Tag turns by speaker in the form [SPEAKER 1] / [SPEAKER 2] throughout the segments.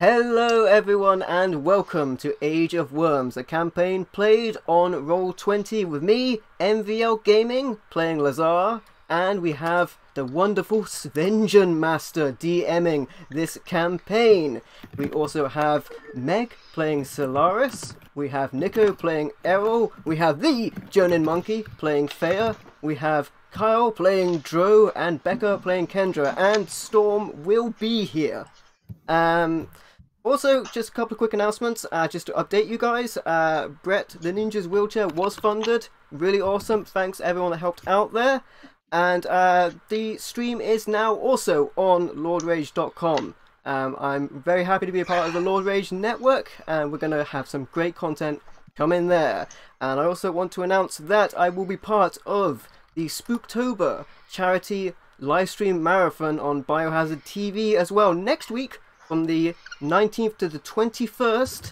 [SPEAKER 1] Hello everyone and welcome to Age of Worms, a campaign played on Roll20 with me, MVL Gaming, playing Lazare, and we have the wonderful Svenjan Master DMing this campaign. We also have Meg playing Solaris, we have Nico playing Errol, we have the Jonin Monkey playing Thea, we have Kyle playing Dro, and Becca playing Kendra, and Storm will be here. Also, just a couple of quick announcements, just to update you guys. Brett the Ninja's wheelchair was funded. Really awesome. Thanks everyone that helped out there. And the stream is now also on lordrage.com. I'm very happy to be a part of the Lord Rage network, and we're going to have some great content coming there. And I also want to announce that I will be part of the Spooktober charity livestream marathon on Biohazard TV as well next week. From the 19th to the 21st,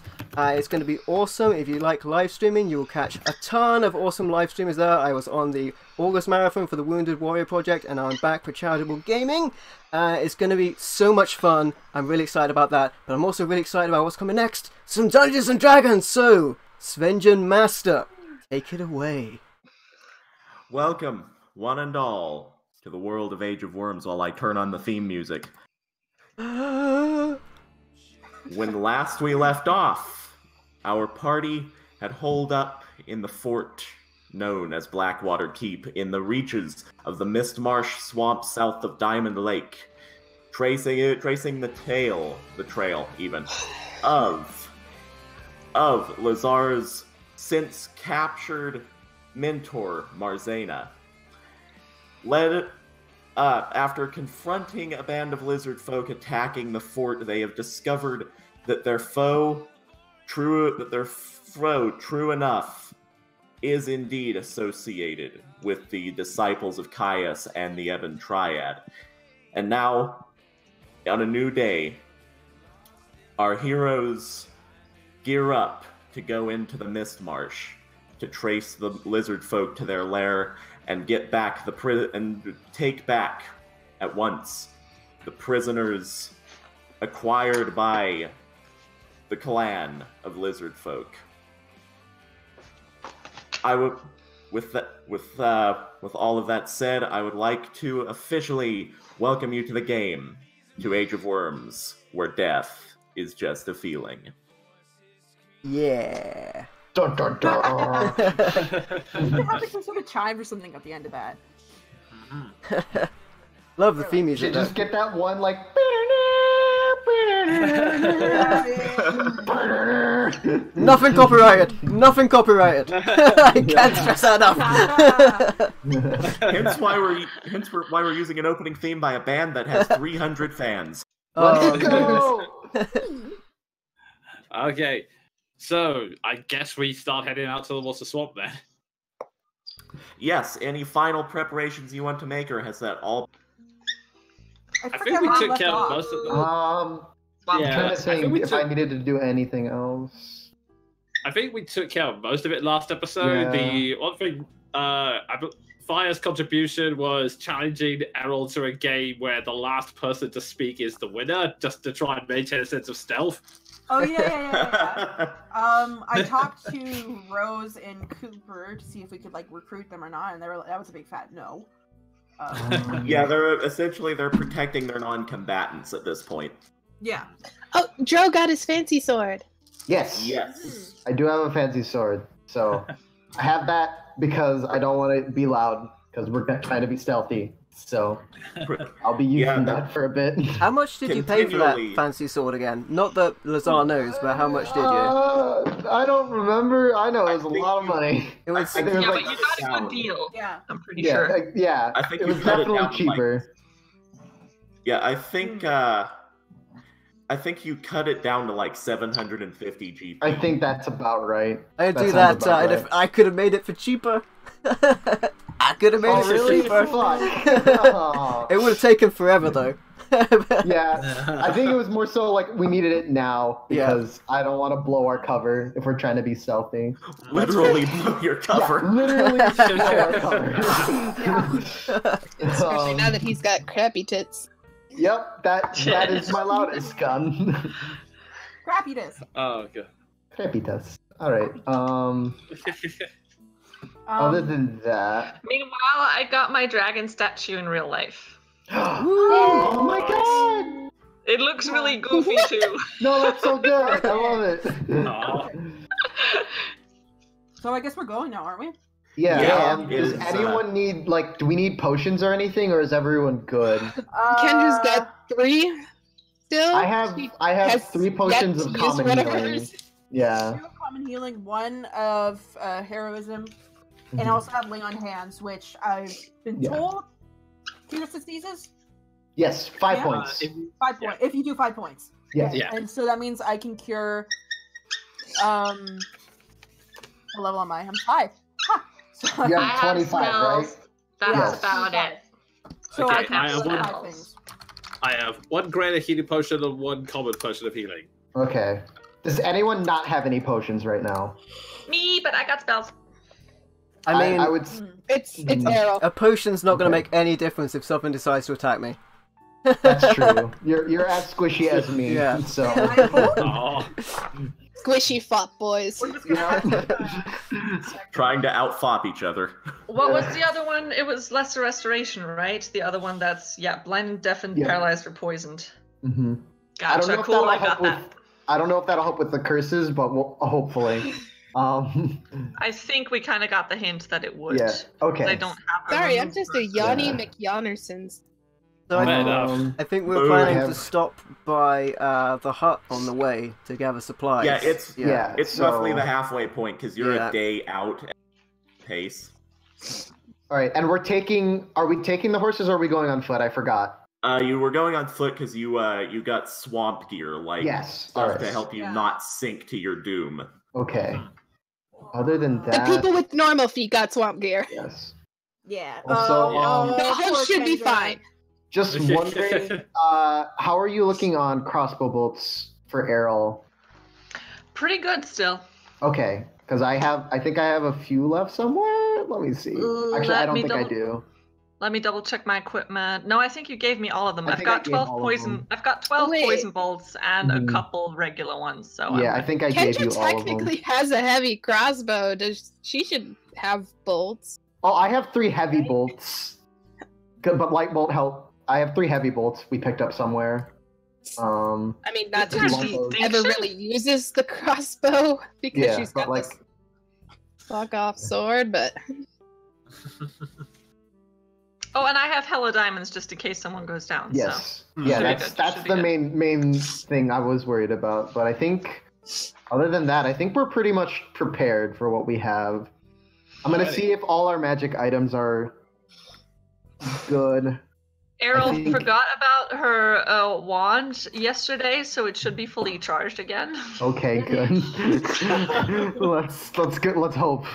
[SPEAKER 1] it's going to be awesome. If you like live streaming, you will catch a ton of awesome live streamers there. I was on the August Marathon for the Wounded Warrior Project, and I'm back for Charitable Gaming. It's going to be so much fun. I'm really excited about that, but I'm also really excited about what's coming next. Some Dungeons and Dragons! So, Svenjan Master, take it away.
[SPEAKER 2] Welcome, one and all, to the world of Age of Worms while I turn on the theme music. When last we left off, our party had holed up in the fort known as Blackwater Keep in the reaches of the Mistmarsh swamp south of Diamond Lake, tracing the trail of Lazare's since captured mentor Marzena. After confronting a band of Lizardfolk attacking the fort, they have discovered that their foe, true enough, is indeed associated with the disciples of C.I.A.N and the Ebon Triad. And now, on a new day, our heroes gear up to go into the Mistmarsh to trace the Lizardfolk to their lair and get back and take back at once the prisoners acquired by the clan of Lizardfolk. With all of that said, I would like to officially welcome you to the game, to Age of Worms, where death is just a feeling.
[SPEAKER 1] Yeah.
[SPEAKER 3] Dun, dun, dun.
[SPEAKER 4] You have like some sort of chime or something at the end of that.
[SPEAKER 1] Love the theme music.
[SPEAKER 3] You just get that one like.
[SPEAKER 1] Nothing copyrighted. Nothing copyrighted. I can't stress that enough.
[SPEAKER 2] Hence why we're using an opening theme by a band that has 300 fans.
[SPEAKER 3] Let's go.
[SPEAKER 5] Okay. So, I guess we start heading out towards the swamp then.
[SPEAKER 2] Yes, any final preparations you want to make, or has that all...
[SPEAKER 5] I think we took care of most of them.
[SPEAKER 3] I'm trying to think if I needed to do anything else.
[SPEAKER 5] I think we took care of most of it last episode.
[SPEAKER 3] Yeah.
[SPEAKER 5] The one thing, Fire's contribution was challenging Errol to a game where the last person to speak is the winner, just to try and maintain a sense of stealth.
[SPEAKER 4] Oh yeah. I talked to Rose and Cooper to see if we could like recruit them or not, and that was a big fat no.
[SPEAKER 2] Yeah, they're protecting their non-combatants at this point.
[SPEAKER 4] Yeah.
[SPEAKER 6] Oh, Dro got his fancy sword.
[SPEAKER 3] Yes.
[SPEAKER 2] Yes.
[SPEAKER 3] I do have a fancy sword, so I have that because I don't want to be loud because we're trying to be stealthy. So I'll be using that for a bit.
[SPEAKER 1] How much did you pay for that fancy sword again? Not that Lazare knows, but how much did you?
[SPEAKER 3] I don't remember. I know it was a lot of money.
[SPEAKER 1] It was.
[SPEAKER 7] But you got a good deal.
[SPEAKER 4] Yeah.
[SPEAKER 7] I'm pretty sure.
[SPEAKER 3] Yeah.
[SPEAKER 2] I think
[SPEAKER 3] it
[SPEAKER 2] you
[SPEAKER 3] was
[SPEAKER 2] cut it
[SPEAKER 3] definitely
[SPEAKER 2] down to,
[SPEAKER 3] cheaper.
[SPEAKER 2] Yeah, I think you cut it down to like 750 GP.
[SPEAKER 3] I think that's about right.
[SPEAKER 1] I'd do that. If I could have made it for cheaper. I could have made it for cheaper. It would have taken forever though.
[SPEAKER 3] Yeah, I think it was more so like we needed it now because I don't want to blow our cover if we're trying to be stealthy.
[SPEAKER 2] Literally blow your cover.
[SPEAKER 3] Yeah, literally blow our cover.
[SPEAKER 6] Especially now that he's got crappy tits.
[SPEAKER 3] Yep, that is my loudest gun.
[SPEAKER 4] Crappitas.
[SPEAKER 5] Oh, god.
[SPEAKER 3] Crepitas. All right. Other than that.
[SPEAKER 7] Meanwhile, I got my dragon statue in real life.
[SPEAKER 3] Oh my god!
[SPEAKER 7] It looks really goofy too.
[SPEAKER 3] No, that's so good. I love it.
[SPEAKER 5] Aw.
[SPEAKER 4] So I guess we're going now, aren't we?
[SPEAKER 3] Yeah.
[SPEAKER 2] Yeah,
[SPEAKER 3] Does
[SPEAKER 2] it is,
[SPEAKER 3] anyone need do we need potions or anything, or is everyone good?
[SPEAKER 6] Kendra's got 3 still.
[SPEAKER 3] I have
[SPEAKER 6] has
[SPEAKER 3] 3 potions
[SPEAKER 6] yet
[SPEAKER 3] of
[SPEAKER 6] to use
[SPEAKER 3] common
[SPEAKER 6] one of
[SPEAKER 3] healing.
[SPEAKER 6] hers.
[SPEAKER 3] Yeah.
[SPEAKER 4] 2 of common healing, 1 of heroism, and I also have lay on hands, which I've been told cures diseases.
[SPEAKER 3] Yes, 5
[SPEAKER 4] Yeah.
[SPEAKER 3] points.
[SPEAKER 4] 5 points. If you do 5 points.
[SPEAKER 3] Yes.
[SPEAKER 5] Yeah.
[SPEAKER 4] And so that means I can cure. What level am I? I'm 5. Ha! So,
[SPEAKER 3] You
[SPEAKER 7] I
[SPEAKER 3] have
[SPEAKER 7] have
[SPEAKER 3] 25,
[SPEAKER 7] spells.
[SPEAKER 3] right?
[SPEAKER 7] That's
[SPEAKER 3] Yes.
[SPEAKER 7] about it.
[SPEAKER 4] So
[SPEAKER 5] Okay,
[SPEAKER 4] I can
[SPEAKER 5] I have
[SPEAKER 4] do
[SPEAKER 5] one.
[SPEAKER 4] 5 things.
[SPEAKER 5] I have 1 greater healing potion and 1 common potion of healing.
[SPEAKER 3] Okay. Does anyone not have any potions right now?
[SPEAKER 7] Me, but I got spells.
[SPEAKER 1] I mean,
[SPEAKER 3] I would.
[SPEAKER 6] It's Arrow.
[SPEAKER 1] a potion's not going to
[SPEAKER 3] Okay.
[SPEAKER 1] make any difference if someone decides to attack me.
[SPEAKER 3] That's true. You're as squishy as me.
[SPEAKER 1] Yeah.
[SPEAKER 3] So.
[SPEAKER 4] I hope
[SPEAKER 5] Oh,
[SPEAKER 6] Squishy fop boys.
[SPEAKER 4] we're just gonna have
[SPEAKER 2] Trying to outfop each other.
[SPEAKER 7] What was the other one? It was lesser restoration, right? The other one that's blind, deafened,
[SPEAKER 3] Yeah.
[SPEAKER 7] paralyzed, or poisoned.
[SPEAKER 3] Mhm. I don't know
[SPEAKER 7] Gotcha.
[SPEAKER 3] if
[SPEAKER 7] Cool.
[SPEAKER 3] that'll
[SPEAKER 7] I
[SPEAKER 3] help
[SPEAKER 7] got
[SPEAKER 3] with.
[SPEAKER 7] that.
[SPEAKER 3] I don't know if that'll help with the curses, but hopefully.
[SPEAKER 7] I think we kind of got the hint that it would.
[SPEAKER 3] Yeah. Okay.
[SPEAKER 7] They don't have. a
[SPEAKER 6] Sorry, I'm
[SPEAKER 7] remove
[SPEAKER 6] just a
[SPEAKER 7] curse.
[SPEAKER 6] Yanni
[SPEAKER 3] Yeah.
[SPEAKER 6] McYonnersons.
[SPEAKER 1] So I,
[SPEAKER 5] Fair
[SPEAKER 1] think,
[SPEAKER 5] enough.
[SPEAKER 1] I think we're
[SPEAKER 2] Boo.
[SPEAKER 1] planning
[SPEAKER 3] Have-
[SPEAKER 1] to stop by the hut on the way to gather supplies.
[SPEAKER 2] Yeah, it's
[SPEAKER 3] Yeah.
[SPEAKER 2] it's
[SPEAKER 3] so-
[SPEAKER 2] roughly the halfway point because you're
[SPEAKER 1] Yeah.
[SPEAKER 2] a day out at pace.
[SPEAKER 3] All right, and we're taking. Are we taking the horses, or are we going on foot? I forgot.
[SPEAKER 2] You were going on foot because you got swamp gear, like
[SPEAKER 3] Yes.
[SPEAKER 2] stuff
[SPEAKER 3] Alright.
[SPEAKER 2] to help you
[SPEAKER 4] Yeah.
[SPEAKER 2] not sink to your doom.
[SPEAKER 3] Okay. Other than
[SPEAKER 6] The
[SPEAKER 3] that,
[SPEAKER 6] people with normal feet got swamp gear.
[SPEAKER 3] yes.
[SPEAKER 4] Yeah.
[SPEAKER 3] Also,
[SPEAKER 6] The host should be fine.
[SPEAKER 3] Just wondering, how are you looking on crossbow bolts for Errol?
[SPEAKER 7] Pretty good still.
[SPEAKER 3] Okay, because I think I have a few left somewhere. Let me see. Actually, I
[SPEAKER 7] Let
[SPEAKER 3] don't
[SPEAKER 7] me
[SPEAKER 3] think I
[SPEAKER 7] double-
[SPEAKER 3] do.
[SPEAKER 7] Let me double check my equipment. No, I think you gave me all of them.
[SPEAKER 3] I
[SPEAKER 7] I've
[SPEAKER 3] think I
[SPEAKER 7] got
[SPEAKER 3] gave
[SPEAKER 7] 12
[SPEAKER 3] all of
[SPEAKER 7] poison.
[SPEAKER 3] them.
[SPEAKER 7] I've got 12
[SPEAKER 6] Wait.
[SPEAKER 7] poison bolts and
[SPEAKER 3] Mhm.
[SPEAKER 7] a couple regular ones. So
[SPEAKER 3] Yeah, I think I gave you
[SPEAKER 6] Kendra
[SPEAKER 3] all of them.
[SPEAKER 6] technically has a heavy crossbow. She should have bolts.
[SPEAKER 3] Oh, I have 3 heavy bolts. Good, but light bolt help. I have 3 heavy bolts we picked up somewhere.
[SPEAKER 6] I mean, not
[SPEAKER 3] Do
[SPEAKER 6] that
[SPEAKER 3] you
[SPEAKER 6] she
[SPEAKER 3] want those?
[SPEAKER 6] ever really uses the crossbow because
[SPEAKER 3] Yeah,
[SPEAKER 6] she's
[SPEAKER 3] but
[SPEAKER 6] got
[SPEAKER 3] like,
[SPEAKER 6] this fuck off sword, but
[SPEAKER 7] Oh, and I have hella diamonds just in case someone goes down.
[SPEAKER 3] yes,
[SPEAKER 5] So.
[SPEAKER 3] yeah,
[SPEAKER 7] Should be
[SPEAKER 3] that's
[SPEAKER 7] good,
[SPEAKER 3] that's
[SPEAKER 7] should be
[SPEAKER 3] the
[SPEAKER 7] good.
[SPEAKER 3] main thing I was worried about. But I think, other than that, I think we're pretty much prepared for what we have. I'm gonna
[SPEAKER 5] Alrighty.
[SPEAKER 3] see if all our magic items are good.
[SPEAKER 7] Errol
[SPEAKER 3] think-
[SPEAKER 7] forgot about her wand yesterday, so it should be fully charged again.
[SPEAKER 3] Okay, good. let's hope.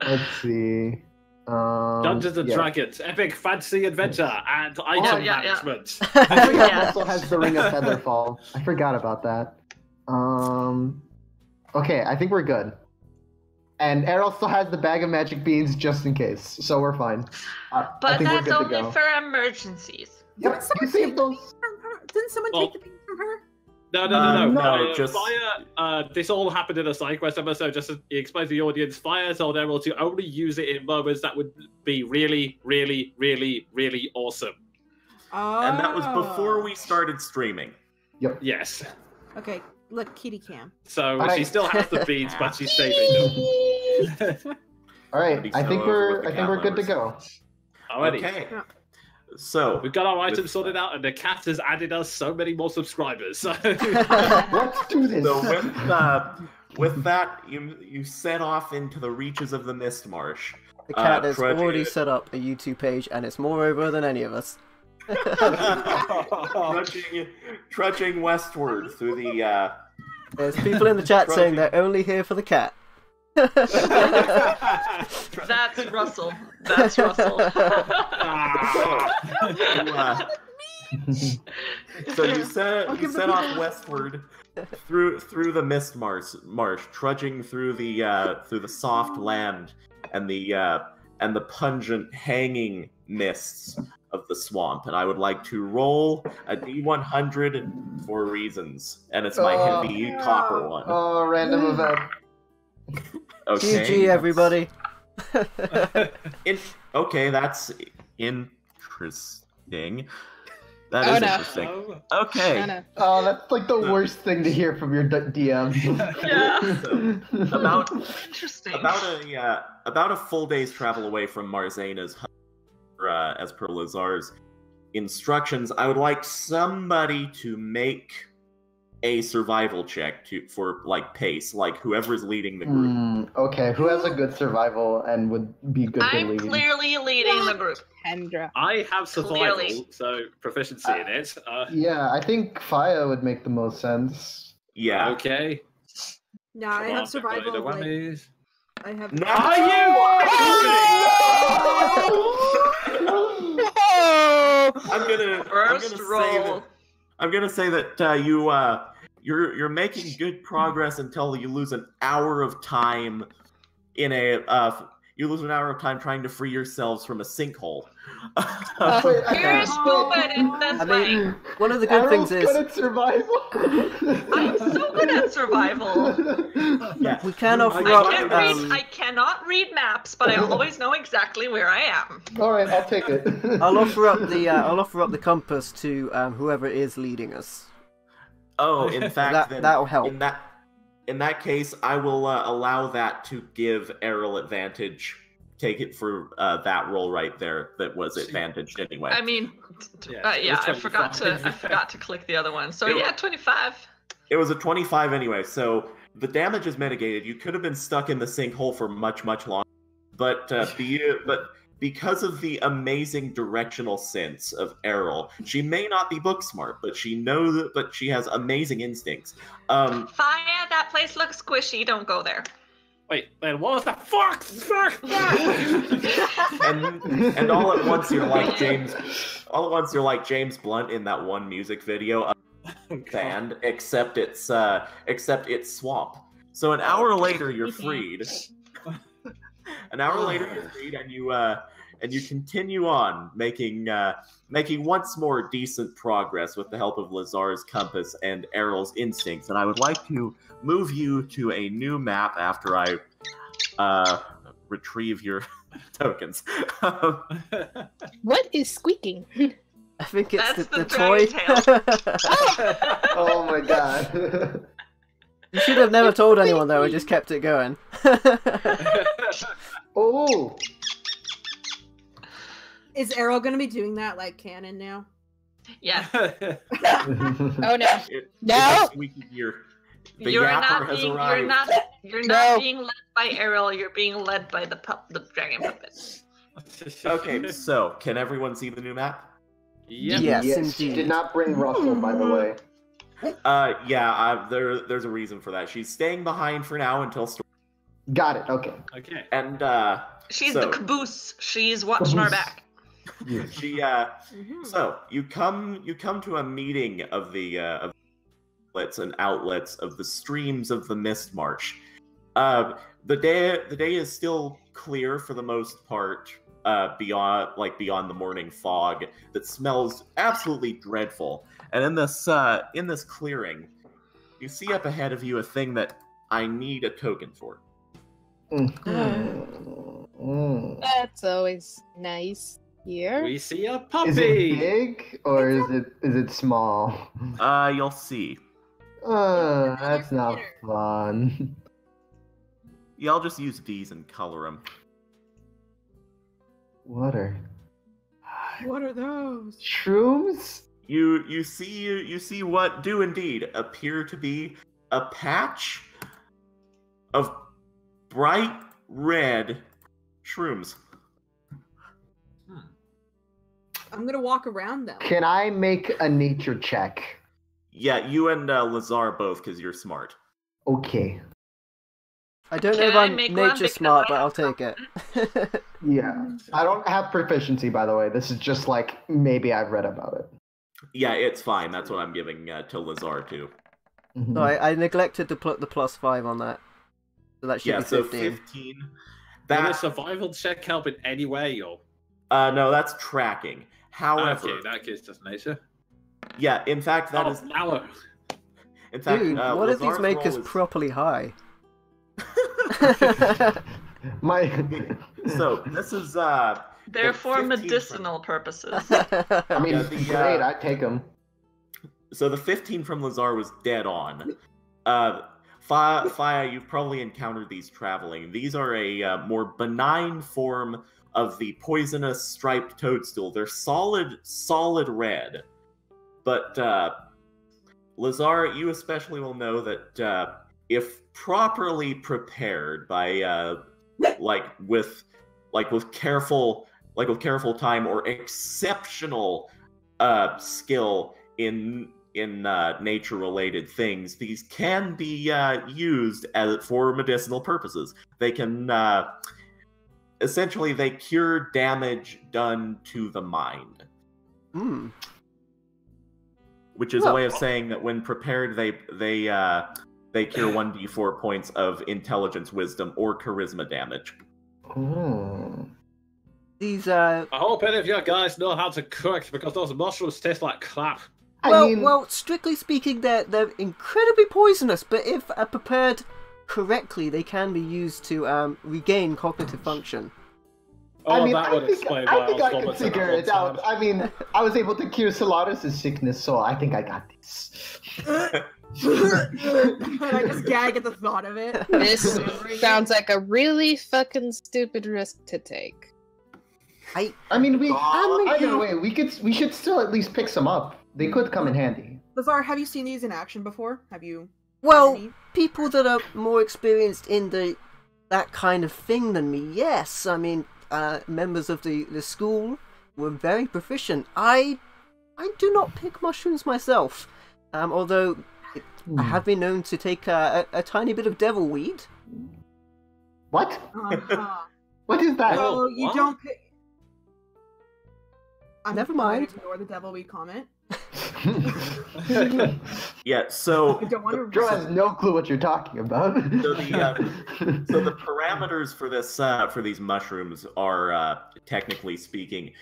[SPEAKER 3] Let's see.
[SPEAKER 5] Dungeons and
[SPEAKER 3] yeah.
[SPEAKER 5] Dragons, epic fantasy adventure, and item
[SPEAKER 7] yeah, yeah.
[SPEAKER 5] management.
[SPEAKER 3] I think
[SPEAKER 7] Yeah.
[SPEAKER 3] it also has the Ring of Featherfall. I forgot about that. Okay, I think we're good. And Errol still has the bag of magic beans just in case, so we're fine. I
[SPEAKER 7] But
[SPEAKER 3] think we're
[SPEAKER 7] that's
[SPEAKER 3] good to
[SPEAKER 7] only
[SPEAKER 3] go.
[SPEAKER 7] for emergencies.
[SPEAKER 3] Yep, you saved those.
[SPEAKER 4] Didn't someone
[SPEAKER 5] Well-
[SPEAKER 4] take the beans from her?
[SPEAKER 5] No.
[SPEAKER 2] no, just-
[SPEAKER 5] Fire, this all happened in a side quest episode. Just to explain to the audience, Fire told Emerald to only use it in moments that would be really, really, really, really awesome.
[SPEAKER 2] And that was before we started streaming.
[SPEAKER 5] Yes.
[SPEAKER 4] Okay, look, kitty cam.
[SPEAKER 5] So
[SPEAKER 3] Alright.
[SPEAKER 5] she still has the beans, but she's saving them.
[SPEAKER 3] All right,
[SPEAKER 2] Be
[SPEAKER 3] I
[SPEAKER 2] so
[SPEAKER 3] think
[SPEAKER 2] over with the
[SPEAKER 3] we're
[SPEAKER 2] cat
[SPEAKER 3] good to
[SPEAKER 2] lovers.
[SPEAKER 3] go.
[SPEAKER 5] Alrighty.
[SPEAKER 2] Okay.
[SPEAKER 4] Yeah.
[SPEAKER 2] So
[SPEAKER 5] We've got our
[SPEAKER 2] With-
[SPEAKER 5] items sorted out, and the cat has added us so many more subscribers. So
[SPEAKER 3] Let's do this.
[SPEAKER 2] So with that, you set off into the reaches of the Mist Marsh.
[SPEAKER 1] The cat has
[SPEAKER 2] trudging-
[SPEAKER 1] already set up a YouTube page, and it's more over than any of us.
[SPEAKER 2] trudging westward through the.
[SPEAKER 1] There's people in the chat saying
[SPEAKER 2] Trudging.
[SPEAKER 1] they're only here for the cat.
[SPEAKER 7] That's Russell. That's Russell.
[SPEAKER 2] So you set off westward through the Mist Marsh, trudging through the soft land and the pungent hanging mists of the swamp, and I would like to roll a D100 for reasons, and it's my heavy copper one.
[SPEAKER 3] Oh, random event.
[SPEAKER 2] Okay.
[SPEAKER 1] GG, everybody.
[SPEAKER 2] Okay, that's interesting. That
[SPEAKER 6] Oh,
[SPEAKER 2] is
[SPEAKER 6] no.
[SPEAKER 2] interesting.
[SPEAKER 5] Oh.
[SPEAKER 2] Okay.
[SPEAKER 6] I know.
[SPEAKER 3] Oh, that's like the worst thing to hear from your DM.
[SPEAKER 7] Yeah.
[SPEAKER 2] So, about
[SPEAKER 7] Interesting.
[SPEAKER 2] about a full day's travel away from Marzena's hut, as per Lazare's instructions, I would like somebody to make a survival check for like pace, like whoever is leading the group.
[SPEAKER 3] Okay, who has a good survival and would be good to
[SPEAKER 7] I'm
[SPEAKER 3] lead?
[SPEAKER 7] clearly leading the group.
[SPEAKER 6] Kendra.
[SPEAKER 5] I have survival,
[SPEAKER 7] Clearly.
[SPEAKER 5] so proficiency in it.
[SPEAKER 3] Yeah, I think Faya would make the most sense.
[SPEAKER 2] Yeah.
[SPEAKER 5] Okay.
[SPEAKER 4] No, I have survival.
[SPEAKER 5] The
[SPEAKER 4] Like,
[SPEAKER 5] whammies.
[SPEAKER 4] I have.
[SPEAKER 2] No! I'm gonna say that you're making good progress until you lose an hour of time in you lose an hour of time trying to free yourselves from a sinkhole.
[SPEAKER 7] You're stupid in this way.
[SPEAKER 1] One of the good things is
[SPEAKER 3] good at survival.
[SPEAKER 7] I'm so good at survival.
[SPEAKER 2] Yeah.
[SPEAKER 1] we can offer
[SPEAKER 7] I cannot read maps, but I always know exactly where I am.
[SPEAKER 3] All right, I'll take it.
[SPEAKER 1] I'll offer up the compass to whoever is leading us.
[SPEAKER 2] Oh, in fact,
[SPEAKER 1] that'll help.
[SPEAKER 2] In that case, I will allow that to give Errol advantage. Take it for that roll right there. That was advantaged anyway.
[SPEAKER 7] I mean, I forgot to click the other one. So 25.
[SPEAKER 2] It was a 25 anyway. So the damage is mitigated. You could have been stuck in the sinkhole for much longer, but because of the amazing directional sense of Errol, she may not be book smart, but she has amazing instincts.
[SPEAKER 7] Fire, that place looks squishy. Don't go there.
[SPEAKER 5] Wait, what was that? Fuck!
[SPEAKER 2] and all at once you're like James. All at once you're like James Blunt in that one music video of sand, except it's swamp. So an hour later you're freed. An hour later you're freed, and you continue on making once more decent progress with the help of Lazare's compass and Errol's instincts. And I would like to move you to a new map after I retrieve your tokens.
[SPEAKER 6] What is squeaking?
[SPEAKER 1] I think it's
[SPEAKER 7] That's
[SPEAKER 1] the
[SPEAKER 7] dragon
[SPEAKER 1] toy.
[SPEAKER 3] Oh my god.
[SPEAKER 1] You should have never told anyone though. I just kept it going.
[SPEAKER 3] Oh.
[SPEAKER 4] Is Errol gonna be doing that like canon now?
[SPEAKER 7] Yeah.
[SPEAKER 6] Oh no.
[SPEAKER 2] No.
[SPEAKER 7] You're not being led by Errol. You're being led by the dragon puppet.
[SPEAKER 2] Okay, so can everyone see the new map?
[SPEAKER 5] Yep.
[SPEAKER 1] Yes,
[SPEAKER 3] She
[SPEAKER 1] indeed.
[SPEAKER 3] did not bring Russell, by the way.
[SPEAKER 2] There's a reason for that. She's staying behind for now until story.
[SPEAKER 3] Got it. Okay.
[SPEAKER 5] Okay.
[SPEAKER 2] And
[SPEAKER 7] She's the caboose. She's watching our back.
[SPEAKER 2] she So you come to a meeting of the outlets and outlets of the streams of the Mist Marsh. The day is still clear for the most part. Beyond the morning fog that smells absolutely dreadful. And in this clearing, you see up ahead of you a thing that I need a token for.
[SPEAKER 6] That's always nice. Here.
[SPEAKER 5] We see a puppy.
[SPEAKER 3] Is it big or is it small?
[SPEAKER 2] You'll see.
[SPEAKER 3] That's not fun.
[SPEAKER 2] Yeah, I'll just use these and color them.
[SPEAKER 3] What are
[SPEAKER 4] those?
[SPEAKER 3] shrooms?
[SPEAKER 2] You see what do indeed appear to be a patch of bright red shrooms.
[SPEAKER 4] I'm gonna walk around them.
[SPEAKER 3] Can I make a nature check?
[SPEAKER 2] Yeah, you and Lazare both, because you're smart.
[SPEAKER 3] Okay.
[SPEAKER 1] I don't know
[SPEAKER 7] Can
[SPEAKER 1] if
[SPEAKER 7] I
[SPEAKER 1] I'm
[SPEAKER 7] make one
[SPEAKER 1] nature
[SPEAKER 7] because
[SPEAKER 1] smart,
[SPEAKER 7] I
[SPEAKER 1] but I'll
[SPEAKER 7] have
[SPEAKER 1] take it.
[SPEAKER 3] Yeah. I don't have proficiency, by the way. This is just like maybe I've read about it.
[SPEAKER 2] Yeah, it's fine. That's what I'm giving to Lazare too.
[SPEAKER 3] Mhm.
[SPEAKER 1] So I neglected to put the +5 on that. So that should be 15.
[SPEAKER 2] 15.
[SPEAKER 5] Will a survival check help in any way, or?
[SPEAKER 2] No, that's tracking. However,
[SPEAKER 5] Okay, that case doesn't nature.
[SPEAKER 2] yeah, in fact, that is.
[SPEAKER 5] Now.
[SPEAKER 2] In fact,
[SPEAKER 1] Dude, what if these
[SPEAKER 2] Lazare's
[SPEAKER 1] make us
[SPEAKER 2] roll is-
[SPEAKER 1] properly high?
[SPEAKER 3] My.
[SPEAKER 2] So this is
[SPEAKER 7] They're
[SPEAKER 2] the
[SPEAKER 7] for
[SPEAKER 2] 15
[SPEAKER 7] medicinal purposes.
[SPEAKER 3] I mean,
[SPEAKER 2] Yeah,
[SPEAKER 3] great. I take them.
[SPEAKER 2] So the 15 from Lazare was dead on. Faya, you've probably encountered these traveling. These are a more benign form of the poisonous striped toadstool. They're solid red. But Lazare, you especially will know that if properly prepared by with careful time or exceptional skill in nature-related things, these can be used for medicinal purposes. They can essentially they cure damage done to the mind.
[SPEAKER 1] Hmm.
[SPEAKER 2] Which is a way of saying that when prepared, they cure 1d4 points of intelligence, wisdom, or charisma damage.
[SPEAKER 1] These
[SPEAKER 5] I hope any of you guys know how to cook because those mushrooms taste like crap.
[SPEAKER 1] Well, strictly speaking, they're incredibly poisonous, but if prepared correctly, they can be used to regain cognitive function.
[SPEAKER 5] Oh,
[SPEAKER 3] I mean,
[SPEAKER 5] that would explain why
[SPEAKER 3] I think I can
[SPEAKER 5] vomit
[SPEAKER 3] figure
[SPEAKER 5] at
[SPEAKER 3] it
[SPEAKER 5] one
[SPEAKER 3] out.
[SPEAKER 5] time.
[SPEAKER 3] I mean, I was able to cure Solaris' sickness, so I think I got this.
[SPEAKER 4] And I just gag at the thought of it.
[SPEAKER 6] This sounds like a really fucking stupid risk to take.
[SPEAKER 3] I mean, either way, we should still at least pick some up. They could come in handy.
[SPEAKER 4] Lazare, have you seen these in action before? Have you?
[SPEAKER 1] Well,
[SPEAKER 4] any?
[SPEAKER 1] people that are more experienced in that kind of thing than me, yes. I mean, members of the school were very proficient. I do not pick mushrooms myself, although I have been known to take a tiny bit of devil weed.
[SPEAKER 3] What?
[SPEAKER 4] Uh-huh.
[SPEAKER 3] What is that?
[SPEAKER 4] So you
[SPEAKER 5] what?
[SPEAKER 4] don't pick.
[SPEAKER 1] Never
[SPEAKER 4] I'm going
[SPEAKER 1] mind.
[SPEAKER 4] to ignore the devil weed comment.
[SPEAKER 2] Yeah, so
[SPEAKER 4] I don't want to.
[SPEAKER 3] Joe has no clue what you're talking about.
[SPEAKER 2] So the parameters for this for these mushrooms are technically speaking,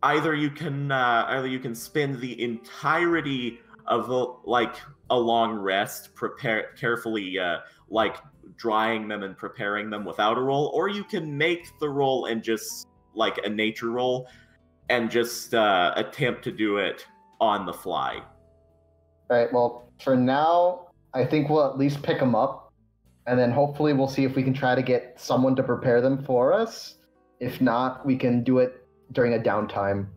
[SPEAKER 2] either you can spend the entirety of a long rest carefully drying them and preparing them without a roll, or you can make the roll and just like a nature roll and just attempt to do it on the fly.
[SPEAKER 3] Alright, well, for now, I think we'll at least pick them up, and then hopefully we'll see if we can try to get someone to prepare them for us. If not, we can do it during a downtime.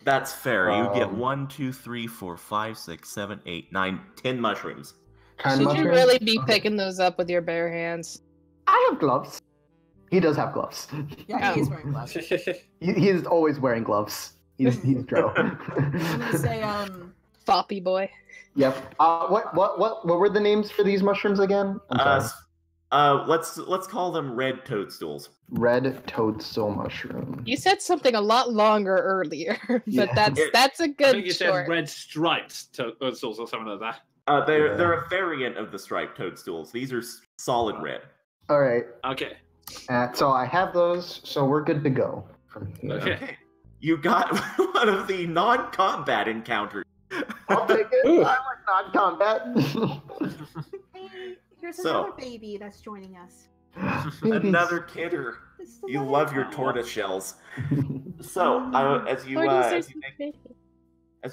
[SPEAKER 2] That's fair. You get 1, 2, 3, 4, 5, 6, 7, 8, 9, 10 mushrooms.
[SPEAKER 3] Kind
[SPEAKER 6] Should
[SPEAKER 3] mushrooms?
[SPEAKER 6] you really be
[SPEAKER 3] Okay.
[SPEAKER 6] picking those up with your bare hands?
[SPEAKER 3] I have gloves. He does have gloves.
[SPEAKER 4] Yeah, he is wearing gloves.
[SPEAKER 3] He is always wearing gloves. He's Joe.
[SPEAKER 4] I'm gonna say,
[SPEAKER 6] Foppy boy.
[SPEAKER 3] Yep. What were the names for these mushrooms again? I'm sorry.
[SPEAKER 2] Let's call them red toadstools.
[SPEAKER 3] Red toadstool mushroom.
[SPEAKER 6] You said something a lot longer earlier, but
[SPEAKER 3] Yeah.
[SPEAKER 6] that's a
[SPEAKER 5] I
[SPEAKER 6] good
[SPEAKER 5] think you
[SPEAKER 6] short.
[SPEAKER 5] said red striped toadstools or something like that.
[SPEAKER 2] They're a variant of the striped toadstools. These are solid red.
[SPEAKER 3] All right.
[SPEAKER 5] Okay.
[SPEAKER 3] So I have those, so we're good to go from here.
[SPEAKER 5] Okay.
[SPEAKER 2] You got one of the non-combat encounters.
[SPEAKER 3] I'll take it.
[SPEAKER 6] Ooh.
[SPEAKER 3] I like non-combat.
[SPEAKER 4] hey, here's
[SPEAKER 2] So-
[SPEAKER 4] another baby that's joining us.
[SPEAKER 3] Babies.
[SPEAKER 2] Another kidder.
[SPEAKER 4] This is
[SPEAKER 2] You
[SPEAKER 4] another
[SPEAKER 2] love your
[SPEAKER 4] child.
[SPEAKER 2] tortoise shells. So, as you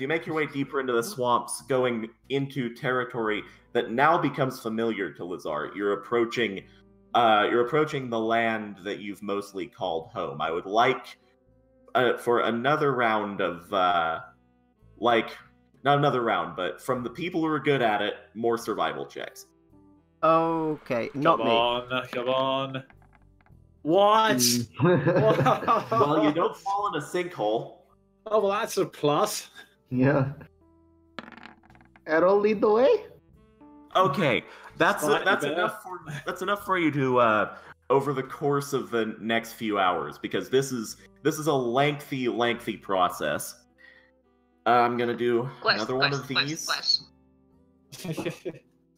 [SPEAKER 2] make your way deeper into the swamps, going into territory that now becomes familiar to Lazare, you're approaching the land that you've mostly called home. I would like for another round of not another round, but from the people who are good at it, more survival checks.
[SPEAKER 1] Okay, not
[SPEAKER 5] Come
[SPEAKER 1] me.
[SPEAKER 5] on, come on. What?
[SPEAKER 2] Well, you don't fall in a sinkhole.
[SPEAKER 5] Oh, well, that's a plus.
[SPEAKER 3] Yeah. Errol, lead the way.
[SPEAKER 2] Okay, that's
[SPEAKER 5] Slightly better.
[SPEAKER 2] enough for you to over the course of the next few hours, because this is a lengthy process. I'm gonna do another one of these.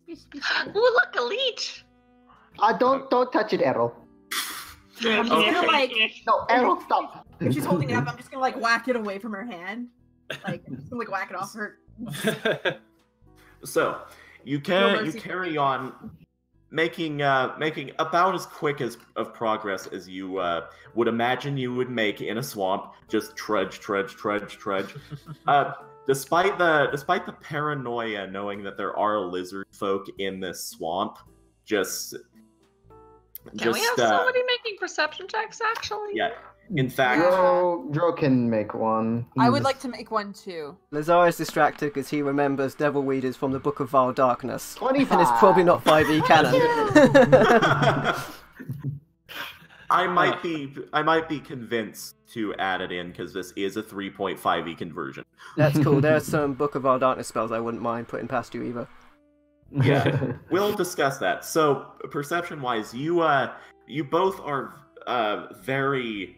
[SPEAKER 7] Oh, look, a leech!
[SPEAKER 3] Don't touch it, Errol.
[SPEAKER 4] I'm just gonna like,
[SPEAKER 3] No, Errol, stop.
[SPEAKER 4] if she's holding it up, I'm just gonna like whack it away from her hand. Like, I'm just gonna like whack it off her.
[SPEAKER 2] So you carry on making about as quick of progress as you would imagine you would make in a swamp. Just trudge. Despite the paranoia, knowing that there are lizard folk in this swamp,
[SPEAKER 7] Can we have somebody making perception checks, actually?
[SPEAKER 2] yeah. In fact,
[SPEAKER 3] Dro can make one.
[SPEAKER 4] I would like to make one too.
[SPEAKER 1] Lazare is distracted because he remembers Devil Weeders from the Book of Vile Darkness.
[SPEAKER 3] 25.
[SPEAKER 1] And it's probably not 5e canon.
[SPEAKER 2] I might be convinced to add it in because this is a 3.5e conversion.
[SPEAKER 1] That's cool. There are some Book of Vile Darkness spells I wouldn't mind putting past you either.
[SPEAKER 2] Yeah, we'll discuss that. So, perception-wise, you both are very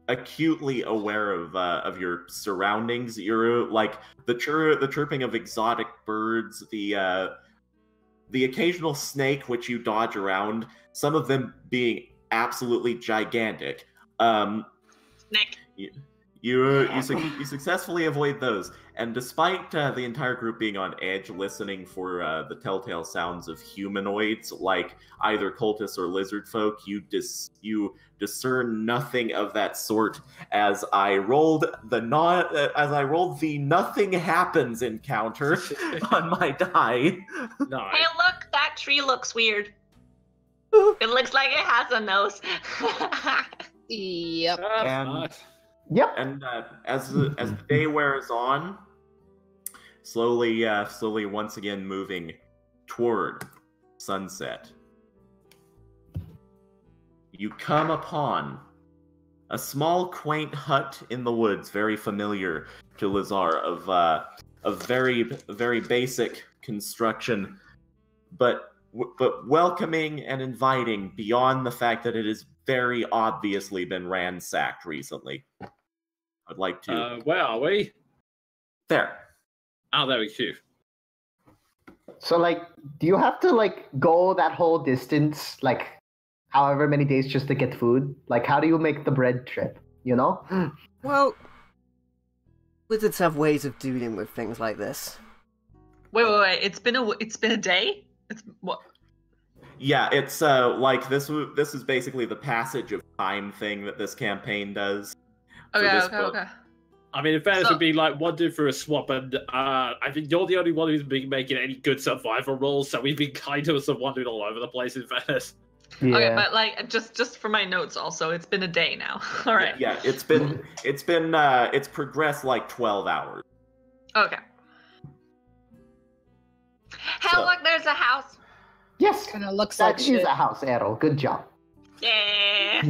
[SPEAKER 2] acutely aware of your surroundings. You're like the chirping of exotic birds, the occasional snake which you dodge around. Some of them being absolutely gigantic.
[SPEAKER 7] Snake.
[SPEAKER 2] You successfully avoid those, and despite the entire group being on edge, listening for the telltale sounds of humanoids, like either cultists or lizard folk, you discern nothing of that sort. As I rolled the nothing happens encounter on my die.
[SPEAKER 5] Nice.
[SPEAKER 7] Hey, look, that tree looks weird. It looks like it has a nose.
[SPEAKER 6] Yep.
[SPEAKER 2] And-
[SPEAKER 3] Yep.
[SPEAKER 2] And as the day wears on, slowly once again moving toward sunset, you come upon a small, quaint hut in the woods, very familiar to Lazare, of very, very basic construction, but welcoming and inviting beyond the fact that it has very obviously been ransacked recently. I'd like to.
[SPEAKER 5] Where are we?
[SPEAKER 2] There.
[SPEAKER 5] Oh, there we go.
[SPEAKER 3] So, like, do you have to, like, go that whole distance, like, however many days just to get food? Like, how do you make the bread trip, you know?
[SPEAKER 1] Well, wizards have ways of dealing with things like this.
[SPEAKER 7] Wait. It's been a day? It's what?
[SPEAKER 2] Yeah, it's like this is basically the passage of time thing that this campaign does.
[SPEAKER 7] Okay.
[SPEAKER 5] I mean, in fairness,
[SPEAKER 7] So-
[SPEAKER 5] would be like wandering through a swamp, and I think you're the only one who's been making any good survival rolls, so we've been kind of wandering all over the place, in fairness.
[SPEAKER 3] Yeah.
[SPEAKER 7] Okay, but like just for my notes also, it's been a day now. All right.
[SPEAKER 2] Yeah, it's progressed like 12 hours.
[SPEAKER 7] Okay. Hey,
[SPEAKER 2] So-
[SPEAKER 7] look, there's a house.
[SPEAKER 3] Yes,
[SPEAKER 6] Kind of looks
[SPEAKER 3] that
[SPEAKER 6] like
[SPEAKER 3] is
[SPEAKER 6] shit.
[SPEAKER 3] a house, Errol. Good job.
[SPEAKER 7] Yeah.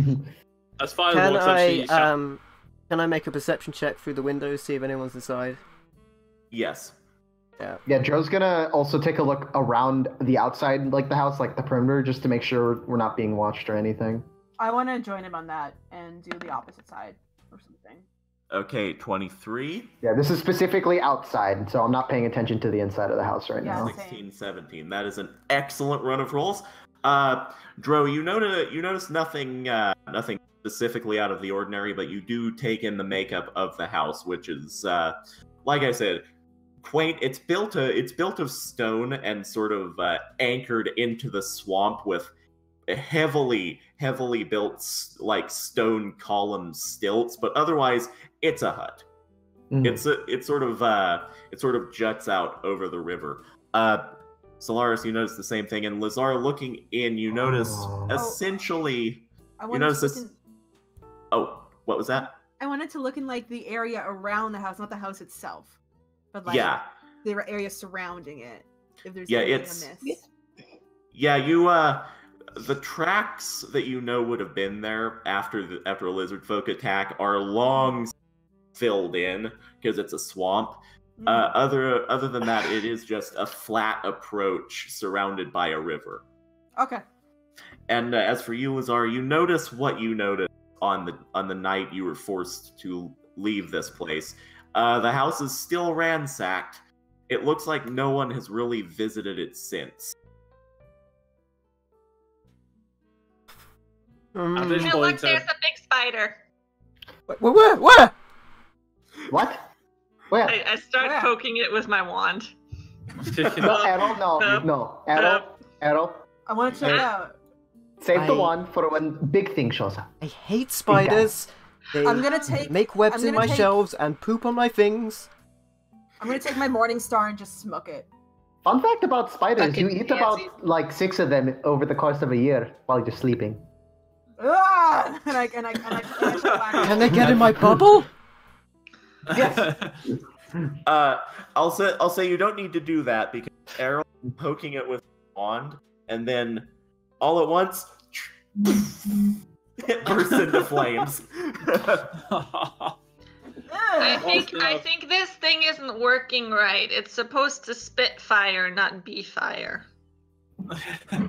[SPEAKER 5] As far as
[SPEAKER 1] Can
[SPEAKER 5] what's actually
[SPEAKER 1] I make a perception check through the windows, see if anyone's inside?
[SPEAKER 2] Yes.
[SPEAKER 3] Yeah, Joe's gonna also take a look around the outside, like the house, like the perimeter, just to make sure we're not being watched or anything.
[SPEAKER 4] I want to join him on that and do the opposite side or something.
[SPEAKER 2] Okay, 23,
[SPEAKER 3] Yeah, this is specifically outside, so I'm not paying attention to the inside of the house right
[SPEAKER 4] Yeah.
[SPEAKER 3] now.
[SPEAKER 2] 16, 17. That is an excellent run of rolls. Dro, you notice nothing specifically out of the ordinary, but you do take in the makeup of the house, which is like I said, quaint. It's built of stone and sort of anchored into the swamp with heavily built like stone column stilts, but otherwise it's a hut.
[SPEAKER 3] Mhm.
[SPEAKER 2] It sort of juts out over the river. Solaris, you notice the same thing, and Lazare, looking in, you notice
[SPEAKER 3] Oh.
[SPEAKER 2] essentially.
[SPEAKER 4] I
[SPEAKER 2] You
[SPEAKER 4] wanted
[SPEAKER 2] notice
[SPEAKER 4] to look
[SPEAKER 2] this.
[SPEAKER 4] in,
[SPEAKER 2] Oh, what was that?
[SPEAKER 4] I wanted to look in like the area around the house, not the house itself, but like
[SPEAKER 2] Yeah,
[SPEAKER 4] the area surrounding it. If there's
[SPEAKER 2] Yeah,
[SPEAKER 4] anything
[SPEAKER 2] it's-
[SPEAKER 4] amiss.
[SPEAKER 2] yeah. You the tracks that you know would have been there after a lizard folk attack are long filled in because it's a swamp.
[SPEAKER 4] Mm.
[SPEAKER 2] Other than that, it is just a flat approach surrounded by a river.
[SPEAKER 4] Okay.
[SPEAKER 2] And as for you, Lazare, you notice what you noticed on the night you were forced to leave this place. The house is still ransacked. It looks like no one has really visited it since.
[SPEAKER 5] At this
[SPEAKER 7] Hey,
[SPEAKER 5] point,
[SPEAKER 7] look, there's a big spider.
[SPEAKER 1] Where?
[SPEAKER 3] What? Where?
[SPEAKER 7] I start
[SPEAKER 4] Where?
[SPEAKER 7] poking it with my wand.
[SPEAKER 3] No, Errol, no. Errol,
[SPEAKER 4] I want to check it out.
[SPEAKER 3] save the wand for when big thing shows up.
[SPEAKER 1] I hate spiders. They
[SPEAKER 4] I'm gonna take.
[SPEAKER 1] make webs
[SPEAKER 4] I'm
[SPEAKER 1] in
[SPEAKER 4] gonna
[SPEAKER 1] my
[SPEAKER 4] take-
[SPEAKER 1] shelves and poop on my things.
[SPEAKER 4] I'm gonna take my morning star and just smoke it.
[SPEAKER 3] Fun fact about spiders,
[SPEAKER 6] Fucking
[SPEAKER 3] you eat about
[SPEAKER 6] fancy.
[SPEAKER 3] like 6 of them over the course of a year while you're sleeping.
[SPEAKER 4] Ah! And I
[SPEAKER 1] Can they get in my bubble?
[SPEAKER 2] I'll say you don't need to do that because Errol poking it with a wand, and then all at once it bursts into flames.
[SPEAKER 7] I think this thing isn't working right. It's supposed to spit fire, not be fire.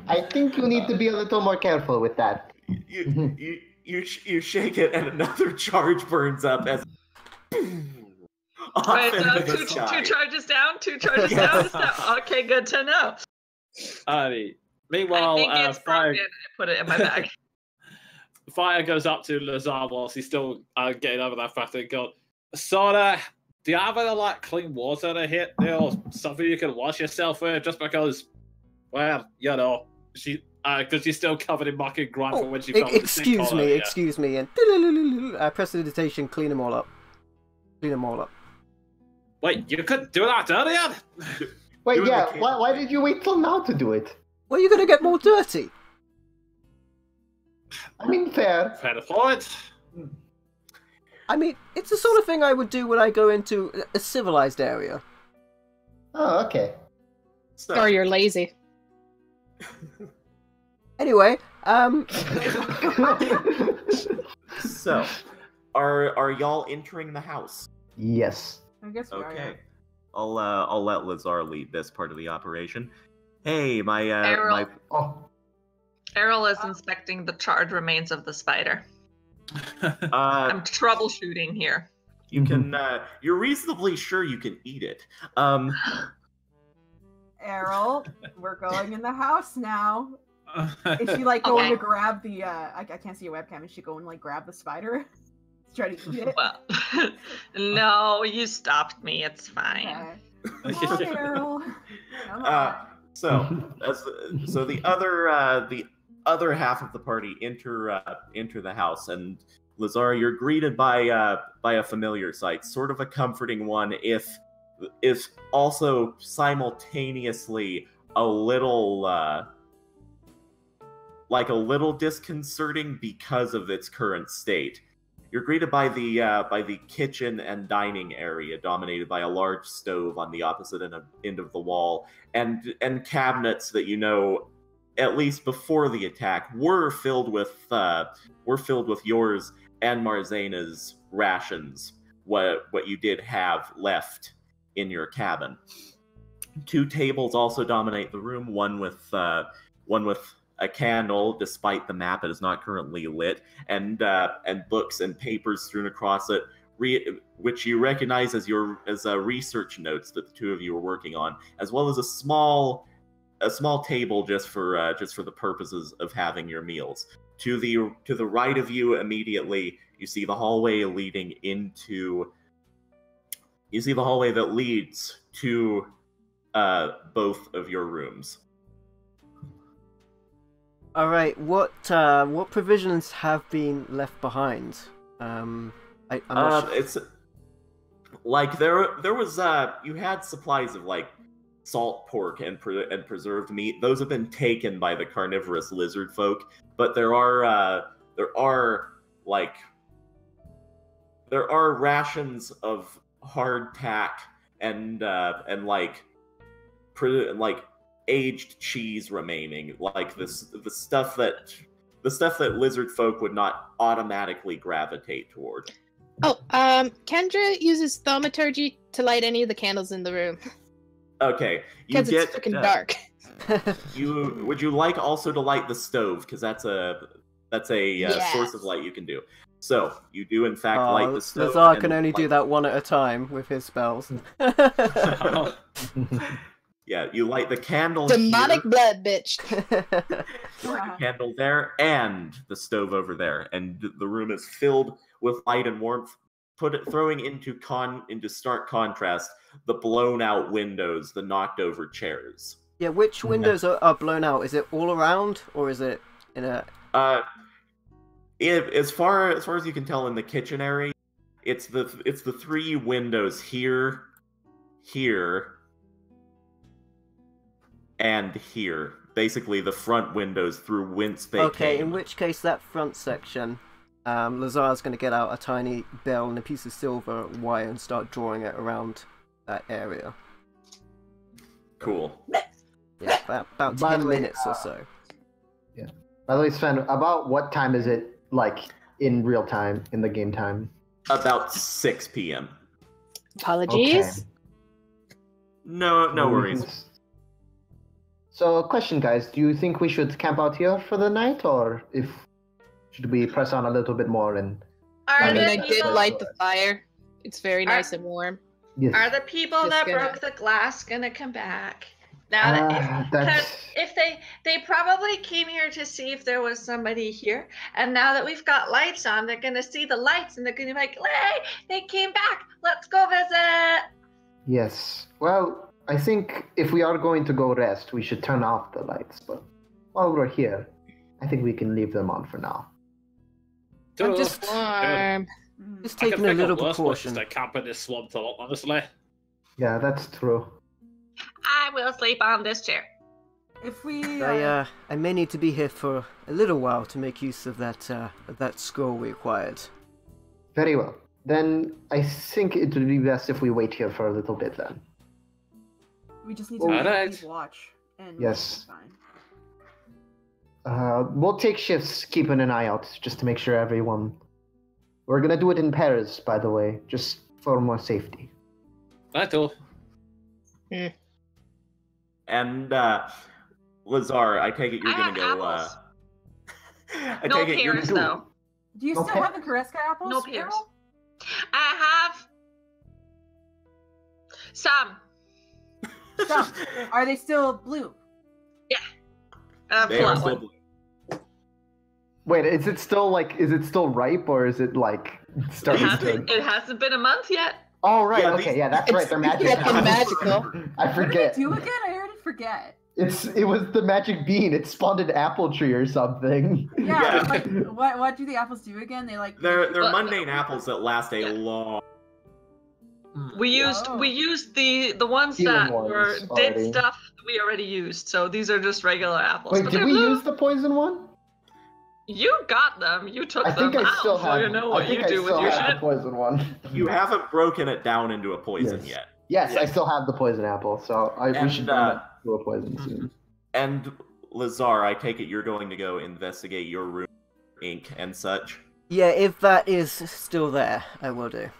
[SPEAKER 3] I think you need to be a little more careful with that.
[SPEAKER 2] You shake it, and another charge burns up as off
[SPEAKER 7] Right,
[SPEAKER 2] into the
[SPEAKER 7] two
[SPEAKER 2] sky.
[SPEAKER 7] charges down, 2 charges down. Okay, good to know.
[SPEAKER 5] Meanwhile,
[SPEAKER 7] I think it's
[SPEAKER 5] Fire,
[SPEAKER 7] broken. I put it in my bag.
[SPEAKER 5] Fire goes up to Lazare whilst he's still getting over that fact and goes, Sora, do you have any like clean water to hit or something you can wash yourself with? Just because, well, you know, because she's still covered in muck and grime from when she fell in the
[SPEAKER 1] Excuse
[SPEAKER 5] sinkhole
[SPEAKER 1] me,
[SPEAKER 5] earlier.
[SPEAKER 1] excuse me, and prestidigitation, clean them all up. Clean them all up.
[SPEAKER 5] Wait, you couldn't do that earlier?
[SPEAKER 3] Wait,
[SPEAKER 2] Doing
[SPEAKER 3] yeah,
[SPEAKER 2] the
[SPEAKER 3] why did you wait till now to do it?
[SPEAKER 1] Well, you're gonna get more dirty.
[SPEAKER 3] I mean, fair.
[SPEAKER 5] Fair point.
[SPEAKER 1] I mean, it's the sort of thing I would do when I go into a civilized area.
[SPEAKER 3] Oh, okay.
[SPEAKER 2] So,
[SPEAKER 6] Or you're lazy.
[SPEAKER 1] Anyway,
[SPEAKER 2] so are y'all entering the house?
[SPEAKER 3] Yes.
[SPEAKER 4] I guess we are.
[SPEAKER 2] Okay. I'll let Lazare lead this part of the operation. Hey,
[SPEAKER 7] Errol.
[SPEAKER 3] Oh,
[SPEAKER 7] Errol is inspecting the charred remains of the spider.
[SPEAKER 2] I'm
[SPEAKER 7] I'm troubleshooting here.
[SPEAKER 2] you can you're reasonably sure you can eat it.
[SPEAKER 4] Errol, we're going in the house now. Is she like going
[SPEAKER 7] Okay.
[SPEAKER 4] to grab the? I can't see a webcam. Is she going to like grab the spider? Try to eat it.
[SPEAKER 7] Well, no, you stopped me. It's fine.
[SPEAKER 4] Okay. Come on, Errol. Come on.
[SPEAKER 2] So the other half of the party enter the house, and Lazare, you're greeted by a familiar sight, sort of a comforting one, if also simultaneously a little disconcerting because of its current state. You're greeted by the kitchen and dining area, dominated by a large stove on the opposite end of the wall, and cabinets that you know, at least before the attack, were filled with yours and Marzena's rations. What you did have left in your cabin. 2 tables also dominate the room. One with a candle, despite the map, it is not currently lit, and books and papers strewn across it, which you recognize as research notes that the 2 of you are working on, as well as a small table just for the purposes of having your meals. To the right of you, immediately, you see the hallway that leads to both of your rooms.
[SPEAKER 1] all right. What provisions have been left behind? I'm not sure.
[SPEAKER 2] It's like there was you had supplies of like salt pork and preserved meat. Those have been taken by the carnivorous Lizardfolk, but there are rations of hardtack and aged cheese remaining, like the stuff that Lizardfolk would not automatically gravitate toward.
[SPEAKER 6] Oh, Kendra uses thaumaturgy to light any of the candles in the room.
[SPEAKER 2] Okay, you
[SPEAKER 6] Because
[SPEAKER 2] get
[SPEAKER 6] it's freaking dark.
[SPEAKER 2] Would you like also to light the stove, because that's a
[SPEAKER 6] Yes.
[SPEAKER 2] source of light you can do. So you do in fact
[SPEAKER 1] Oh,
[SPEAKER 2] light the stove.
[SPEAKER 1] Lazare can
[SPEAKER 2] and
[SPEAKER 1] only do
[SPEAKER 2] light-
[SPEAKER 1] that one at a time with his spells.
[SPEAKER 2] Yeah, you light the candle
[SPEAKER 6] Demonic
[SPEAKER 2] here,
[SPEAKER 6] blood, bitch.
[SPEAKER 2] you light the candle there, and the stove over there, and the room is filled with light and warmth. Throwing into stark contrast the blown out windows, the knocked over chairs.
[SPEAKER 1] Yeah, which windows are blown out? Is it all around, or is it in a...
[SPEAKER 2] As far as you can tell in the kitchen area, it's the 3 windows here, here, and here. Basically, the front windows through whence they came.
[SPEAKER 1] In which case, that front section, Lazare's going to get out a tiny bell and a piece of silver wire and start drawing it around that area.
[SPEAKER 2] Cool.
[SPEAKER 1] Yeah, about
[SPEAKER 3] By
[SPEAKER 1] 10
[SPEAKER 3] the way,
[SPEAKER 1] minutes or so.
[SPEAKER 3] Yeah. By the way, Sven, about what time is it, like, in real time, in the game time?
[SPEAKER 2] About 6 p.m.
[SPEAKER 6] Apologies.
[SPEAKER 2] No worries.
[SPEAKER 3] So, question, guys. Do you think we should camp out here for the night, or should we press on a little bit more and...
[SPEAKER 7] Are
[SPEAKER 6] I
[SPEAKER 7] the
[SPEAKER 6] did
[SPEAKER 7] people,
[SPEAKER 6] light the fire. It's very nice and warm.
[SPEAKER 3] Yes.
[SPEAKER 7] are the people
[SPEAKER 6] Just
[SPEAKER 7] that
[SPEAKER 6] gonna-
[SPEAKER 7] broke the glass gonna come back? Now that
[SPEAKER 3] That's...
[SPEAKER 7] if they probably came here to see if there was somebody here, and now that we've got lights on, they're gonna see the lights and they're gonna be like, "Hey, they came back. Let's go visit."
[SPEAKER 3] Yes. Well, I think if we are going to go rest, we should turn off the lights. But while we're here, I think we can leave them on for now.
[SPEAKER 1] I'm just
[SPEAKER 6] Warm.
[SPEAKER 1] taking a little precaution.
[SPEAKER 5] To camp in this swamp top, honestly.
[SPEAKER 3] Yeah, that's true.
[SPEAKER 7] I will sleep on this chair.
[SPEAKER 4] If we...
[SPEAKER 1] I may need to be here for a little while to make use of that scroll we acquired.
[SPEAKER 3] Very well. Then I think it would be best if we wait here for a little bit then.
[SPEAKER 4] we just need to
[SPEAKER 5] Alright.
[SPEAKER 4] keep watch. And
[SPEAKER 3] Yes.
[SPEAKER 4] fine.
[SPEAKER 3] We'll take shifts keeping an eye out just to make sure everyone... We're gonna do it in pairs, by the way, just for more safety.
[SPEAKER 5] Right, all.
[SPEAKER 2] And Lazare, I take it you're
[SPEAKER 7] I
[SPEAKER 2] gonna
[SPEAKER 7] have
[SPEAKER 2] go.
[SPEAKER 7] apples.
[SPEAKER 2] I
[SPEAKER 7] No
[SPEAKER 2] take it you're
[SPEAKER 7] pears
[SPEAKER 2] gonna
[SPEAKER 7] though.
[SPEAKER 4] Do you
[SPEAKER 3] Okay.
[SPEAKER 4] still have the Kareska apples?
[SPEAKER 7] No pears.
[SPEAKER 4] Errol?
[SPEAKER 7] I have some.
[SPEAKER 4] Some. Are they still blue?
[SPEAKER 2] They are
[SPEAKER 7] Plot
[SPEAKER 2] still
[SPEAKER 7] one.
[SPEAKER 2] blue.
[SPEAKER 3] Wait, is it still ripe, or is it like
[SPEAKER 7] It
[SPEAKER 3] starting
[SPEAKER 7] hasn't,
[SPEAKER 3] to...
[SPEAKER 7] it hasn't been a month yet.
[SPEAKER 3] Oh, right,
[SPEAKER 2] Yeah,
[SPEAKER 3] okay,
[SPEAKER 2] these-
[SPEAKER 3] yeah, that's right, they're magic.
[SPEAKER 6] fucking
[SPEAKER 3] apples.
[SPEAKER 6] magical.
[SPEAKER 3] I
[SPEAKER 4] What did
[SPEAKER 3] forget.
[SPEAKER 4] they do again? I already forget.
[SPEAKER 3] It was the magic bean. It spawned an apple tree or something.
[SPEAKER 4] Yeah,
[SPEAKER 2] Yeah.
[SPEAKER 4] like what do the apples do again? They like
[SPEAKER 2] They're
[SPEAKER 7] Well,
[SPEAKER 2] mundane apples that last a
[SPEAKER 7] Yeah.
[SPEAKER 2] long.
[SPEAKER 7] We used the ones
[SPEAKER 3] Healing
[SPEAKER 7] that
[SPEAKER 3] ones
[SPEAKER 7] did
[SPEAKER 3] already.
[SPEAKER 7] stuff we already used. So these are just regular apples.
[SPEAKER 3] Wait,
[SPEAKER 7] But
[SPEAKER 3] did
[SPEAKER 7] they're
[SPEAKER 3] we
[SPEAKER 7] blue.
[SPEAKER 3] use the poison one?
[SPEAKER 7] You got them. You took
[SPEAKER 3] I think
[SPEAKER 7] them
[SPEAKER 3] I
[SPEAKER 7] out.
[SPEAKER 3] still
[SPEAKER 7] So
[SPEAKER 3] have.
[SPEAKER 7] you know
[SPEAKER 3] I
[SPEAKER 7] what
[SPEAKER 3] think
[SPEAKER 7] you
[SPEAKER 3] I
[SPEAKER 7] do with
[SPEAKER 3] still
[SPEAKER 7] your
[SPEAKER 3] have
[SPEAKER 7] shit.
[SPEAKER 3] the poison one.
[SPEAKER 2] You haven't broken it down into a poison
[SPEAKER 3] Yes.
[SPEAKER 2] yet.
[SPEAKER 3] Yes, I still have the poison apple, so we
[SPEAKER 2] And,
[SPEAKER 3] should turn it to a poison soon.
[SPEAKER 2] And Lazare, I take it you're going to go investigate your room, ink, and such.
[SPEAKER 1] Yeah, if that is still there, I will do.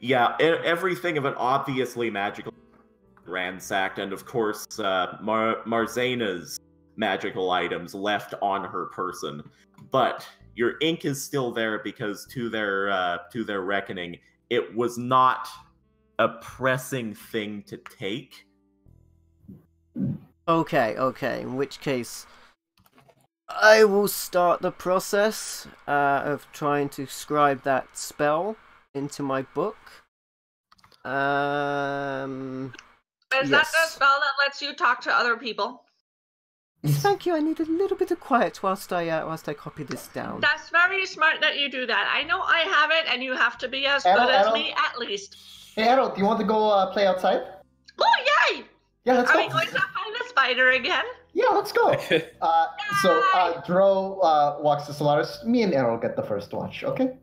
[SPEAKER 2] Yeah, everything of an obviously magical ransacked, and of course, Marzena's magical items left on her person. But your ink is still there because, to their reckoning, it was not a pressing thing to take.
[SPEAKER 1] Okay, in which case, I will start the process of trying to scribe that spell into my book.
[SPEAKER 7] Is that the
[SPEAKER 1] Yes.
[SPEAKER 7] spell that lets you talk to other people?
[SPEAKER 1] Thank you. I need a little bit of quiet whilst I copy this down.
[SPEAKER 7] That's very smart that you do that. I know I have it, and you have to be as good
[SPEAKER 3] Errol,
[SPEAKER 7] as
[SPEAKER 3] Errol.
[SPEAKER 7] me at least.
[SPEAKER 3] Hey, Errol, do you want to go play outside?
[SPEAKER 7] Oh yay!
[SPEAKER 3] Yeah, let's
[SPEAKER 7] Are
[SPEAKER 3] go.
[SPEAKER 7] we going to find the spider again?
[SPEAKER 3] Yeah, let's go. So Dro walks to Solaris. Me and Errol get the first watch, okay?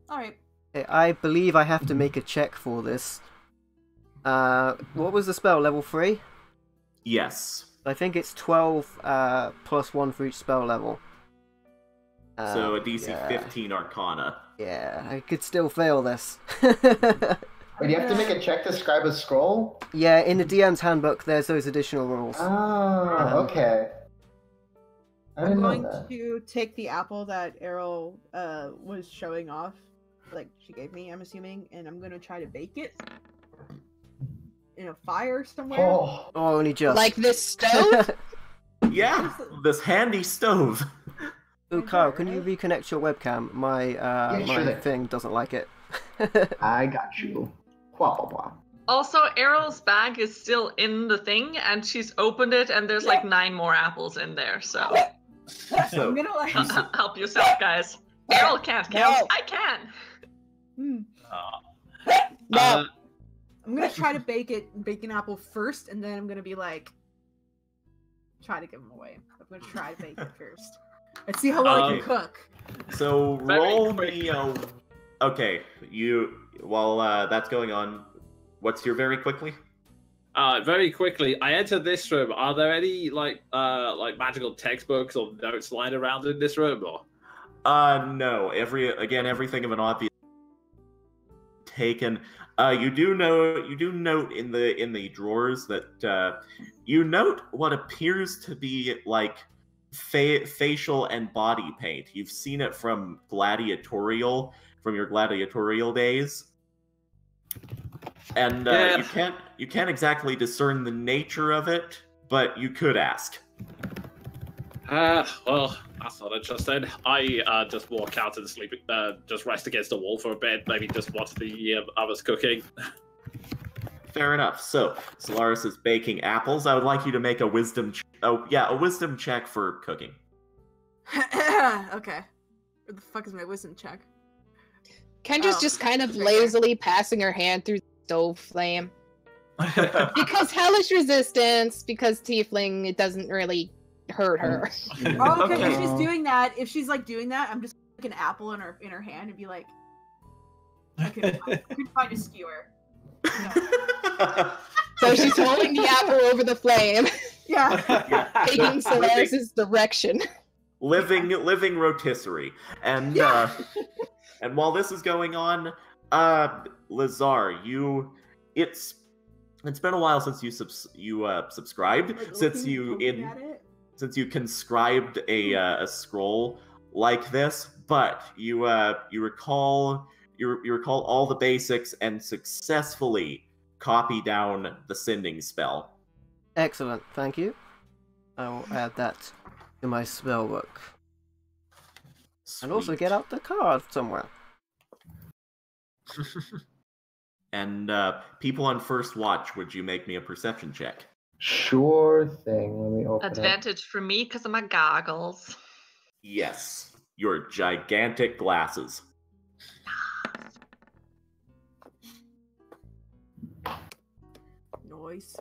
[SPEAKER 4] All right.
[SPEAKER 1] Okay, I believe I have to make a check for this. What was the spell? Level 3?
[SPEAKER 2] Yes.
[SPEAKER 1] I think it's 12 plus 1 for each spell level.
[SPEAKER 2] So a DC
[SPEAKER 1] yeah.
[SPEAKER 2] 15 Arcana.
[SPEAKER 1] Yeah, I could still fail this.
[SPEAKER 3] Wait, you have to make a check to scribe a scroll?
[SPEAKER 1] Yeah, in the DM's handbook, there's those additional rules.
[SPEAKER 3] Ah, okay. I
[SPEAKER 4] I'm
[SPEAKER 3] didn't know
[SPEAKER 4] going
[SPEAKER 3] that.
[SPEAKER 4] to take the apple that Errol was showing off, like she gave me, I'm assuming, and I'm gonna try to bake it. in a fire somewhere?
[SPEAKER 3] Oh,
[SPEAKER 1] only just.
[SPEAKER 6] Like this stove?
[SPEAKER 2] Yeah, this handy stove.
[SPEAKER 1] Ooh,
[SPEAKER 4] Right
[SPEAKER 1] Kyle,
[SPEAKER 4] there,
[SPEAKER 1] can you
[SPEAKER 4] right?
[SPEAKER 1] reconnect your webcam? My
[SPEAKER 3] sure
[SPEAKER 1] my
[SPEAKER 3] thing.
[SPEAKER 1] thing doesn't like it.
[SPEAKER 3] I got you. Blah, blah, blah.
[SPEAKER 7] Also, Errol's bag is still in the thing, and she's opened it, and there's like 9 more apples in there. So
[SPEAKER 2] So
[SPEAKER 4] I'm gonna like.
[SPEAKER 7] help yourself, guys. Errol can't count. I can.
[SPEAKER 6] No.
[SPEAKER 4] I'm gonna try to bake an apple first, and then I'm gonna be like, try to give them away. I'm gonna try to bake it first. Let's see how well I can cook.
[SPEAKER 2] So
[SPEAKER 5] Very
[SPEAKER 2] roll
[SPEAKER 5] quick.
[SPEAKER 2] me a... Okay, while that's going on, what's your very quickly?
[SPEAKER 5] Very quickly, I enter this room. Are there any like magical textbooks or notes lying around in this room? Or
[SPEAKER 2] No. Everything of an obvious taken. You do note in the drawers that you note what appears to be like facial and body paint. You've seen it from your gladiatorial days, and
[SPEAKER 5] Yeah.
[SPEAKER 2] you can't exactly discern the nature of it, but you could ask.
[SPEAKER 5] well, that's not interesting. I just walk out and sleep, just rest against the wall for a bit, maybe just watch the others cooking.
[SPEAKER 2] Fair enough. So Solaris is baking apples. I would like you to make a wisdom. A wisdom check for cooking.
[SPEAKER 4] Okay. Where the fuck is my wisdom check?
[SPEAKER 6] Kendra's
[SPEAKER 4] Oh,
[SPEAKER 6] just kind of
[SPEAKER 4] it's right there.
[SPEAKER 6] lazily passing her hand through the stove flame. Because hellish resistance, because tiefling, it doesn't really hurt her.
[SPEAKER 4] Oh, okay. If
[SPEAKER 2] Okay.
[SPEAKER 4] she's doing that, I'm just like an apple in her hand and be like, I could find a skewer. No.
[SPEAKER 6] So she's holding the apple over the flame,
[SPEAKER 4] Yeah.
[SPEAKER 6] taking Solaris's direction.
[SPEAKER 2] living rotisserie, and and while this is going on, Lazare, it's been a while since you subscribed,
[SPEAKER 4] Like,
[SPEAKER 2] since
[SPEAKER 4] looking at it.
[SPEAKER 2] since you conscribed a scroll like this, but you recall all the basics and successfully copy down the sending spell.
[SPEAKER 1] Excellent, thank you. I will add that to my spell book. And also
[SPEAKER 2] Sweet.
[SPEAKER 1] get out the card somewhere.
[SPEAKER 2] And people on first watch, would you make me a perception check?
[SPEAKER 3] Sure thing. Let me open it.
[SPEAKER 7] Advantage for me because of my goggles.
[SPEAKER 2] Yes, your gigantic glasses.
[SPEAKER 4] Noise.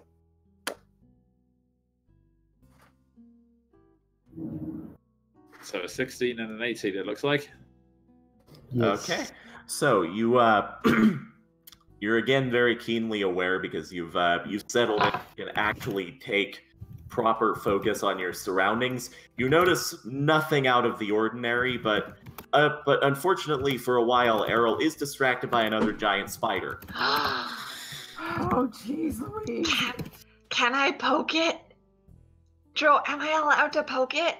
[SPEAKER 5] So a 16 and an 18, it looks like.
[SPEAKER 3] Yes.
[SPEAKER 2] Okay, so you you're again very keenly aware because you've settled that you can actually take proper focus on your surroundings. You notice nothing out of the ordinary, but unfortunately for a while, Errol is distracted by another giant spider.
[SPEAKER 4] Oh, jeez, Louise.
[SPEAKER 7] Can I poke it? Dro, am I allowed to poke it?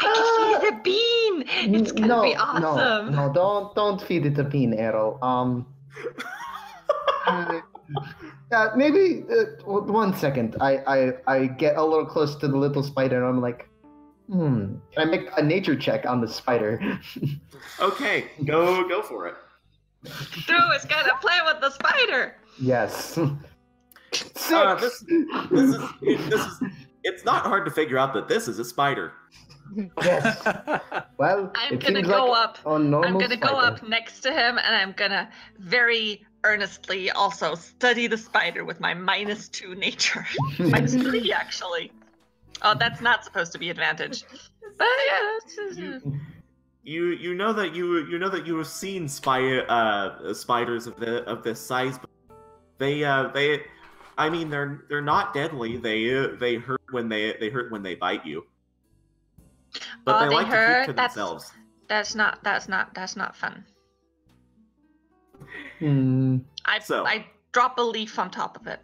[SPEAKER 7] I can feed it a bean. It's gonna be awesome.
[SPEAKER 3] No, don't feed it a bean, Errol. Maybe 1 second. I get a little close to the little spider and I'm like, can I make a nature check on the spider?
[SPEAKER 2] Okay, go for it.
[SPEAKER 7] Dro is gonna play with the spider.
[SPEAKER 3] Yes. Six.
[SPEAKER 2] This is it's not hard to figure out that this is a spider.
[SPEAKER 3] Yes. Well,
[SPEAKER 7] I'm
[SPEAKER 3] it
[SPEAKER 7] gonna
[SPEAKER 3] seems
[SPEAKER 7] go
[SPEAKER 3] like
[SPEAKER 7] up.
[SPEAKER 3] a normal
[SPEAKER 7] I'm gonna go
[SPEAKER 3] spider.
[SPEAKER 7] up next to him and I'm gonna very earnestly also study the spider with my -2 nature. -3 actually. Oh, that's not supposed to be advantage. But yeah,
[SPEAKER 2] You know that you have seen spiders of this size, but they I mean they're not deadly. They hurt when they bite you. But they
[SPEAKER 7] they
[SPEAKER 2] like to
[SPEAKER 7] hurt?
[SPEAKER 2] keep to themselves.
[SPEAKER 7] that's not fun.
[SPEAKER 2] So-
[SPEAKER 7] I drop a leaf on top of it.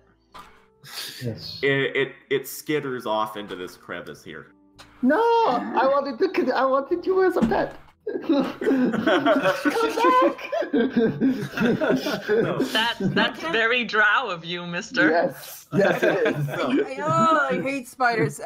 [SPEAKER 3] Yes.
[SPEAKER 2] It skitters off into this crevice here.
[SPEAKER 3] No, I wanted you as a pet.
[SPEAKER 7] That's very drow of you, mister.
[SPEAKER 3] Yes, yes it is.
[SPEAKER 4] I hate spiders.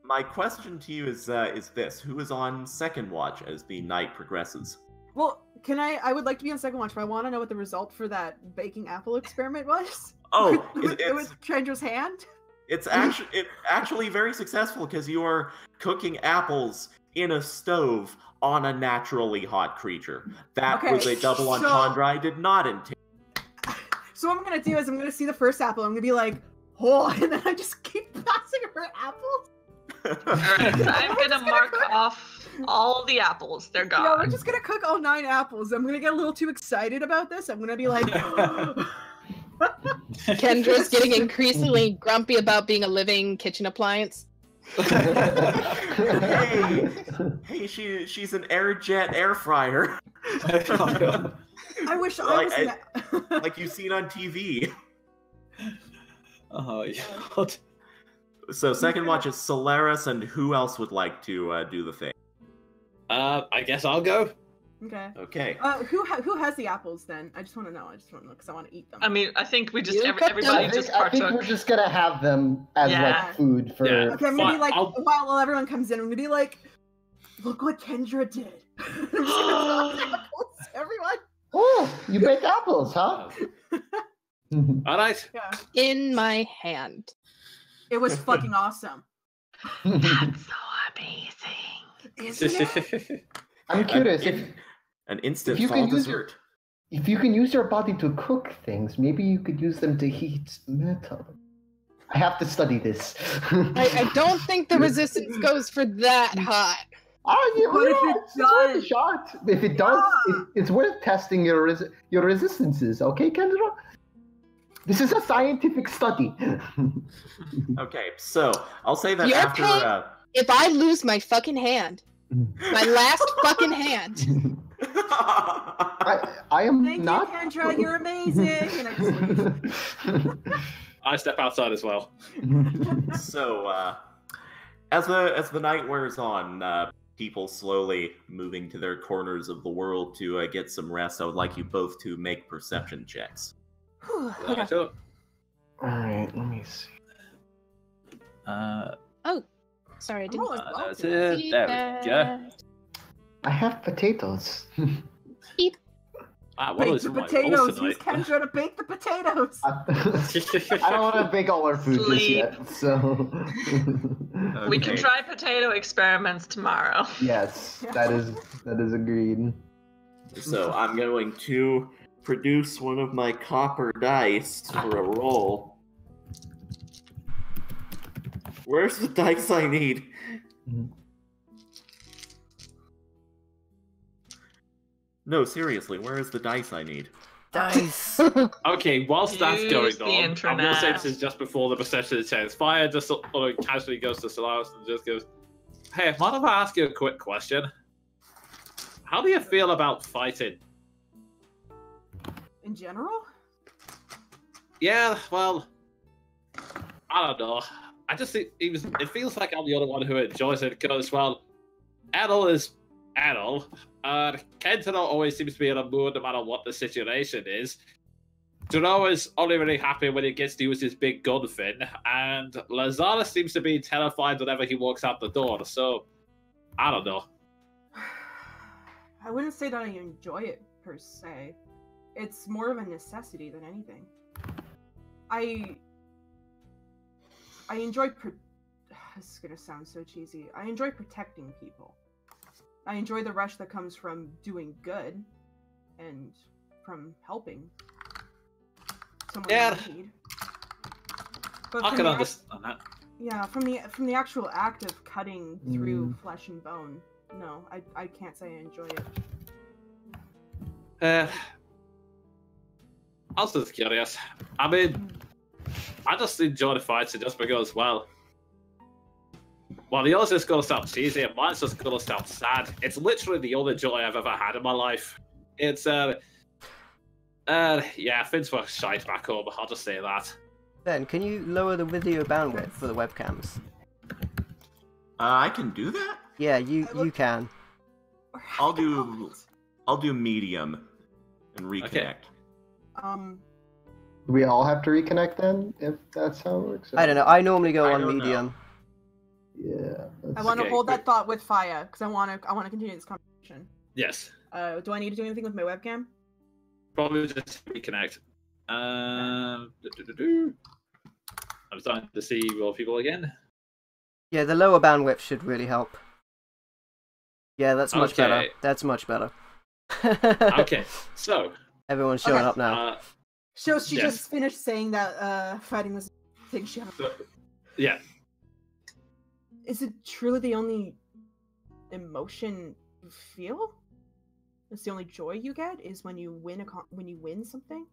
[SPEAKER 2] My question to you is this: who is on second watch as the night progresses?
[SPEAKER 4] Well, I would like to be on second watch, but I want to know what the result for that baking apple experiment was.
[SPEAKER 2] Oh,
[SPEAKER 4] it was Chandra's hand.
[SPEAKER 2] It's actually very successful because you are cooking apples in a stove on a naturally hot creature. That was a double entendre I did not intend.
[SPEAKER 4] So what I'm gonna do is I'm gonna see the first apple. I'm gonna be like, oh, and then I just keep passing her apples.
[SPEAKER 7] Alright, I'm gonna mark off all the apples. They're gone.
[SPEAKER 4] Yeah, we're just gonna cook all 9 apples. I'm gonna get a little too excited about this. I'm gonna be like.
[SPEAKER 6] Kendra's getting increasingly grumpy about being a living kitchen appliance.
[SPEAKER 2] hey, she's an airjet air fryer.
[SPEAKER 4] I wish I was
[SPEAKER 2] like you've seen on TV.
[SPEAKER 5] Oh, God.
[SPEAKER 2] So second watch is Solaris, and who else would like to do the thing?
[SPEAKER 5] I guess I'll go.
[SPEAKER 2] Okay.
[SPEAKER 4] Who has the apples then? I just want to know. Because I want to eat them.
[SPEAKER 7] I mean, I think we just
[SPEAKER 3] I think we're just gonna have them as like food for.
[SPEAKER 4] Okay, I'm gonna be like while everyone comes in, I'm gonna be like, look what Kendra did. Apples, everyone.
[SPEAKER 3] Oh, you baked apples, huh?
[SPEAKER 5] All right.
[SPEAKER 4] Yeah.
[SPEAKER 6] In my hand.
[SPEAKER 4] It was fucking awesome.
[SPEAKER 7] That's so amazing.
[SPEAKER 3] I'm curious
[SPEAKER 2] an instant
[SPEAKER 3] if you
[SPEAKER 2] fall
[SPEAKER 3] can use
[SPEAKER 2] dessert.
[SPEAKER 3] If you can use your body to cook things, maybe you could use them to heat metal. I have to study this.
[SPEAKER 6] I don't think the resistance goes for that hot.
[SPEAKER 3] Yeah,
[SPEAKER 4] but if it does,
[SPEAKER 3] a shot. If it does, it's worth testing your resistances. Okay, Kendra? This is a scientific study.
[SPEAKER 2] Okay, so I'll say that after.
[SPEAKER 6] If I lose my fucking hand, my last fucking hand.
[SPEAKER 3] I am
[SPEAKER 4] Thank
[SPEAKER 3] not.
[SPEAKER 4] Thank you, Kendra. You're amazing.
[SPEAKER 5] I step outside as well.
[SPEAKER 2] So, as the night wears on, people slowly moving to their corners of the world to get some rest. I would like you both to make perception checks.
[SPEAKER 5] Okay.
[SPEAKER 3] All right, let me see.
[SPEAKER 6] Sorry, I didn't.
[SPEAKER 5] That's it. There we go.
[SPEAKER 3] I have potatoes.
[SPEAKER 5] What
[SPEAKER 4] Bake
[SPEAKER 5] is
[SPEAKER 4] the
[SPEAKER 5] my
[SPEAKER 4] potatoes.
[SPEAKER 5] rolls
[SPEAKER 4] Use
[SPEAKER 5] tonight?
[SPEAKER 4] Kendra to bake the potatoes.
[SPEAKER 3] I don't want to bake all our food just yet, so.
[SPEAKER 7] We can try potato experiments tomorrow.
[SPEAKER 3] Yes, that is agreed.
[SPEAKER 2] So I'm going to produce one of my copper dice for a roll. Where's the dice I need? No, seriously, where is the dice I need?
[SPEAKER 1] Dice.
[SPEAKER 5] Okay, whilst that's
[SPEAKER 7] Use
[SPEAKER 5] going
[SPEAKER 7] the
[SPEAKER 5] on, I'm
[SPEAKER 7] internet.
[SPEAKER 5] going to say this is just before the perception checks. Fire just sort of casually goes to Solaris and just goes, "Hey, mind if I ask you a quick question? How do you feel about fighting?"
[SPEAKER 4] In general?
[SPEAKER 5] Yeah, well, I don't know. I just think it feels like I'm the only one who enjoys it because, well, Adel is Adel. Kentaro always seems to be in a mood no matter what the situation is. Jiro is only really happy when he gets to use his big gun thing, and Lazare seems to be terrified whenever he walks out the door, so I don't know.
[SPEAKER 4] I wouldn't say that I enjoy it, per se. It's more of a necessity than anything. I enjoy this is gonna sound so cheesy. I enjoy protecting people. I enjoy the rush that comes from doing good and from helping someone in need. But
[SPEAKER 5] I can understand that.
[SPEAKER 4] Yeah, from the actual act of cutting through flesh and bone, no, I can't say I enjoy it.
[SPEAKER 5] I was just curious. I mean, I just enjoy the fights just because, well, yours is going to sound cheesy and mine's just going to sound sad. It's literally the only joy I've ever had in my life. It's, yeah, things were shite back home, I'll just say that.
[SPEAKER 1] Ben, can you lower the video bandwidth for the webcams?
[SPEAKER 2] I can do that?
[SPEAKER 1] Yeah, you can.
[SPEAKER 4] We're
[SPEAKER 2] I'll
[SPEAKER 4] having a
[SPEAKER 2] do
[SPEAKER 4] moment.
[SPEAKER 2] I'll do medium and reconnect.
[SPEAKER 5] Okay.
[SPEAKER 3] Do we all have to reconnect then, if that's how it works?
[SPEAKER 1] I don't know. I normally go
[SPEAKER 2] I
[SPEAKER 1] on
[SPEAKER 2] don't know.
[SPEAKER 1] medium.
[SPEAKER 3] Yeah.
[SPEAKER 4] I want to
[SPEAKER 5] Okay,
[SPEAKER 4] hold
[SPEAKER 5] quick.
[SPEAKER 4] that thought with Faya because I want to continue this conversation.
[SPEAKER 5] Yes.
[SPEAKER 4] Do I need to do anything with my webcam?
[SPEAKER 5] Probably just reconnect. I'm starting to see more people again.
[SPEAKER 1] Yeah, the lower bandwidth should really help. Yeah, that's much better.
[SPEAKER 5] Okay.
[SPEAKER 1] That's much better.
[SPEAKER 5] Okay, so
[SPEAKER 1] Everyone's showing
[SPEAKER 4] Okay.
[SPEAKER 1] up now.
[SPEAKER 4] So she
[SPEAKER 5] Yes.
[SPEAKER 4] just finished saying that fighting was a thing she had.
[SPEAKER 5] Yeah.
[SPEAKER 4] Is it truly the only emotion you feel? It's the only joy you get is when you win when you win something.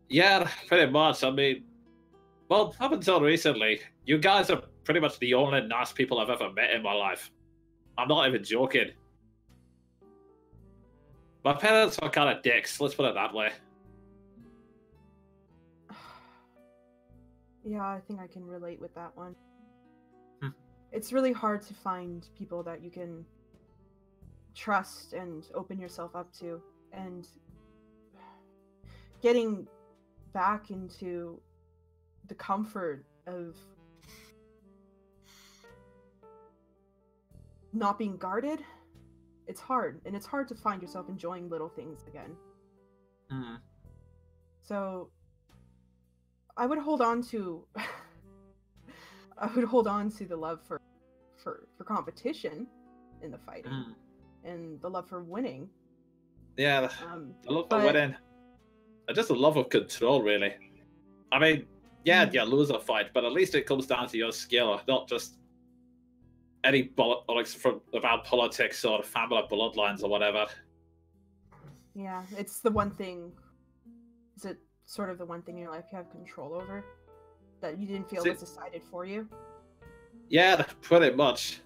[SPEAKER 5] Yeah, pretty much. I mean, well, up until recently, you guys are pretty much the only nice people I've ever met in my life. I'm not even joking. My parents are kind of dicks, let's put it that way.
[SPEAKER 4] Yeah, I think I can relate with that one.
[SPEAKER 5] Hmm.
[SPEAKER 4] It's really hard to find people that you can trust and open yourself up to, and getting back into the comfort of not being guarded. It's hard, and it's hard to find yourself enjoying little things again.
[SPEAKER 5] Hmm.
[SPEAKER 4] So I would hold on to the love for competition in the fighting,
[SPEAKER 5] Hmm.
[SPEAKER 4] and the love for winning.
[SPEAKER 5] Yeah, I love the
[SPEAKER 4] but-
[SPEAKER 5] winning. And just a love of control, really. I mean, yeah, you lose a fight, but at least it comes down to your skill, not just any bollocks about politics or family bloodlines or whatever.
[SPEAKER 4] Yeah, it's the one thing. Is it sort of the one thing in your life you have control over that you didn't feel
[SPEAKER 5] See-
[SPEAKER 4] was decided for you?
[SPEAKER 5] Yeah, pretty much.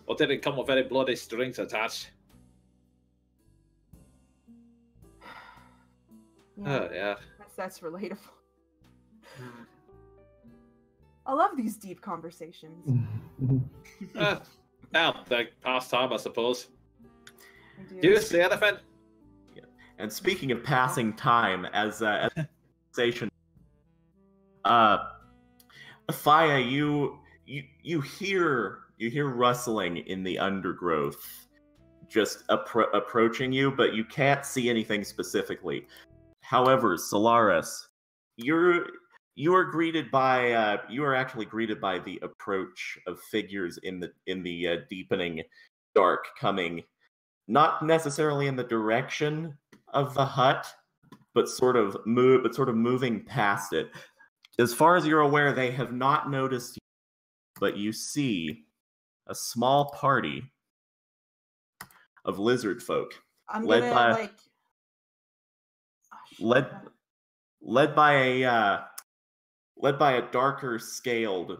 [SPEAKER 5] Or didn't come with any bloody strings attached.
[SPEAKER 4] Yeah,
[SPEAKER 5] Oh, yeah.
[SPEAKER 4] that's relatable.
[SPEAKER 5] Hmm.
[SPEAKER 4] I love these deep conversations.
[SPEAKER 5] The pastime, I suppose.
[SPEAKER 4] I do.
[SPEAKER 5] Do you see anything?
[SPEAKER 2] And speaking of passing time, as a conversation, Faya, you hear rustling in the undergrowth, just approaching you, but you can't see anything specifically. However, Solaris, you are actually greeted by the approach of figures in the deepening dark, coming not necessarily in the direction of the hut, but sort of moving past it. As far as you're aware, they have not noticed you, but you see a small party of Lizardfolk
[SPEAKER 4] I'm
[SPEAKER 2] led
[SPEAKER 4] gonna
[SPEAKER 2] by-
[SPEAKER 4] like. Oh, shit.
[SPEAKER 2] led by a darker scaled,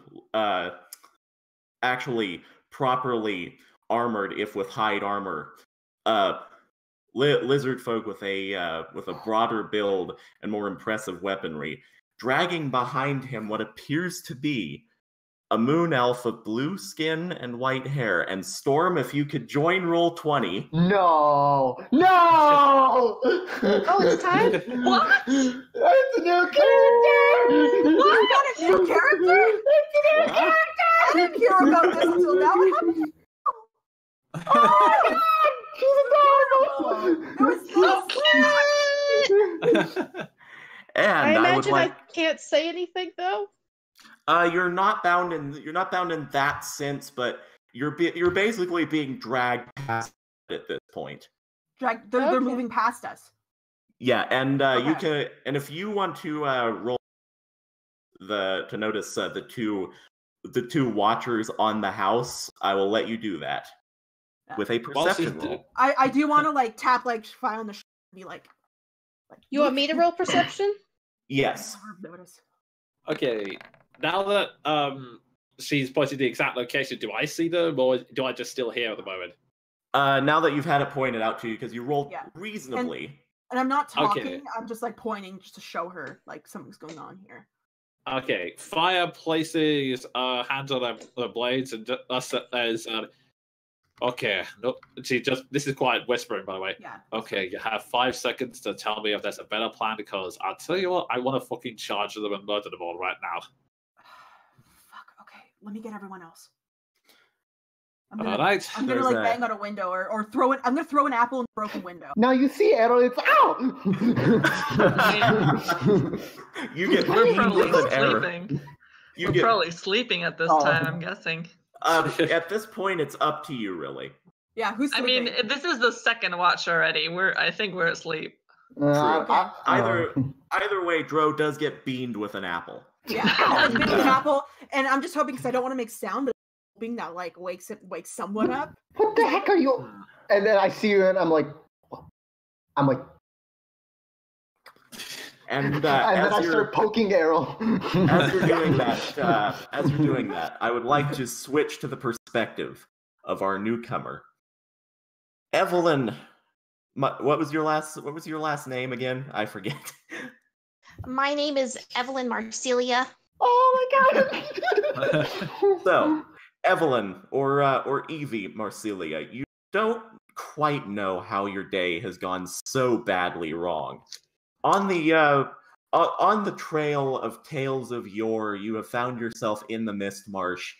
[SPEAKER 2] actually properly armored, if with hide armor, lizard folk with a broader build and more impressive weaponry, dragging behind him what appears to be a moon elf of blue skin and white hair. And Storm, if you could join roll 20.
[SPEAKER 3] No!
[SPEAKER 6] Oh, it's time?
[SPEAKER 7] What?
[SPEAKER 3] It's a new character!
[SPEAKER 7] What?
[SPEAKER 4] Got a new character?
[SPEAKER 5] What?
[SPEAKER 4] I didn't hear about this until now. What happened? Oh, that was so sad.
[SPEAKER 2] And
[SPEAKER 6] I
[SPEAKER 2] I would
[SPEAKER 6] imagine
[SPEAKER 2] like.
[SPEAKER 6] I can't say anything though.
[SPEAKER 2] You're not bound in that sense, but you're basically being dragged past it at this point.
[SPEAKER 4] They're
[SPEAKER 6] Okay.
[SPEAKER 4] moving past us.
[SPEAKER 2] Yeah, and you
[SPEAKER 4] Okay.
[SPEAKER 2] can, and if you want to roll to notice the two watchers on the house, I will let you do that with a
[SPEAKER 5] Whilst he's
[SPEAKER 2] perception roll.
[SPEAKER 4] I do want to like tap like Fire on the and be like
[SPEAKER 6] You want me to roll perception?
[SPEAKER 2] Yes.
[SPEAKER 4] Notice.
[SPEAKER 5] Okay, now that she's pointed the exact location, do I see them or do I just still hear at the moment?
[SPEAKER 2] Now that you've had it pointed out to you, because you rolled
[SPEAKER 4] Yeah.
[SPEAKER 2] reasonably.
[SPEAKER 4] And I'm not talking.
[SPEAKER 5] Okay.
[SPEAKER 4] I'm just like pointing just to show her like something's going on here.
[SPEAKER 5] Okay, Fire places hands on the blades and says, Okay, no, this is quiet whispering, by the way.
[SPEAKER 4] Yeah.
[SPEAKER 5] Okay, you have 5 seconds to tell me if there's a better plan, because I'll tell you what, I want to fucking charge them and murder them all right now.
[SPEAKER 4] Fuck. Okay, let me get everyone else.
[SPEAKER 5] All right.
[SPEAKER 4] I'm gonna like bang out a window or throw it. I'm gonna throw an apple in a broken window.
[SPEAKER 3] Now you see, Arrow, it's out!
[SPEAKER 2] You get
[SPEAKER 7] We're
[SPEAKER 2] beamed
[SPEAKER 7] probably
[SPEAKER 2] with an arrow.
[SPEAKER 7] sleeping.
[SPEAKER 2] You
[SPEAKER 7] We're
[SPEAKER 2] get
[SPEAKER 7] probably sleeping at this
[SPEAKER 3] Oh.
[SPEAKER 7] time, I'm guessing.
[SPEAKER 2] at this point, it's up to you, really.
[SPEAKER 4] Yeah, who's
[SPEAKER 7] I
[SPEAKER 4] sleeping?
[SPEAKER 7] mean, this is the second watch already. I think we're asleep.
[SPEAKER 2] Either way, Dro does get beamed with an apple.
[SPEAKER 4] Yeah, I'm getting an apple, and I'm just hoping because I don't want to make sound, but hoping that like wakes someone up.
[SPEAKER 3] What the heck are you? And then I see you, and I'm like,
[SPEAKER 2] And
[SPEAKER 3] and then I start poking Arrow.
[SPEAKER 2] as you're doing that, I would like to switch to the perspective of our newcomer, Evelyn. What was your last name again? I forget.
[SPEAKER 8] My name is Evelyn Marcelia.
[SPEAKER 3] Oh my god!
[SPEAKER 2] So, Evelyn or Evie Marcelia, you don't quite know how your day has gone so badly wrong. On the trail of tales of yore, you have found yourself in the Mist Marsh,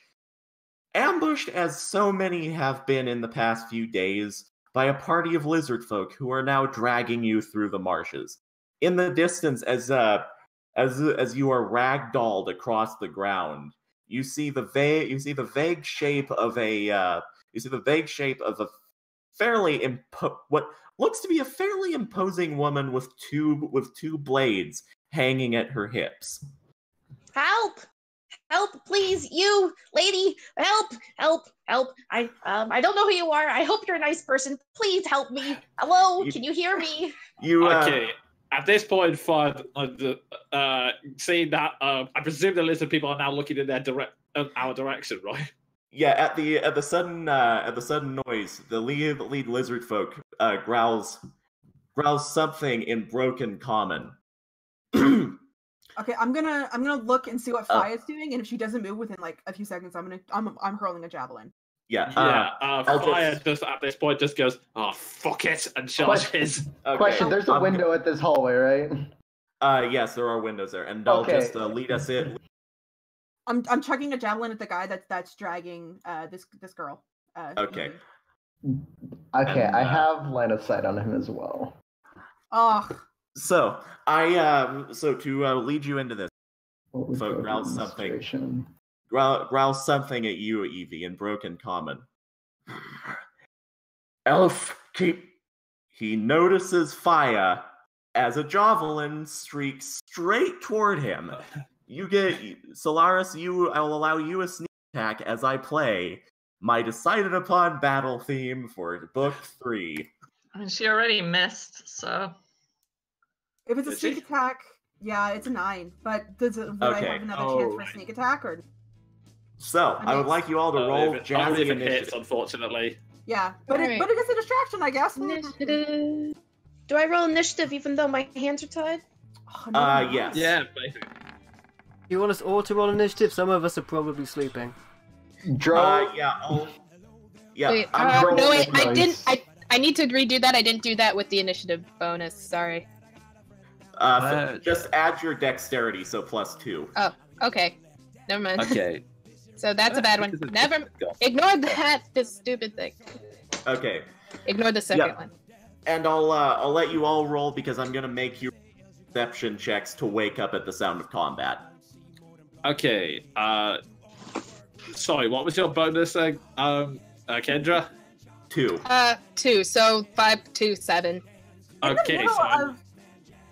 [SPEAKER 2] ambushed as so many have been in the past few days by a party of Lizardfolk who are now dragging you through the marshes. In the distance, as you are ragdolled across the ground, you see the vague shape of a fairly what looks to be a fairly imposing woman with two blades hanging at her hips.
[SPEAKER 8] Help! Help, please, you lady! Help! I don't know who you are. I hope you're a nice person. Please help me. Hello, can you hear me?
[SPEAKER 5] Okay. At this point, Fud, seeing that, I presume the lizard people are now looking in our direction, right?
[SPEAKER 2] Yeah, at the sudden noise, the lead lizard folk growls something in broken common.
[SPEAKER 4] Okay, I'm gonna look and see what Faya's doing, and if she doesn't move within like a few seconds, I'm hurling a javelin.
[SPEAKER 5] Fire just at this point just goes, "Oh fuck it," and charges.
[SPEAKER 2] Okay.
[SPEAKER 3] Question: there's a window at this hallway, right?
[SPEAKER 2] Yes, there are windows there, and I'll just lead us in.
[SPEAKER 4] I'm chucking a javelin at the guy that's dragging this girl.
[SPEAKER 2] Okay.
[SPEAKER 3] Okay, I have line of sight on him as well.
[SPEAKER 4] Oh.
[SPEAKER 2] So to lead you into this, folk growls something at you, Evie, in broken common. Elf, he notices Faya as a javelin streaks straight toward him. You get Solaris. I will allow you a sneak attack as I play my decided upon battle theme for book 3.
[SPEAKER 7] I mean, she already missed, so.
[SPEAKER 4] If it's a sneak attack, yeah, it's a 9. But would I have another chance for a sneak attack, or?
[SPEAKER 2] So I would like you all to roll jazzy initiative.
[SPEAKER 5] Hits, unfortunately.
[SPEAKER 4] Yeah, but it is a distraction, I guess.
[SPEAKER 8] Initiative. Do I roll initiative even though my hands are tied?
[SPEAKER 4] Oh, no.
[SPEAKER 2] Yes.
[SPEAKER 5] Yeah, basically.
[SPEAKER 1] You want us all to roll initiative? Some of us are probably sleeping.
[SPEAKER 3] Draw.
[SPEAKER 8] Wait, no, wait, I didn't. I need to redo that. I didn't do that with the initiative bonus. Sorry.
[SPEAKER 2] Just add your dexterity, so +2.
[SPEAKER 8] Oh, okay. Never mind.
[SPEAKER 5] Okay.
[SPEAKER 8] So that's a bad one. Never. Ignore that. This stupid thing.
[SPEAKER 2] Okay.
[SPEAKER 8] Ignore the second one.
[SPEAKER 2] And I'll let you all roll because I'm gonna make you perception checks to wake up at the sound of combat.
[SPEAKER 5] Okay. Sorry, what was your bonus, Kendra?
[SPEAKER 2] 2.
[SPEAKER 8] 2. So 5, 2, 7.
[SPEAKER 5] Okay,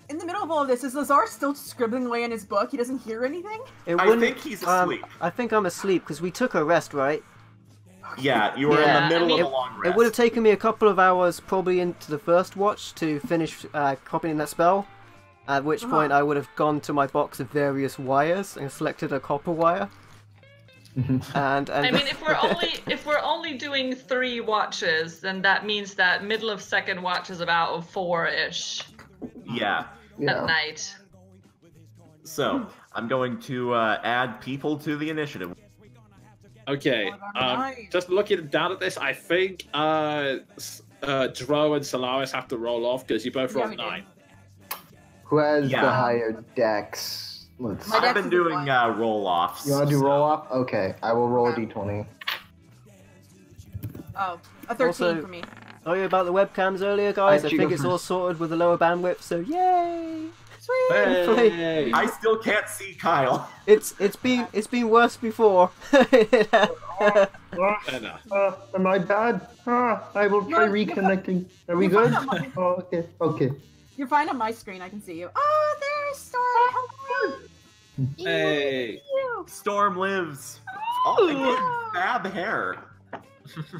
[SPEAKER 4] In the middle of all of this, is Lazare still scribbling away in his book? He doesn't hear anything?
[SPEAKER 2] I think he's asleep.
[SPEAKER 1] I think I'm asleep because we took a rest, right?
[SPEAKER 2] Yeah, you were in the middle of a long rest.
[SPEAKER 1] It would have taken me a couple of hours, probably into the first watch, to finish copying that spell. At which point I would have gone to my box of various wires and selected a copper wire. and
[SPEAKER 7] I mean, if we're only doing 3 watches, then that means that middle of second watch is about 4-ish.
[SPEAKER 2] Yeah.
[SPEAKER 7] At night.
[SPEAKER 2] So I'm going to add people to the initiative.
[SPEAKER 5] Okay. Just looking down at this, I think Dro and Solaris have to roll off because you both rolled 9.
[SPEAKER 3] Who has
[SPEAKER 2] Yeah.
[SPEAKER 3] the higher dex? Let's.
[SPEAKER 4] My
[SPEAKER 2] I've
[SPEAKER 4] dex
[SPEAKER 2] been
[SPEAKER 4] is
[SPEAKER 2] doing
[SPEAKER 4] a
[SPEAKER 2] roll-offs.
[SPEAKER 3] You want to do roll off? Okay, I will roll a
[SPEAKER 4] Okay.
[SPEAKER 3] d20.
[SPEAKER 4] Oh, a 13
[SPEAKER 1] Also-
[SPEAKER 4] for me.
[SPEAKER 1] Sorry about the webcams earlier, guys. I
[SPEAKER 3] Alright, you
[SPEAKER 1] think
[SPEAKER 3] go
[SPEAKER 1] it's all
[SPEAKER 3] first.
[SPEAKER 1] sorted with the lower bandwidth, so yay!
[SPEAKER 5] Hey!
[SPEAKER 2] I still can't see Kyle.
[SPEAKER 1] It's been worse before.
[SPEAKER 5] Enough.
[SPEAKER 3] Am I bad? I will try reconnecting. Are we
[SPEAKER 4] You're
[SPEAKER 3] good?
[SPEAKER 4] fine on my-
[SPEAKER 3] Oh, okay, okay.
[SPEAKER 4] You're fine on my screen. I can see you. Oh, there's Storm. Hello.
[SPEAKER 5] Hey!
[SPEAKER 4] You.
[SPEAKER 2] Storm lives. Oh, again, fab hair.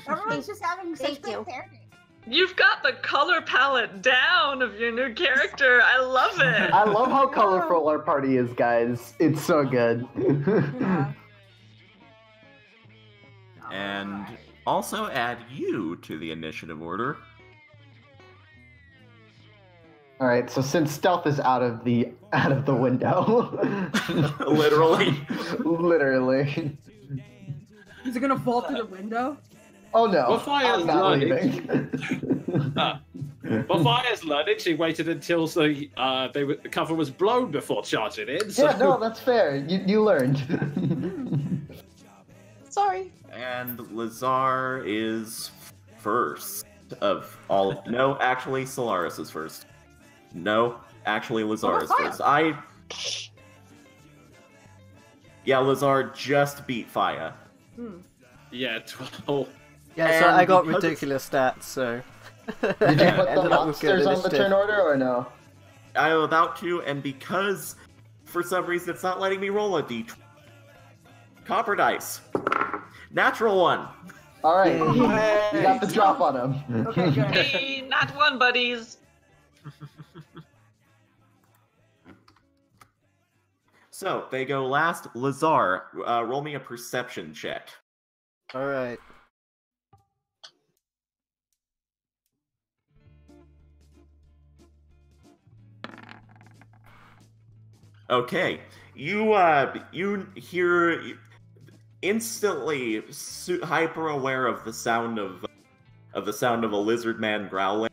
[SPEAKER 8] Everyone's just having
[SPEAKER 9] Thank
[SPEAKER 8] such
[SPEAKER 9] you.
[SPEAKER 8] good hair.
[SPEAKER 7] You've got the color palette down of your new character. I love it.
[SPEAKER 3] I love how colorful our party is, guys. It's so good.
[SPEAKER 4] Yeah.
[SPEAKER 2] And
[SPEAKER 4] Alright.
[SPEAKER 2] also add you to the initiative order.
[SPEAKER 3] All right, so since stealth is out of the window,
[SPEAKER 2] Literally.
[SPEAKER 3] literally.
[SPEAKER 4] Is it gonna fall through the window?
[SPEAKER 3] Oh no,
[SPEAKER 5] Well, fire
[SPEAKER 3] I'm not
[SPEAKER 5] light.
[SPEAKER 3] leaving.
[SPEAKER 5] But Fire's learning, she waited until the cover was blown before charging in. So...
[SPEAKER 3] Yeah, no, that's fair. You learned.
[SPEAKER 8] Sorry.
[SPEAKER 2] And Lazare is first of all. No, actually, Solaris is first. No, actually, Lazare is
[SPEAKER 4] Fire?
[SPEAKER 2] first. Yeah, Lazare just beat Faya.
[SPEAKER 5] Yeah, 12.
[SPEAKER 1] Yeah, so
[SPEAKER 2] And
[SPEAKER 1] I got
[SPEAKER 2] because
[SPEAKER 1] ridiculous stats, so.
[SPEAKER 3] Did you put the
[SPEAKER 1] Ended up with good
[SPEAKER 3] monsters on the
[SPEAKER 1] initiative.
[SPEAKER 3] turn order or no?
[SPEAKER 2] I am about to, and because for some reason it's not letting me roll a d20. Copper dice. Natural one.
[SPEAKER 3] All right,
[SPEAKER 1] Yay.
[SPEAKER 3] you got the drop on him.
[SPEAKER 4] Okay, good.
[SPEAKER 7] Hey, not one, buddies.
[SPEAKER 2] So they go last. Lazare, roll me a perception check.
[SPEAKER 1] Alright.
[SPEAKER 2] Okay, you hear instantly hyper aware of the sound of a lizard man growling.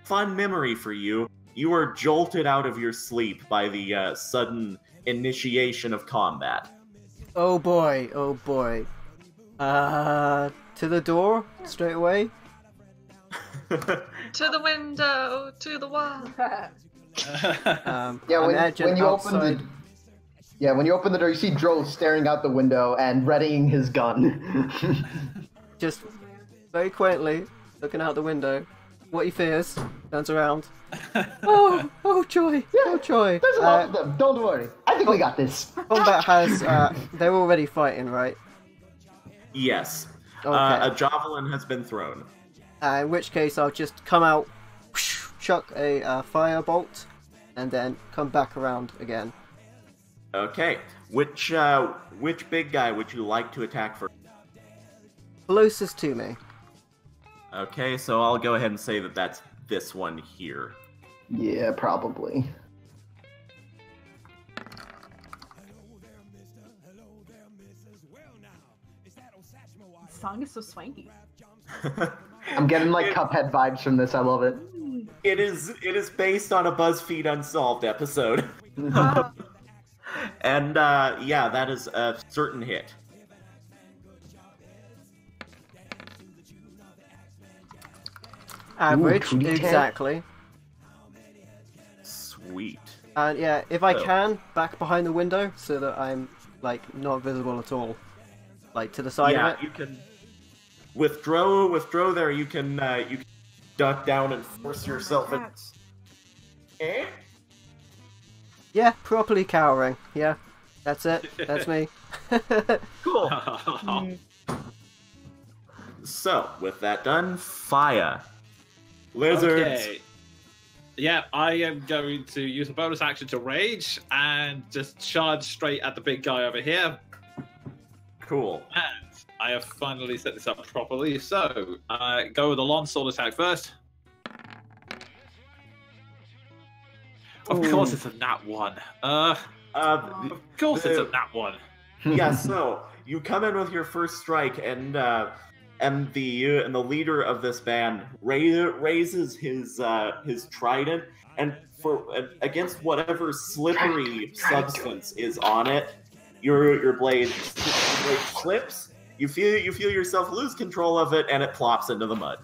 [SPEAKER 2] Fun memory for you. You are jolted out of your sleep by the sudden initiation of combat.
[SPEAKER 1] Oh boy, oh boy. To the door, straight away.
[SPEAKER 7] To the window, to the wall.
[SPEAKER 3] Yeah, when
[SPEAKER 1] imagine
[SPEAKER 3] you open
[SPEAKER 1] outside.
[SPEAKER 3] when you open the door, you see Dro staring out the window and readying his gun.
[SPEAKER 1] Just very quaintly looking out the window. What he fears, turns around. Oh joy, oh joy.
[SPEAKER 3] There's a lot of them. Don't worry. I think we got this.
[SPEAKER 1] Combat has, they're already fighting, right?
[SPEAKER 2] Yes,
[SPEAKER 1] Okay.
[SPEAKER 2] a javelin has been thrown.
[SPEAKER 1] In which case I'll just come out, chuck a firebolt, and then come back around again.
[SPEAKER 2] Okay, which big guy would you like to attack first?
[SPEAKER 1] Closest to me.
[SPEAKER 2] Okay, so I'll go ahead and say that that's this one here.
[SPEAKER 3] Yeah, probably.
[SPEAKER 4] This song is so swanky.
[SPEAKER 3] I'm getting like Cuphead vibes from this. I love it.
[SPEAKER 2] It is based on a BuzzFeed Unsolved episode.
[SPEAKER 4] Ah,
[SPEAKER 2] And yeah, that is a certain hit.
[SPEAKER 1] Average,
[SPEAKER 3] 2d10.
[SPEAKER 1] exactly.
[SPEAKER 2] Sweet.
[SPEAKER 1] And yeah, if I
[SPEAKER 2] Oh.
[SPEAKER 1] can, back behind the window so that I'm like not visible at all, like to the side
[SPEAKER 2] Yeah,
[SPEAKER 1] of it.
[SPEAKER 2] you can withdraw there. You can duck down and force yourself in.
[SPEAKER 4] cats.
[SPEAKER 2] Eh?
[SPEAKER 1] Yeah, properly cowering. Yeah, that's it. That's me.
[SPEAKER 2] Cool. So with that done, fire. Lizards.
[SPEAKER 5] Okay. Yeah, I am going to use a bonus action to rage and just charge straight at the big guy over here.
[SPEAKER 2] Cool.
[SPEAKER 5] And I have finally set this up properly. So, go with the long sword attack first. Of course, it's a nat one. Of course, it's a nat one.
[SPEAKER 2] Yeah, so you come in with your first strike, and the leader of this band raises his trident, and against whatever slippery substance is on it, your blade slips. You feel yourself lose control of it, and it plops into the mud.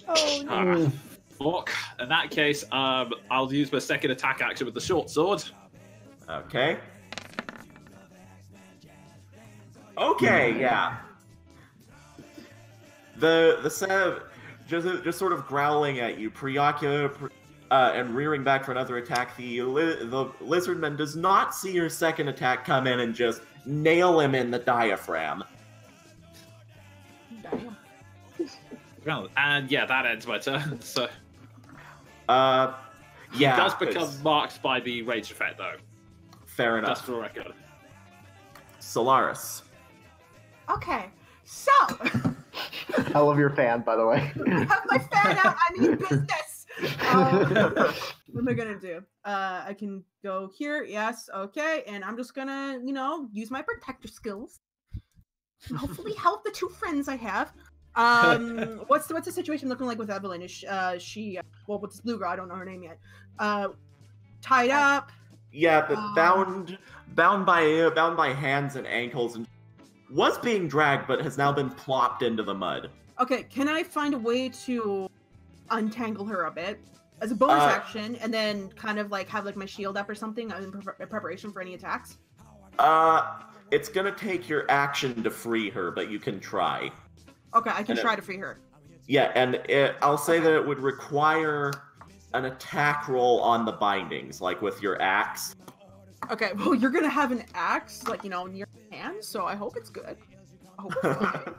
[SPEAKER 4] Oh no.
[SPEAKER 5] Ah, fuck. In that case, I'll use my second attack action with the short sword.
[SPEAKER 2] Okay. Okay, yeah. The Sev just sort of growling at you, and rearing back for another attack. The lizardman does not see your second attack come in and just nail him in the diaphragm.
[SPEAKER 4] Damn.
[SPEAKER 5] Well, and yeah, that ends my turn. So
[SPEAKER 2] Yeah.
[SPEAKER 5] he does become marked by the rage effect, though.
[SPEAKER 2] Fair enough.
[SPEAKER 5] Just for the record.
[SPEAKER 2] Solaris.
[SPEAKER 4] Okay, so
[SPEAKER 3] I love your fan, by the way.
[SPEAKER 4] have my fan out. I mean business. What am I gonna do? I can go here. Yes. Okay. And I'm just gonna, use my protector skills. And hopefully help the two friends I have. What's the situation looking like with Evelyn? Is she well, with this blue girl? I don't know her name yet. Tied up.
[SPEAKER 2] Yeah, but bound by hands and ankles, and was being dragged, but has now been plopped into the mud.
[SPEAKER 4] Okay, can I find a way to untangle her a bit as a bonus action, and then kind of have my shield up or something in preparation for any attacks?
[SPEAKER 2] It's gonna take your action to free her, but you can try.
[SPEAKER 4] Okay, I can try to free her.
[SPEAKER 2] Yeah, and I'll say that it would require an attack roll on the bindings, like with your axe.
[SPEAKER 4] Okay, well, you're gonna have an axe, in your hand, so I hope it's good. I hope it's okay.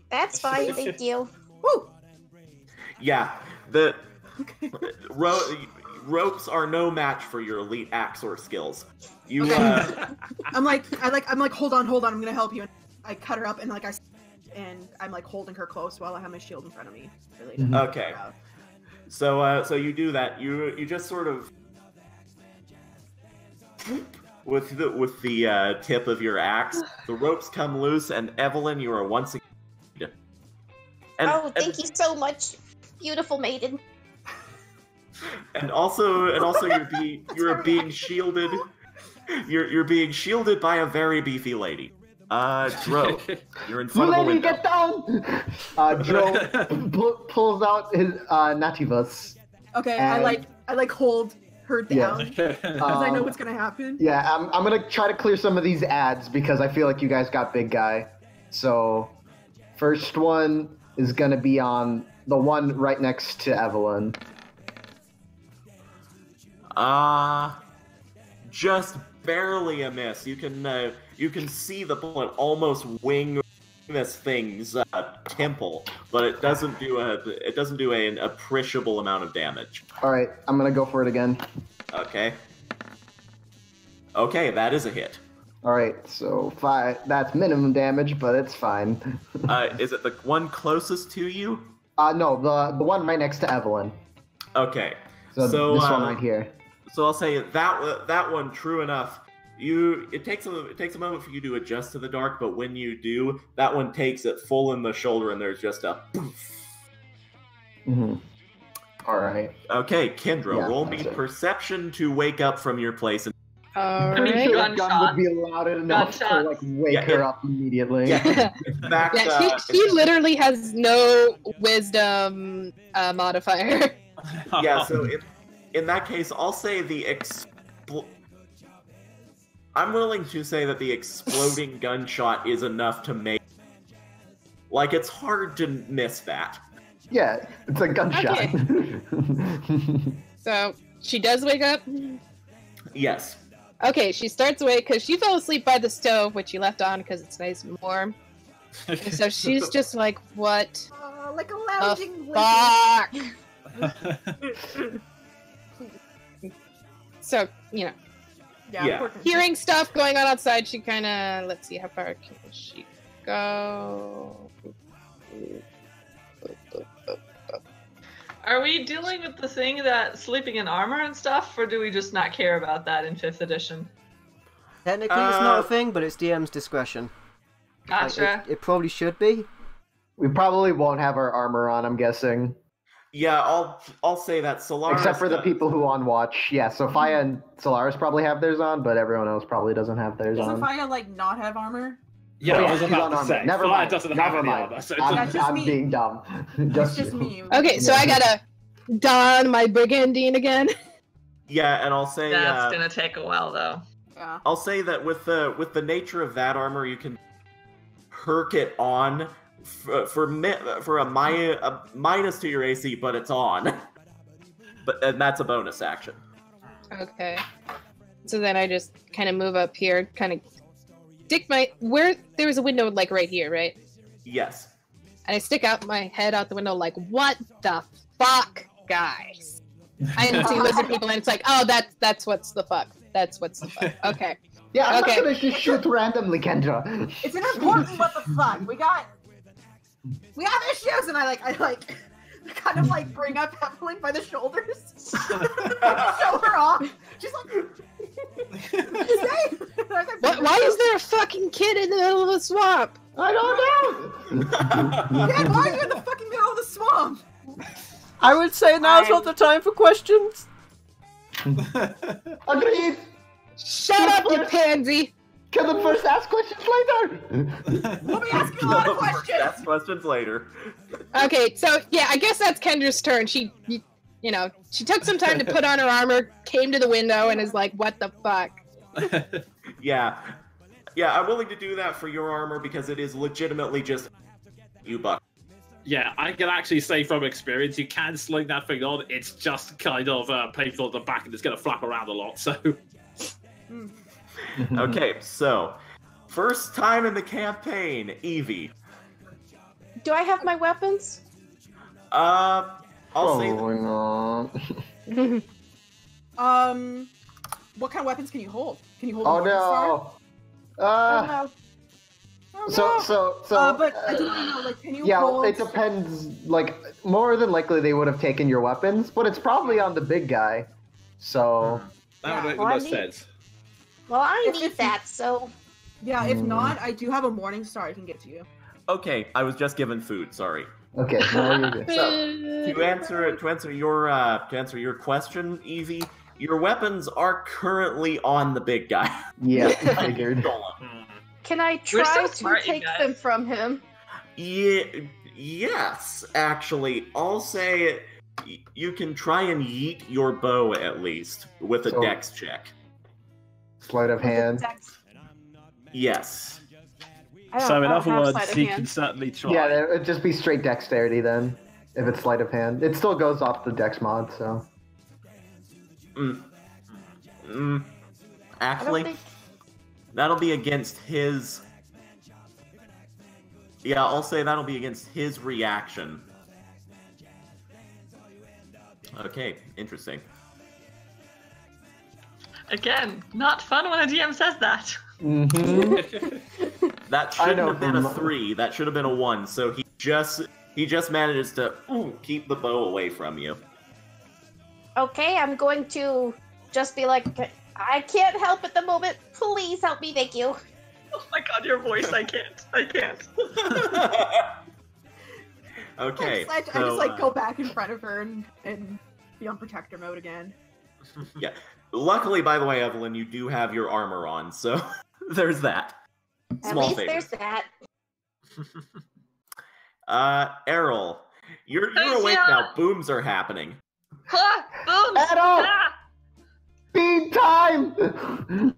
[SPEAKER 8] That's fine, thank you.
[SPEAKER 4] Woo!
[SPEAKER 2] Yeah, the ropes are no match for your elite axe or skills. You,
[SPEAKER 4] I'm like, hold on, I'm gonna help you. And I cut her up, and I'm holding her close while I have my shield in front of me. Really.
[SPEAKER 2] Okay. So you do that. You just sort of with the tip of your axe, the ropes come loose, and Evelyn, you are once again.
[SPEAKER 8] Thank you so much, beautiful maiden.
[SPEAKER 2] And also you're being shielded. You're being shielded by a very beefy lady. Dro, you're in front of the
[SPEAKER 3] Let me
[SPEAKER 2] window.
[SPEAKER 3] get down! Dro pulls out his nativus.
[SPEAKER 4] Okay,
[SPEAKER 3] and,
[SPEAKER 4] I hold her down because I know
[SPEAKER 3] Um,
[SPEAKER 4] what's gonna happen.
[SPEAKER 3] Yeah, I'm gonna try to clear some of these ads because I feel like you guys got big guy. So, first one is gonna be on the one right next to Evelyn.
[SPEAKER 2] Just barely a miss. You can see the bullet almost wing this thing's temple, but it doesn't do an appreciable amount of damage.
[SPEAKER 3] All right, I'm gonna go for it again.
[SPEAKER 2] Okay. Okay, that is a hit.
[SPEAKER 3] All right, so 5. That's minimum damage, but it's fine.
[SPEAKER 2] Is it the one closest to you?
[SPEAKER 3] No, the one right next to Evelyn.
[SPEAKER 2] Okay.
[SPEAKER 3] So this one right here.
[SPEAKER 2] So I'll say that one. True enough. It takes a moment for you to adjust to the dark, but when you do, that one takes it full in the shoulder, and there's just a poof.
[SPEAKER 3] Mm-hmm. All right.
[SPEAKER 2] Okay, Kendra,
[SPEAKER 3] Yeah,
[SPEAKER 2] roll me
[SPEAKER 3] that's it.
[SPEAKER 2] perception to wake up from your place.
[SPEAKER 6] All
[SPEAKER 7] mean,
[SPEAKER 6] right.
[SPEAKER 3] The gun would be loud enough to wake her up immediately.
[SPEAKER 2] Yeah, in fact,
[SPEAKER 6] Yeah, she literally has no wisdom modifier.
[SPEAKER 2] yeah. So in that case, I'll say I'm willing to say that the exploding gunshot is enough to make. It's hard to miss that.
[SPEAKER 3] Yeah, it's a gunshot.
[SPEAKER 6] Okay. So she does wake up.
[SPEAKER 2] Yes.
[SPEAKER 6] Okay, she starts awake because she fell asleep by the stove, which she left on because it's nice and warm. And so she's just like, "What
[SPEAKER 4] Like a
[SPEAKER 6] the
[SPEAKER 4] lounging
[SPEAKER 6] fuck?" So
[SPEAKER 4] Yeah.
[SPEAKER 2] Yeah.
[SPEAKER 4] poor thing.
[SPEAKER 6] hearing stuff going on outside, she kind of, let's see, how far can she go?
[SPEAKER 7] Are we dealing with the thing that sleeping in armor and stuff, or do we just not care about that in 5th edition?
[SPEAKER 1] Technically, it's not a thing, but it's DM's discretion.
[SPEAKER 7] Gotcha.
[SPEAKER 1] Like, it probably should be.
[SPEAKER 3] We probably won't have our armor on, I'm guessing.
[SPEAKER 2] Yeah, I'll say that Solaris
[SPEAKER 3] Except for the
[SPEAKER 2] does.
[SPEAKER 3] people who on watch. Yeah, so Faya and Solaris probably have theirs on, but everyone else probably doesn't have theirs
[SPEAKER 4] Doesn't
[SPEAKER 3] on.
[SPEAKER 4] Fire like not have armor?
[SPEAKER 5] Yeah, I was
[SPEAKER 3] she's
[SPEAKER 5] about
[SPEAKER 3] on
[SPEAKER 5] to say.
[SPEAKER 3] armor. Never
[SPEAKER 5] Fire
[SPEAKER 3] mind.
[SPEAKER 5] doesn't
[SPEAKER 3] Never
[SPEAKER 5] have any
[SPEAKER 3] mind.
[SPEAKER 5] armor, so
[SPEAKER 4] That's just
[SPEAKER 3] I'm
[SPEAKER 4] me.
[SPEAKER 3] being dumb.
[SPEAKER 4] It's just me.
[SPEAKER 6] Okay, so I gotta don my brigandine again.
[SPEAKER 2] Yeah, and I'll say
[SPEAKER 7] That's gonna take a while though.
[SPEAKER 4] Yeah.
[SPEAKER 2] I'll say that with the nature of that armor, you can perk it on for a minus to your AC, but it's on. And that's a bonus action.
[SPEAKER 6] Okay. So then I just kind of move up here, kind of stick there was a window like right here, right?
[SPEAKER 2] Yes.
[SPEAKER 6] And I stick out my head out the window like, what the fuck, guys? I didn't see lizard people, and it's like, oh, that's what's the fuck. That's what's the fuck. Okay.
[SPEAKER 3] Yeah, I'm
[SPEAKER 6] Okay.
[SPEAKER 3] not gonna just shoot randomly, Kendra.
[SPEAKER 4] It's an important what the fuck. We have issues, and I kind of like bring up Evelyn by the shoulders, show her off. She's like,
[SPEAKER 6] Why is there a fucking kid in the middle of a swamp?
[SPEAKER 3] I don't know.
[SPEAKER 4] Dad, why are you in the fucking middle of the swamp?
[SPEAKER 1] I would say now's not the time for questions.
[SPEAKER 3] Agreed.
[SPEAKER 6] Shut up, you pansy!
[SPEAKER 3] Can the first ask questions later?
[SPEAKER 4] We'll be asking a lot of questions.
[SPEAKER 2] Ask questions later.
[SPEAKER 6] Okay, so yeah, I guess that's Kendra's turn. She took some time to put on her armor, came to the window, and is like, "What the fuck?"
[SPEAKER 2] Yeah, I'm willing to do that for your armor because it is legitimately just you buck.
[SPEAKER 5] Yeah, I can actually say from experience, you can sling that thing on. It's just kind of painful at the back, and it's going to flap around a lot. So,
[SPEAKER 2] Okay, so first time in the campaign, Evie.
[SPEAKER 8] Do I have my weapons?
[SPEAKER 2] I'll say
[SPEAKER 3] Probably not.
[SPEAKER 4] What kind of weapons can you hold? Can you hold?
[SPEAKER 3] Oh
[SPEAKER 4] a morning
[SPEAKER 3] no.
[SPEAKER 8] Oh, no.
[SPEAKER 4] star?
[SPEAKER 3] So.
[SPEAKER 4] But I don't know. Like, can you
[SPEAKER 3] Yeah,
[SPEAKER 4] hold?
[SPEAKER 3] it depends. Like, more than likely they would have taken your weapons, but it's probably on the big guy. So.
[SPEAKER 5] that would make the
[SPEAKER 8] well, I
[SPEAKER 5] most
[SPEAKER 8] need-
[SPEAKER 5] sense.
[SPEAKER 8] Well, I
[SPEAKER 4] If
[SPEAKER 8] need
[SPEAKER 4] it's-
[SPEAKER 8] that, so.
[SPEAKER 4] Yeah, if not, I do have a morning star I can get to you.
[SPEAKER 2] okay. I was just given food. Sorry.
[SPEAKER 3] Okay, now you're good.
[SPEAKER 2] So to answer your question, Evie, your weapons are currently on the big guy.
[SPEAKER 3] Yeah, I figured.
[SPEAKER 8] Can I
[SPEAKER 7] We're
[SPEAKER 8] try
[SPEAKER 7] so
[SPEAKER 8] to
[SPEAKER 7] smart, you
[SPEAKER 8] take
[SPEAKER 7] guys.
[SPEAKER 8] them from him?
[SPEAKER 2] Yeah, yes, actually, I'll say you can try and yeet your bow at least with a
[SPEAKER 3] So-
[SPEAKER 2] dex check.
[SPEAKER 3] Sleight of hand.
[SPEAKER 2] Yes.
[SPEAKER 8] I don't-
[SPEAKER 5] So, in
[SPEAKER 8] I don't
[SPEAKER 5] other
[SPEAKER 8] have
[SPEAKER 5] words,
[SPEAKER 8] sleight of
[SPEAKER 5] he
[SPEAKER 8] hand.
[SPEAKER 5] can certainly try.
[SPEAKER 3] Yeah, it'd just be straight dexterity then. If it's sleight of hand, it still goes off the dex mod. So.
[SPEAKER 2] Actually,
[SPEAKER 8] think-
[SPEAKER 2] that'll be against his. Yeah, I'll say that'll be against his reaction. Okay, interesting.
[SPEAKER 7] Again, not fun when a DM says that.
[SPEAKER 3] Mm-hmm.
[SPEAKER 2] That
[SPEAKER 3] I
[SPEAKER 2] shouldn't
[SPEAKER 3] know
[SPEAKER 2] have been a
[SPEAKER 3] from-
[SPEAKER 2] 3. That should have been a 1. So he just manages to keep the bow away from you.
[SPEAKER 8] Okay, I'm going to just be like, I can't help at the moment. Please help me, thank you.
[SPEAKER 7] Oh my god, your voice, I can't.
[SPEAKER 2] Okay.
[SPEAKER 4] I just go back in front of her and be on protector mode again.
[SPEAKER 2] Yeah. Luckily, by the way, Evelyn, you do have your armor on, so there's that.
[SPEAKER 8] At
[SPEAKER 2] Small
[SPEAKER 8] least
[SPEAKER 2] favor.
[SPEAKER 8] there's that.
[SPEAKER 2] Errol, you're
[SPEAKER 7] Hey,
[SPEAKER 2] awake
[SPEAKER 7] yeah.
[SPEAKER 2] now. Booms are happening.
[SPEAKER 7] Ah, boom!
[SPEAKER 3] Edo!
[SPEAKER 7] Ah!
[SPEAKER 3] Bean time!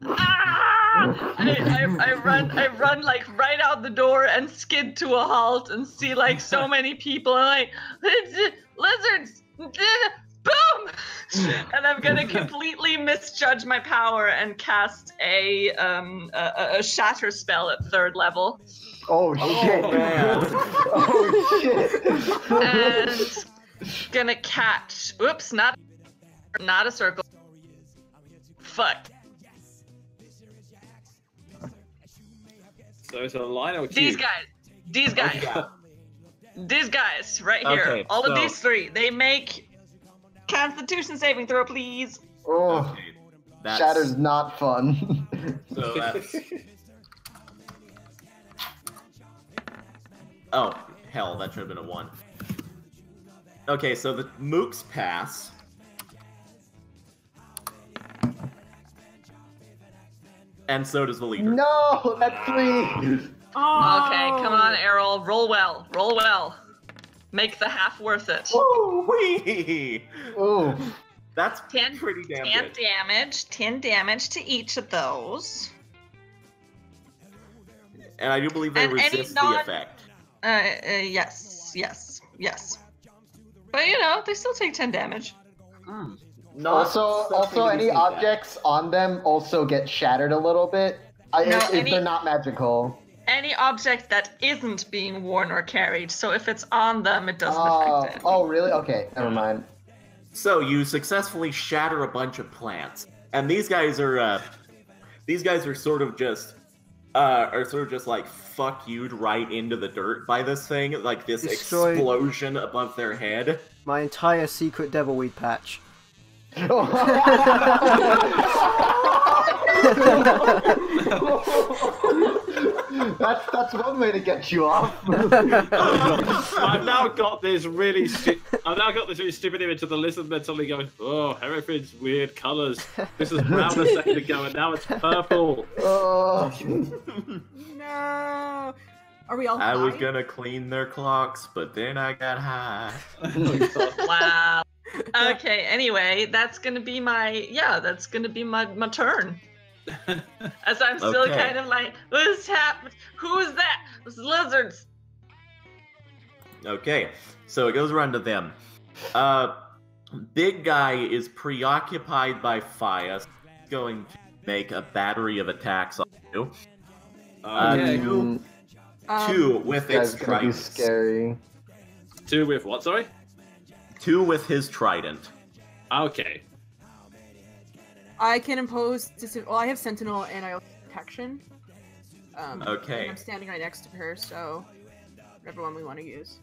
[SPEAKER 7] Ah! I run like right out the door and skid to a halt and see like so many people and like lizards, boom! And I'm gonna completely misjudge my power and cast a shatter spell at 3rd level.
[SPEAKER 3] Oh shit!
[SPEAKER 2] man.
[SPEAKER 3] Oh shit!
[SPEAKER 7] And gonna catch. Oops, not a circle. Fuck.
[SPEAKER 5] So it's a line or
[SPEAKER 7] These
[SPEAKER 5] cube?
[SPEAKER 7] guys right here.
[SPEAKER 2] Okay,
[SPEAKER 7] All of
[SPEAKER 2] so-
[SPEAKER 7] these 3. They make Constitution saving throw, please.
[SPEAKER 3] Oh,
[SPEAKER 2] Okay, that's
[SPEAKER 3] shatter's not fun.
[SPEAKER 2] So that's... Oh, hell, that should have been a 1. Okay, so the mooks pass. And so does the leader.
[SPEAKER 3] No, that's 3.
[SPEAKER 4] Oh.
[SPEAKER 7] Okay, come on, Errol. Roll well. Roll well. Make the half worth it.
[SPEAKER 2] Woo-wee!
[SPEAKER 3] Ooh.
[SPEAKER 2] That's
[SPEAKER 7] 10,
[SPEAKER 2] pretty damn
[SPEAKER 7] 10
[SPEAKER 2] good.
[SPEAKER 7] damage. 10 damage to each of those.
[SPEAKER 2] And I do believe they
[SPEAKER 7] And any
[SPEAKER 2] resist the
[SPEAKER 7] non-
[SPEAKER 2] effect.
[SPEAKER 7] Yes. But you know, they still take 10 damage.
[SPEAKER 2] Not
[SPEAKER 3] Also,
[SPEAKER 2] something to
[SPEAKER 3] any
[SPEAKER 2] be seen
[SPEAKER 3] objects on them also get shattered a little bit. If they're not magical.
[SPEAKER 7] Any object that isn't being worn or carried, so if it's on them, it doesn't affect it.
[SPEAKER 3] Oh, really? Okay, never mind.
[SPEAKER 2] So you successfully shatter a bunch of plants, and these guys are sort of just like fuck you right into the dirt by this thing, like this
[SPEAKER 1] Destroyed
[SPEAKER 2] explosion above their head.
[SPEAKER 1] my entire secret devilweed patch.
[SPEAKER 3] That's one way to get you off.
[SPEAKER 5] I've now got this really stupid image of the lizard mentally going, oh, everything's weird colours. This is brown a second ago and now it's purple.
[SPEAKER 4] No. Are we all
[SPEAKER 2] I was
[SPEAKER 4] high?
[SPEAKER 2] gonna clean their clocks, but then I got high.
[SPEAKER 7] Wow. Okay, anyway, that's gonna be my my turn. As I'm still
[SPEAKER 2] Okay.
[SPEAKER 7] kind of like, what's happened? Who's that? Those lizards.
[SPEAKER 2] Okay, so it goes around to them. Big guy is preoccupied by fire. He's going to make a battery of attacks on you.
[SPEAKER 5] Okay.
[SPEAKER 2] Two with
[SPEAKER 3] This
[SPEAKER 2] its
[SPEAKER 3] guy's gonna be
[SPEAKER 2] trident.
[SPEAKER 3] scary.
[SPEAKER 5] 2 with what, sorry?
[SPEAKER 2] 2 with his trident.
[SPEAKER 5] Okay.
[SPEAKER 4] I can impose. Well, I have Sentinel and I have Protection.
[SPEAKER 2] Okay.
[SPEAKER 4] And I'm standing right next to her, so whatever one we want to use.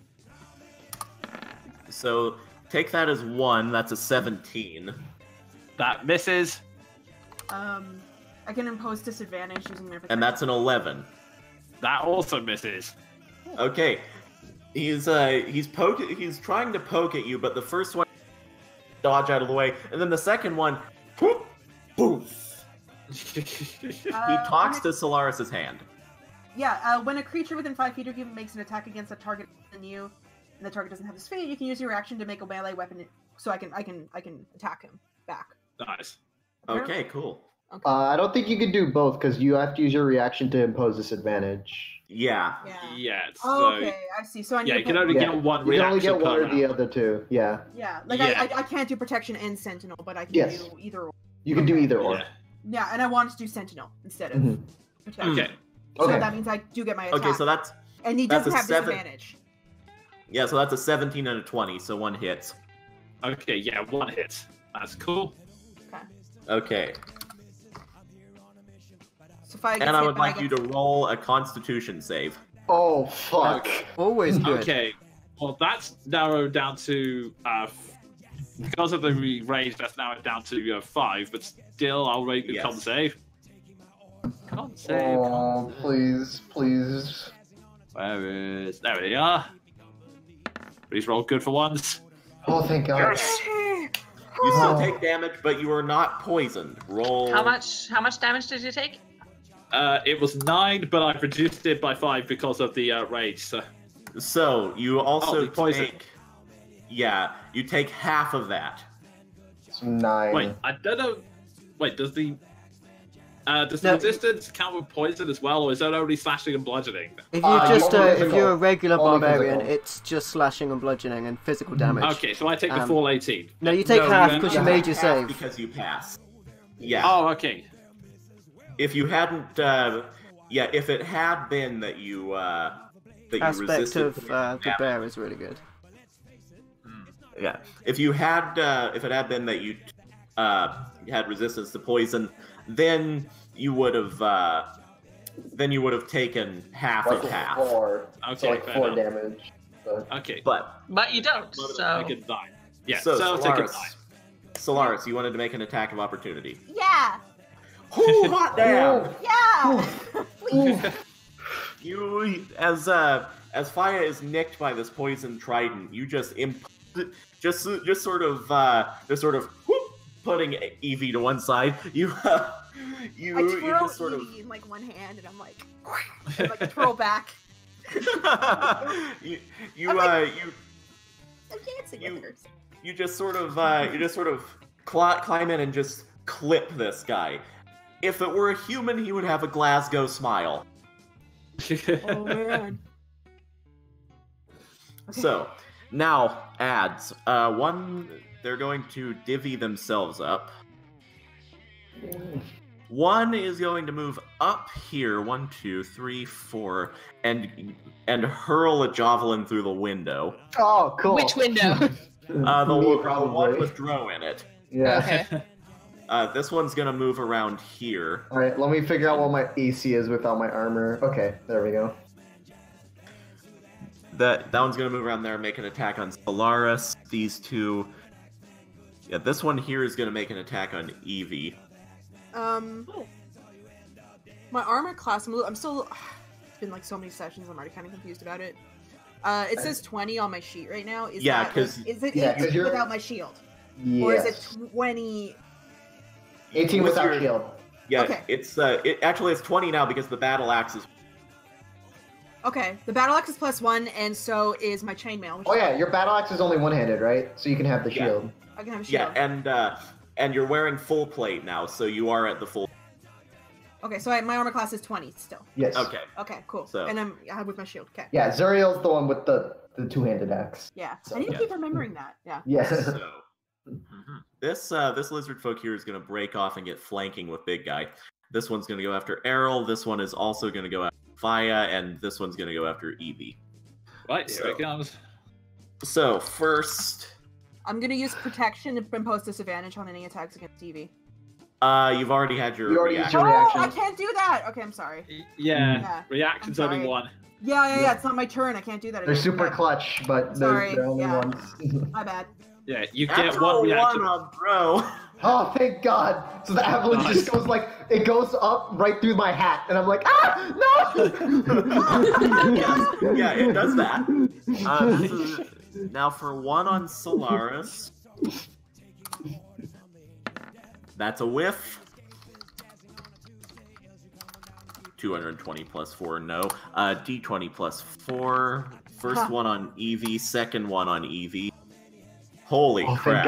[SPEAKER 2] So take that as 1. That's a 17.
[SPEAKER 5] That misses.
[SPEAKER 4] I can impose disadvantage using my.
[SPEAKER 2] And that's an 11.
[SPEAKER 5] That also misses.
[SPEAKER 2] Okay. He's trying to poke at you, but the first one dodge out of the way, and then the second one, whoop, poof. He talks to Solaris's hand.
[SPEAKER 4] Yeah, when a creature within 5 feet of you makes an attack against a target than you, and the target doesn't have this fate, you can use your action to make a melee weapon, so I can attack him back.
[SPEAKER 5] Nice.
[SPEAKER 2] Okay, cool.
[SPEAKER 4] Okay.
[SPEAKER 3] I don't think you could do both because you have to use your reaction to impose disadvantage.
[SPEAKER 2] Yeah.
[SPEAKER 5] Yeah.
[SPEAKER 4] Oh,
[SPEAKER 5] So,
[SPEAKER 4] okay, I see. So I need
[SPEAKER 5] yeah,
[SPEAKER 4] to
[SPEAKER 5] you can
[SPEAKER 4] put-
[SPEAKER 5] only get one
[SPEAKER 3] You can
[SPEAKER 5] reaction
[SPEAKER 3] only get one
[SPEAKER 5] per
[SPEAKER 3] or the
[SPEAKER 5] round.
[SPEAKER 3] other two. Yeah.
[SPEAKER 4] Yeah, like
[SPEAKER 5] Yeah.
[SPEAKER 4] I can't do Protection and Sentinel, but I can
[SPEAKER 3] Yes.
[SPEAKER 4] do either or.
[SPEAKER 3] You can do either or.
[SPEAKER 5] Yeah.
[SPEAKER 4] Yeah, and I wanted to do Sentinel instead of
[SPEAKER 3] Mhm.
[SPEAKER 4] Protection.
[SPEAKER 5] Okay.
[SPEAKER 4] So
[SPEAKER 3] Okay.
[SPEAKER 4] that means I do get my attack.
[SPEAKER 2] Okay, so that's
[SPEAKER 4] and he
[SPEAKER 2] that's
[SPEAKER 4] doesn't
[SPEAKER 2] a
[SPEAKER 4] have
[SPEAKER 2] 7.
[SPEAKER 4] disadvantage.
[SPEAKER 2] Yeah, so that's a 17 and a 20, so 1 hits.
[SPEAKER 5] Okay, yeah, 1 hit. That's cool.
[SPEAKER 2] Okay.
[SPEAKER 4] So if I get
[SPEAKER 2] And I
[SPEAKER 4] hit,
[SPEAKER 2] would
[SPEAKER 4] but
[SPEAKER 2] like
[SPEAKER 4] get-
[SPEAKER 2] you to roll a Constitution save.
[SPEAKER 3] Oh fuck.
[SPEAKER 1] Always good.
[SPEAKER 5] Okay. Well, that's narrowed down to because of the range. That's narrowed down to 5, but still, I'll rate the
[SPEAKER 2] Yes.
[SPEAKER 5] con save. Con save.
[SPEAKER 3] Oh, please, please.
[SPEAKER 5] Where is? There we are. Please roll good for once.
[SPEAKER 3] Oh, thank God.
[SPEAKER 2] You still
[SPEAKER 3] Oh.
[SPEAKER 2] take damage, but you are not poisoned. Roll.
[SPEAKER 7] How much damage did you take?
[SPEAKER 5] It was 9, but I reduced it by 5 because of the rage. So
[SPEAKER 2] You also
[SPEAKER 5] the poison.
[SPEAKER 2] take. Yeah, you take half of that.
[SPEAKER 3] It's 9.
[SPEAKER 5] wait, I don't know. Wait, does the
[SPEAKER 1] No.
[SPEAKER 5] resistance count with poison as well, or is that only slashing and bludgeoning?
[SPEAKER 1] If
[SPEAKER 3] you
[SPEAKER 1] if you're a regular
[SPEAKER 3] Only
[SPEAKER 1] barbarian,
[SPEAKER 3] physical.
[SPEAKER 1] it's just slashing and bludgeoning and physical damage.
[SPEAKER 5] Okay, so I take the
[SPEAKER 1] Um,
[SPEAKER 5] full 18.
[SPEAKER 1] No, you take half
[SPEAKER 5] you
[SPEAKER 1] because
[SPEAKER 5] don't-
[SPEAKER 1] you made your
[SPEAKER 2] Half
[SPEAKER 1] save.
[SPEAKER 2] because you pass. Yeah.
[SPEAKER 5] Oh, okay.
[SPEAKER 2] If you hadn't, if it had been that you
[SPEAKER 1] Aspect
[SPEAKER 2] resisted
[SPEAKER 1] of the
[SPEAKER 2] damage,
[SPEAKER 1] bear is really good.
[SPEAKER 2] yeah. If you had, if it had been that you had resistance to poison, then you would have taken half
[SPEAKER 3] like
[SPEAKER 2] of half.
[SPEAKER 3] 4.
[SPEAKER 5] Okay,
[SPEAKER 3] So like
[SPEAKER 5] fair
[SPEAKER 3] 4
[SPEAKER 5] enough.
[SPEAKER 3] damage. So.
[SPEAKER 5] Okay.
[SPEAKER 2] But
[SPEAKER 7] But you don't.
[SPEAKER 5] But
[SPEAKER 7] So
[SPEAKER 5] I take a 9. Yeah,
[SPEAKER 2] so
[SPEAKER 5] so I'll take a 9.
[SPEAKER 2] Solaris, you wanted to make an attack of opportunity.
[SPEAKER 4] Yeah.
[SPEAKER 2] Oh, hot damn!
[SPEAKER 4] Yeah. Please.
[SPEAKER 2] You, as Faya is nicked by this poison trident, you just sort of whoop, putting Evie to one side. You
[SPEAKER 4] I twirl
[SPEAKER 2] just sort of
[SPEAKER 4] Evie in like one hand, and I'm like, and, like twirl back.
[SPEAKER 2] you
[SPEAKER 4] I'm dancing with her.
[SPEAKER 2] you just sort of climb in and just clip this guy. If it were a human, he would have a Glasgow smile.
[SPEAKER 4] Oh man. Okay.
[SPEAKER 2] So, now, ads. One, they're going to divvy themselves up. One is going to move up here, 1, 2, 3, 4, and hurl a javelin through the window.
[SPEAKER 3] Oh, cool.
[SPEAKER 6] Which window?
[SPEAKER 2] The
[SPEAKER 3] Me,
[SPEAKER 2] one with Dro in it.
[SPEAKER 3] Yeah.
[SPEAKER 6] Okay.
[SPEAKER 2] This one's gonna move around here.
[SPEAKER 3] Alright, let me figure out what my AC is without my armor. Okay, there we go.
[SPEAKER 2] That one's gonna move around there and make an attack on Solaris. These two... Yeah, this one here is gonna make an attack on Evie.
[SPEAKER 4] My armor class, I'm still, it's been like so many sessions, I'm already kind of confused about it. It says 20 on my sheet right now. Is
[SPEAKER 2] Yeah,
[SPEAKER 4] that,
[SPEAKER 2] 'cause-
[SPEAKER 4] is it
[SPEAKER 3] yeah, 'cause
[SPEAKER 4] 18
[SPEAKER 3] you're-
[SPEAKER 4] without my shield?
[SPEAKER 3] Yes.
[SPEAKER 4] Or is it 20?
[SPEAKER 3] 18
[SPEAKER 2] With
[SPEAKER 3] without
[SPEAKER 2] your-
[SPEAKER 3] shield.
[SPEAKER 2] Yeah,
[SPEAKER 4] Okay.
[SPEAKER 2] it's actually it's 20 now because the battle axe is...
[SPEAKER 4] Okay, the battle axe is +1, and so is my chainmail. which
[SPEAKER 3] Oh
[SPEAKER 4] is
[SPEAKER 3] yeah,
[SPEAKER 4] fine.
[SPEAKER 3] your battle axe is only one-handed, right? So you can have the
[SPEAKER 2] Yeah.
[SPEAKER 3] shield.
[SPEAKER 4] I can have a shield.
[SPEAKER 2] Yeah, and you're wearing full plate now, so you are at the full...
[SPEAKER 4] Okay, so my armor class is 20 still.
[SPEAKER 3] Yes.
[SPEAKER 2] Okay.
[SPEAKER 4] Okay, cool.
[SPEAKER 2] So-
[SPEAKER 4] And I'm with my shield. Okay.
[SPEAKER 3] Yeah, Zuriel's the one with the two-handed axe.
[SPEAKER 4] Yeah.
[SPEAKER 3] So,
[SPEAKER 4] I need to
[SPEAKER 2] yeah.
[SPEAKER 4] keep remembering that. Yeah.
[SPEAKER 3] Yes.
[SPEAKER 2] So, this lizard folk here is going to break off and get flanking with big guy. This one's going to go after Errol. This one is also going to go after Faya, and this one's going to go after Evie.
[SPEAKER 5] Right, here it comes.
[SPEAKER 2] So first,
[SPEAKER 4] I'm gonna use protection and impose disadvantage on any attacks against Evie.
[SPEAKER 2] you've already had your
[SPEAKER 3] You already used
[SPEAKER 2] reaction.
[SPEAKER 3] your reaction.
[SPEAKER 4] I can't do that. Okay, I'm sorry.
[SPEAKER 5] Yeah,
[SPEAKER 4] Yeah,
[SPEAKER 5] reaction's
[SPEAKER 4] I'm
[SPEAKER 5] only
[SPEAKER 4] sorry.
[SPEAKER 5] one.
[SPEAKER 4] Yeah. It's not my turn. I can't do that.
[SPEAKER 3] They're
[SPEAKER 4] again.
[SPEAKER 3] super
[SPEAKER 4] Okay.
[SPEAKER 3] clutch, but
[SPEAKER 4] Sorry,
[SPEAKER 3] they're only
[SPEAKER 4] yeah.
[SPEAKER 3] ones.
[SPEAKER 4] My bad.
[SPEAKER 5] Yeah, you
[SPEAKER 2] Natural
[SPEAKER 5] get one reaction.
[SPEAKER 2] on bro.
[SPEAKER 3] Oh, thank God! So the avalanche just goes like, it goes up right through my hat, and I'm like, ah, no!
[SPEAKER 2] Yeah, it does that. This is, now for one on Solaris. That's a whiff. 220 plus 4, no. D20 plus 4. First one on Evie, second one on Evie. Holy
[SPEAKER 3] Oh,
[SPEAKER 2] crap.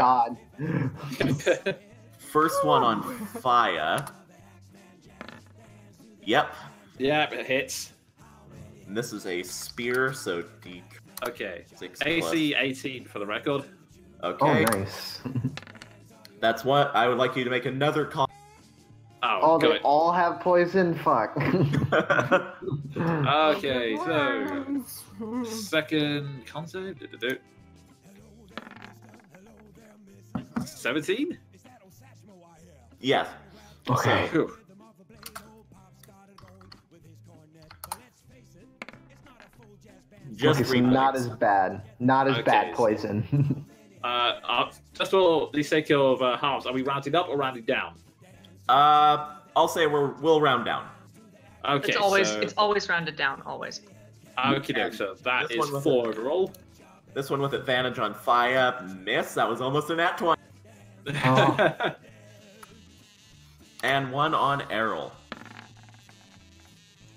[SPEAKER 3] thank God.
[SPEAKER 2] First one on Faya. Yep.
[SPEAKER 5] Yeah, it hits.
[SPEAKER 2] And this is a spear, so D6
[SPEAKER 5] Okay.
[SPEAKER 2] plus.
[SPEAKER 5] AC 18 for the record.
[SPEAKER 3] Oh,
[SPEAKER 2] Okay.
[SPEAKER 3] nice.
[SPEAKER 2] That's what I would like you to make another call.
[SPEAKER 5] Oh,
[SPEAKER 3] Oh, they
[SPEAKER 5] good.
[SPEAKER 3] all have poison? Fuck.
[SPEAKER 5] Okay, so second concept. 17?
[SPEAKER 2] Yes.
[SPEAKER 3] Okay.
[SPEAKER 5] Whew.
[SPEAKER 2] Just
[SPEAKER 3] Okay, so
[SPEAKER 2] three
[SPEAKER 3] not
[SPEAKER 2] points.
[SPEAKER 3] as bad. Not as
[SPEAKER 5] Okay,
[SPEAKER 3] bad
[SPEAKER 5] so-
[SPEAKER 3] poison.
[SPEAKER 5] Just for the sake of halves, are we rounding up or rounding down?
[SPEAKER 2] I'll say we'll round down.
[SPEAKER 5] Okay,
[SPEAKER 7] It's always rounded down, always.
[SPEAKER 5] Okay, so that
[SPEAKER 2] This
[SPEAKER 5] is
[SPEAKER 2] one was
[SPEAKER 5] 4 overall.
[SPEAKER 2] This one with advantage on Faya. Miss. That was almost a nat 20.
[SPEAKER 3] Oh.
[SPEAKER 2] And one on Errol.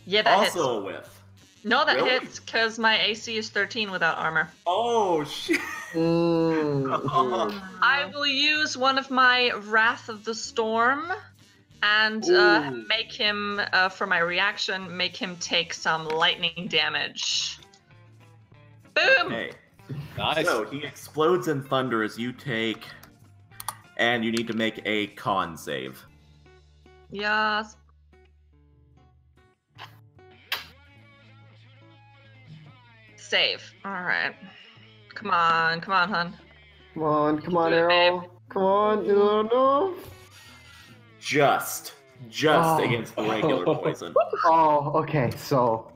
[SPEAKER 7] Yeah, that
[SPEAKER 2] Also a whiff.
[SPEAKER 7] hits. No, that
[SPEAKER 2] Really?
[SPEAKER 7] hits because my AC is 13 without armor.
[SPEAKER 2] Oh, shit.
[SPEAKER 3] Mm.
[SPEAKER 7] I will use one of my Wrath of the Storm and
[SPEAKER 2] Ooh.
[SPEAKER 7] make him, for my reaction, make him take some lightning damage. Boom!
[SPEAKER 2] Okay.
[SPEAKER 5] Nice.
[SPEAKER 2] So he explodes in thunder as you take, and you need to make a con save.
[SPEAKER 7] Yes. Save. Alright. Come on, hun.
[SPEAKER 3] Come on,
[SPEAKER 7] Do it,
[SPEAKER 3] Errol. Come on, no.
[SPEAKER 2] Just
[SPEAKER 3] Oh.
[SPEAKER 2] against the regular poison.
[SPEAKER 3] Oh, okay, so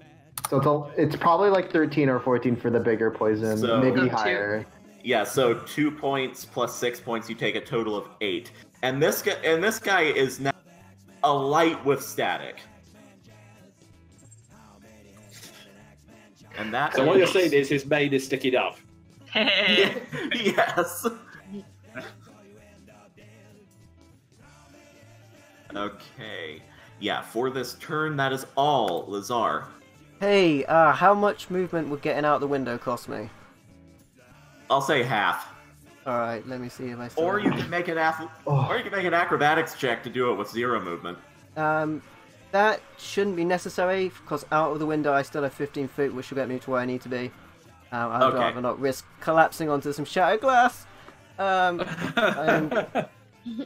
[SPEAKER 3] it's probably like 13 or 14 for the bigger poison,
[SPEAKER 2] So-
[SPEAKER 3] maybe
[SPEAKER 7] So two.
[SPEAKER 3] higher.
[SPEAKER 2] Yeah, so 2 points plus 6 points, you take a total of 8. And this guy is now alight with static. And that.
[SPEAKER 5] So what you're saying is his mane is sticking up.
[SPEAKER 2] Yes. Okay. Yeah, for this turn, that is all, Lazare.
[SPEAKER 1] Hey, how much movement would getting out the window cost me?
[SPEAKER 2] I'll say half.
[SPEAKER 1] Alright, let me see if I still
[SPEAKER 2] Or
[SPEAKER 1] have
[SPEAKER 2] you can make an acrobatics check to do it with 0 movement.
[SPEAKER 1] That shouldn't be necessary, because out of the window I still have 15 feet, which will get me to where I need to be. I'd rather not risk collapsing onto some shattered glass. I'm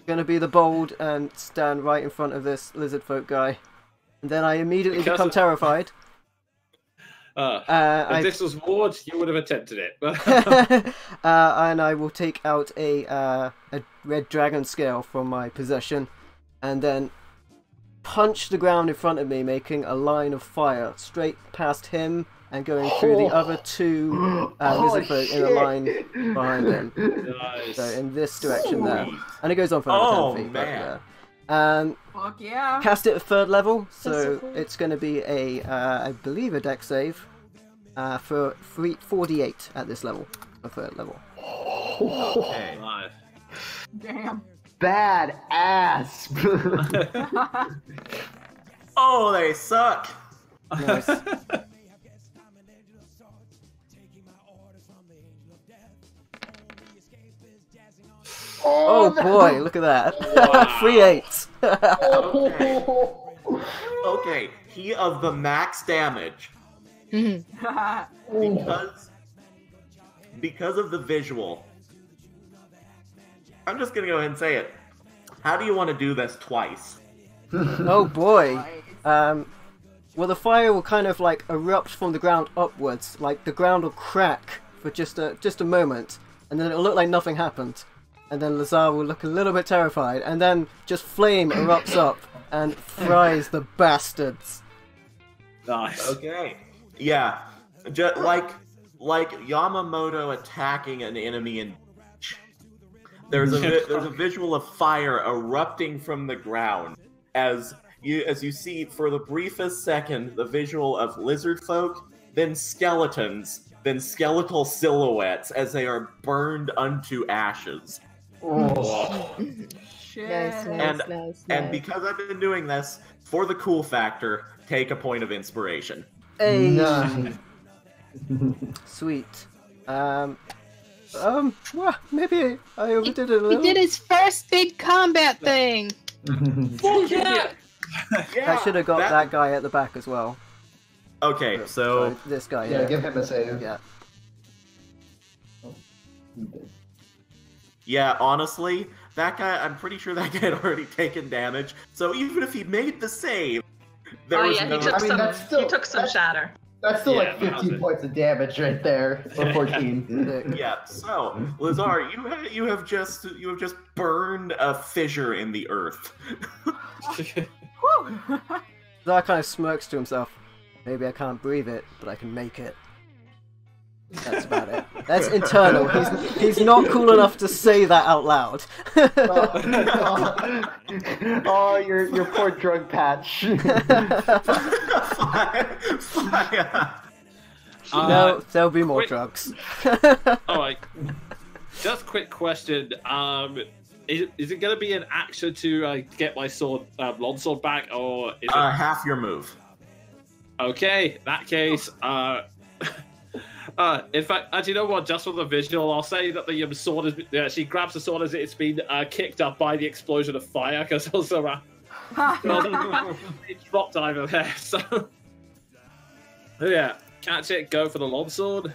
[SPEAKER 1] gonna be the bold and stand right in front of this Lizardfolk guy. And then I immediately become terrified.
[SPEAKER 5] If this was Ward, you would have attempted it.
[SPEAKER 1] And I will take out a red dragon scale from my possession, and then punch the ground in front of me, making a line of fire straight past him and going through the other two Lizardfolk in a line behind him.
[SPEAKER 5] Nice.
[SPEAKER 1] So in this direction there. And it goes on for another 10 feet.
[SPEAKER 2] Man.
[SPEAKER 4] Fuck yeah.
[SPEAKER 1] Cast it at 3rd level, so
[SPEAKER 8] That's so cool.
[SPEAKER 1] it's going to be a, I believe, a dex save for 4d8 at this level, for 3rd level.
[SPEAKER 2] Okay.
[SPEAKER 5] Nice.
[SPEAKER 4] Damn.
[SPEAKER 3] Bad ass.
[SPEAKER 2] Oh, they suck.
[SPEAKER 1] Nice. Oh boy, look at that.
[SPEAKER 5] Wow.
[SPEAKER 1] 3 8s.
[SPEAKER 2] Okay, he of the max damage. Because of the visual. I'm just gonna go ahead and say it. How do you want to do this twice?
[SPEAKER 1] Oh boy. Well, the fire will kind of like erupt from the ground upwards, like the ground will crack for just a moment, and then it'll look like nothing happened. And then Lazare will look a little bit terrified, and then just flame erupts up and fries the bastards.
[SPEAKER 5] Nice.
[SPEAKER 2] Okay. Yeah, just like Yamamoto attacking an enemy in. There's a visual of fire erupting from the ground as you see for the briefest second the visual of Lizardfolk, then skeletons, then skeletal silhouettes as they are burned unto ashes.
[SPEAKER 4] Shit.
[SPEAKER 2] And because I've been doing this for the cool factor, take a point of inspiration.
[SPEAKER 1] Hey.
[SPEAKER 3] Nice.
[SPEAKER 1] Sweet. Well, maybe I overdid it a
[SPEAKER 6] He
[SPEAKER 1] little.
[SPEAKER 6] did his first big combat thing.
[SPEAKER 5] Fuck yeah!
[SPEAKER 1] I should have got that guy at the back as well.
[SPEAKER 2] Okay, so
[SPEAKER 1] this guy,
[SPEAKER 3] Yeah, give him a save.
[SPEAKER 1] Yeah.
[SPEAKER 2] yeah, honestly, that guy, I'm pretty sure that guy had already taken damage. So even if he made the save, there was no.
[SPEAKER 7] He took some shatter.
[SPEAKER 3] That's still
[SPEAKER 5] Yeah,
[SPEAKER 3] like 15 points of damage right there, or 14.
[SPEAKER 2] Yeah. So Lazare, you have just burned a fissure in the earth.
[SPEAKER 1] Zar kind of smirks to himself. Maybe I can't breathe it, but I can make it. That's about it. That's internal. He's not cool enough to say that out loud.
[SPEAKER 3] Oh, your poor drug patch.
[SPEAKER 1] No, there'll be more
[SPEAKER 5] quick-
[SPEAKER 1] drugs.
[SPEAKER 5] Alright. Just quick question. Is it going to be an action to get my sword, longsword back, or is it...
[SPEAKER 2] Half your move.
[SPEAKER 5] Okay, in that case, in fact, do you know what? Just for the visual, I'll say that the sword is. She grabs the sword as it's been kicked up by the explosion of fire, because also it dropped over there. So, yeah, catch it, go for the longsword.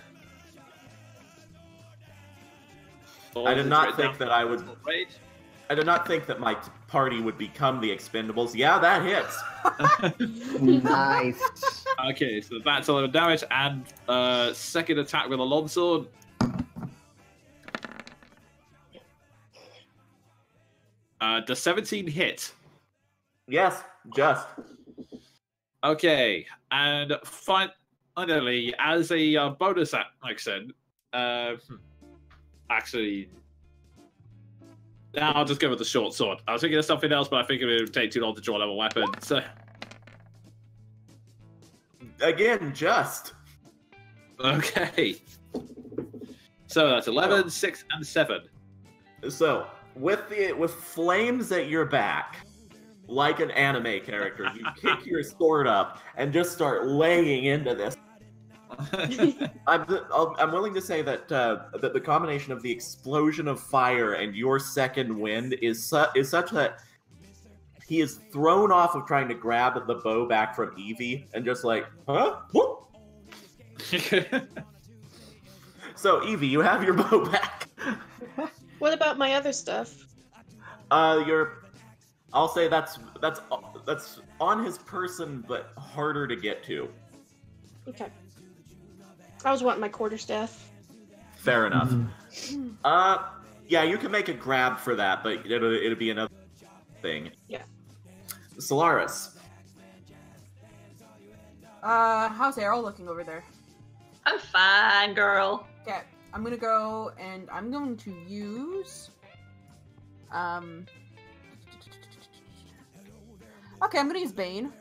[SPEAKER 2] I did not think that I would. I did not think that my party would become the Expendables. Yeah, that hits.
[SPEAKER 3] Nice.
[SPEAKER 5] Okay, so that's 11 damage, and second attack with a longsword. Does 17 hit?
[SPEAKER 2] Yes, just.
[SPEAKER 5] Okay, and finally, as a bonus action, actually, Now I'll just go with the short sword. I was thinking of something else, but I think it would take too long to draw another weapon. So
[SPEAKER 2] Again, just.
[SPEAKER 5] okay. So that's 11, 6, and 7.
[SPEAKER 2] So with flames at your back, like an anime character, you kick your sword up and just start laying into this. I'm willing to say that that the combination of the explosion of fire and your second wind is such that he is thrown off of trying to grab the bow back from Evie and just like, huh? Whoop. So Evie, you have your bow back.
[SPEAKER 8] What about my other stuff?
[SPEAKER 2] I'll say that's on his person, but harder to get to.
[SPEAKER 8] Okay. I was wanting my quarterstaff.
[SPEAKER 2] Fair enough. Yeah, you can make a grab for that, but it'll be another thing.
[SPEAKER 8] Yeah.
[SPEAKER 2] Solaris.
[SPEAKER 4] How's Errol looking over there?
[SPEAKER 7] I'm fine, girl.
[SPEAKER 4] Okay, I'm gonna go and I'm going to use. Okay, I'm gonna use Bane.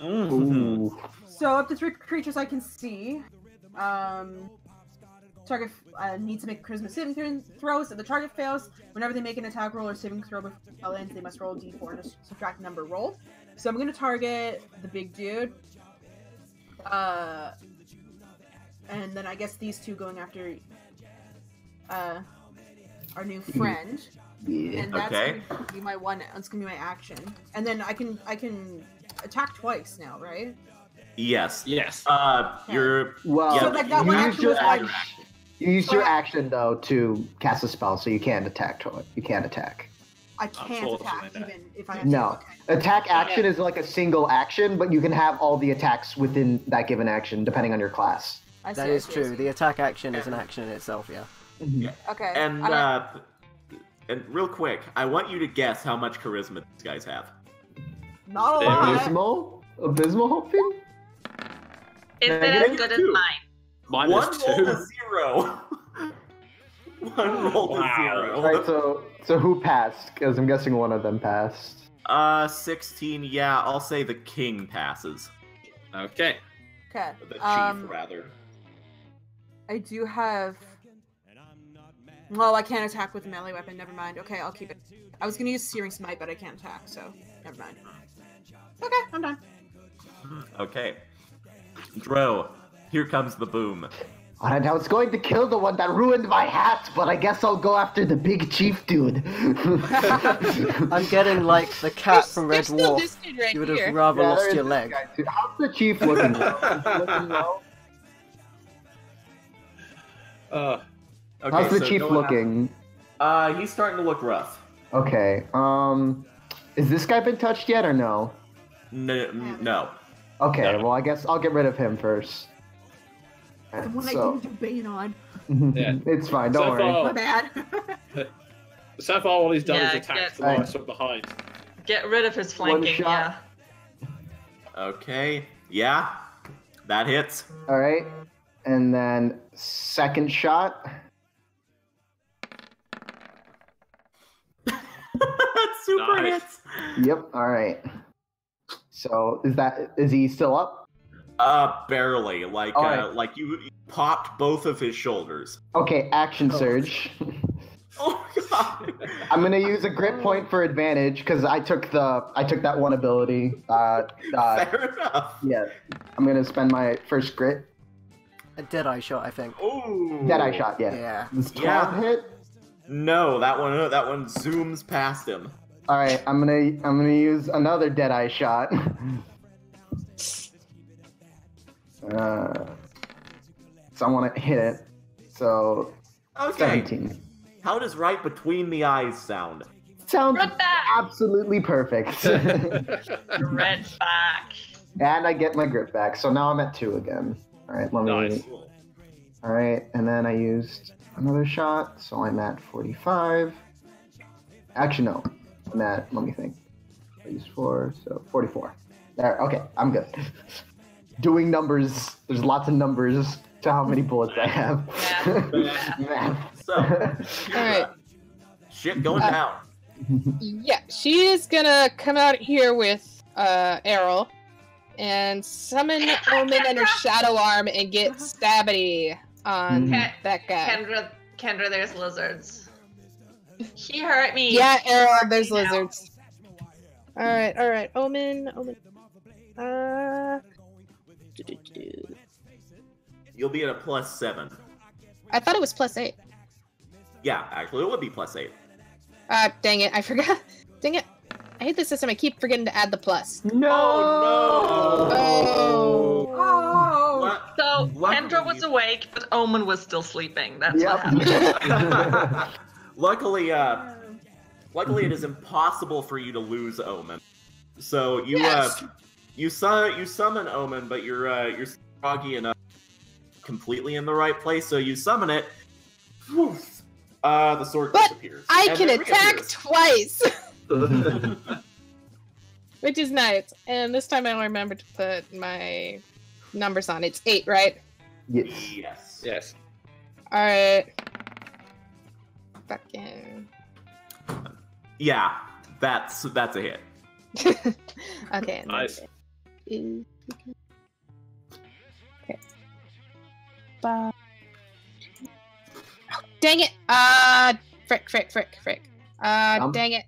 [SPEAKER 3] Ooh.
[SPEAKER 4] So up to 3 creatures I can see. Target needs to make charisma saving throws. If the target fails, whenever they make an attack roll or saving throw before ends, they must roll a d4 and subtract number rolled. So I'm gonna target the big dude. And then I guess these two going after our new friend.
[SPEAKER 3] Yeah.
[SPEAKER 4] And that's
[SPEAKER 2] Okay.
[SPEAKER 4] gonna be my one. That's gonna be my action. And then I can attack twice now, right?
[SPEAKER 2] Yes.
[SPEAKER 5] Yes.
[SPEAKER 2] You're
[SPEAKER 3] Well,
[SPEAKER 2] Yeah,
[SPEAKER 4] So like that
[SPEAKER 3] you
[SPEAKER 4] one
[SPEAKER 3] used
[SPEAKER 4] action
[SPEAKER 3] your
[SPEAKER 4] was like.
[SPEAKER 3] action. You used your action though to cast a spell, so you can't attack. You can't attack.
[SPEAKER 4] I can't attack
[SPEAKER 5] Unfortunately,
[SPEAKER 4] even if I have
[SPEAKER 3] No,
[SPEAKER 4] to. Okay.
[SPEAKER 3] attack action is like a single action, but you can have all the attacks within that given action, depending on your class.
[SPEAKER 4] I see,
[SPEAKER 1] That
[SPEAKER 4] I
[SPEAKER 1] is
[SPEAKER 4] see, I
[SPEAKER 1] true.
[SPEAKER 4] see.
[SPEAKER 1] The attack action is an action in itself, yeah.
[SPEAKER 4] Okay.
[SPEAKER 2] and real quick, I want you to guess how much charisma these guys have.
[SPEAKER 4] Not a
[SPEAKER 5] There
[SPEAKER 4] lot.
[SPEAKER 5] is-
[SPEAKER 3] Abysmal hoping.
[SPEAKER 7] Is it
[SPEAKER 2] Negative
[SPEAKER 7] as good as
[SPEAKER 2] 2.
[SPEAKER 7] mine?
[SPEAKER 2] One
[SPEAKER 5] Minus
[SPEAKER 2] roll
[SPEAKER 5] 2.
[SPEAKER 2] to 0. One roll to
[SPEAKER 5] Wow.
[SPEAKER 2] 0.
[SPEAKER 3] Alright, so who passed? Because I'm guessing one of them passed.
[SPEAKER 2] 16. Yeah, I'll say the king passes.
[SPEAKER 5] Okay.
[SPEAKER 4] Okay.
[SPEAKER 2] The chief, rather.
[SPEAKER 4] I do have. Well, I can't attack with a melee weapon. Never mind. Okay, I'll keep it. I was gonna use Searing Smite, but I can't attack, so never mind. Okay, I'm done.
[SPEAKER 2] Okay. Dro, here comes the boom.
[SPEAKER 3] Alright, I was going to kill the one that ruined my hat, but I guess I'll go after the big chief dude.
[SPEAKER 1] I'm getting like the cat from Red
[SPEAKER 6] There's still
[SPEAKER 1] Dwarf.
[SPEAKER 6] this dude right
[SPEAKER 1] You would
[SPEAKER 6] here.
[SPEAKER 1] have rather
[SPEAKER 3] Yeah,
[SPEAKER 1] lost
[SPEAKER 3] there is
[SPEAKER 1] your
[SPEAKER 3] this
[SPEAKER 1] leg.
[SPEAKER 3] guy, too. How's the chief looking? Though? Is he looking well?
[SPEAKER 2] Okay,
[SPEAKER 3] How's the
[SPEAKER 2] so
[SPEAKER 3] chief
[SPEAKER 2] going
[SPEAKER 3] looking?
[SPEAKER 2] He's starting to look rough.
[SPEAKER 3] Okay. Is this guy been touched yet or no?
[SPEAKER 2] No.
[SPEAKER 3] Okay.
[SPEAKER 5] No.
[SPEAKER 3] Well, I guess I'll get rid of him first.
[SPEAKER 4] The one I
[SPEAKER 3] So
[SPEAKER 4] didn't do Bane on.
[SPEAKER 5] Yeah.
[SPEAKER 3] it's fine. Don't
[SPEAKER 5] So
[SPEAKER 3] worry.
[SPEAKER 5] far-
[SPEAKER 4] My bad.
[SPEAKER 5] So far, all he's done
[SPEAKER 7] Yeah,
[SPEAKER 5] is attack
[SPEAKER 7] get-
[SPEAKER 5] Solaris from behind.
[SPEAKER 7] Get rid of his flanking,
[SPEAKER 3] shot.
[SPEAKER 7] yeah.
[SPEAKER 2] Okay. Yeah. That hits.
[SPEAKER 3] All right. And then second shot.
[SPEAKER 2] Super
[SPEAKER 5] Nice.
[SPEAKER 2] hits.
[SPEAKER 3] Yep. All right. So is he still up?
[SPEAKER 2] Barely. Like
[SPEAKER 3] Alright.
[SPEAKER 2] like you popped both of his shoulders.
[SPEAKER 3] Okay. Action surge.
[SPEAKER 2] Oh god.
[SPEAKER 3] I'm gonna use a grit point for advantage because I took that one ability.
[SPEAKER 2] Fair enough.
[SPEAKER 3] Yeah. I'm gonna spend my first grit.
[SPEAKER 1] A Deadeye shot, I think.
[SPEAKER 2] Ooh.
[SPEAKER 3] Deadeye shot. Yeah.
[SPEAKER 1] Yeah.
[SPEAKER 3] Does 12
[SPEAKER 2] Yeah.
[SPEAKER 3] hit?
[SPEAKER 2] No, that one zooms past him.
[SPEAKER 3] All right. I'm gonna use another Deadeye shot. So I want to hit it. So
[SPEAKER 2] Okay.
[SPEAKER 3] 17.
[SPEAKER 2] How does right between the eyes sound?
[SPEAKER 3] Sounds
[SPEAKER 7] Run back!
[SPEAKER 3] absolutely perfect.
[SPEAKER 7] Red back.
[SPEAKER 3] And I get my grip back. So now I'm at 2 again. All right. Let me.
[SPEAKER 5] Nice.
[SPEAKER 3] All right. And then I used another shot. So I'm at 45. Actually, no. I'm at, let me think. I used 4, so 44. There. Okay. I'm good. Doing numbers. There's lots of numbers to how many bullets I have.
[SPEAKER 7] Math.
[SPEAKER 3] Math.
[SPEAKER 2] So,
[SPEAKER 6] All right.
[SPEAKER 2] shit going down.
[SPEAKER 6] Yeah, she is gonna come out here with Errol and summon Omen and her shadow arm and get stabby on that guy.
[SPEAKER 7] Kendra, there's lizards. He hurt me.
[SPEAKER 6] Yeah, Errol, there's lizards. Alright. Omen.
[SPEAKER 2] You'll be at a +7.
[SPEAKER 6] I thought it was +8.
[SPEAKER 2] Yeah, actually, it would be +8.
[SPEAKER 6] Dang it, I forgot. Dang it. I hate this system, I keep forgetting to add the plus.
[SPEAKER 3] No!
[SPEAKER 4] Oh!
[SPEAKER 7] So, Kendra was awake, but Omen was still sleeping. That's what happened.
[SPEAKER 2] Luckily, it is impossible for you to lose Omen. So you summon Omen, but you're groggy enough, completely in the right place. So you summon it. Woof, the sword disappears.
[SPEAKER 6] I
[SPEAKER 2] and
[SPEAKER 6] can
[SPEAKER 2] then
[SPEAKER 6] attack
[SPEAKER 2] reappears.
[SPEAKER 6] twice, which is nice. And this time I remember to put my numbers on. It's 8, right?
[SPEAKER 3] Yes.
[SPEAKER 5] Yes.
[SPEAKER 6] All right. Fucking.
[SPEAKER 2] Yeah, that's a hit.
[SPEAKER 6] Okay.
[SPEAKER 5] Nice.
[SPEAKER 6] Okay. Dang it! Frick. Dang it!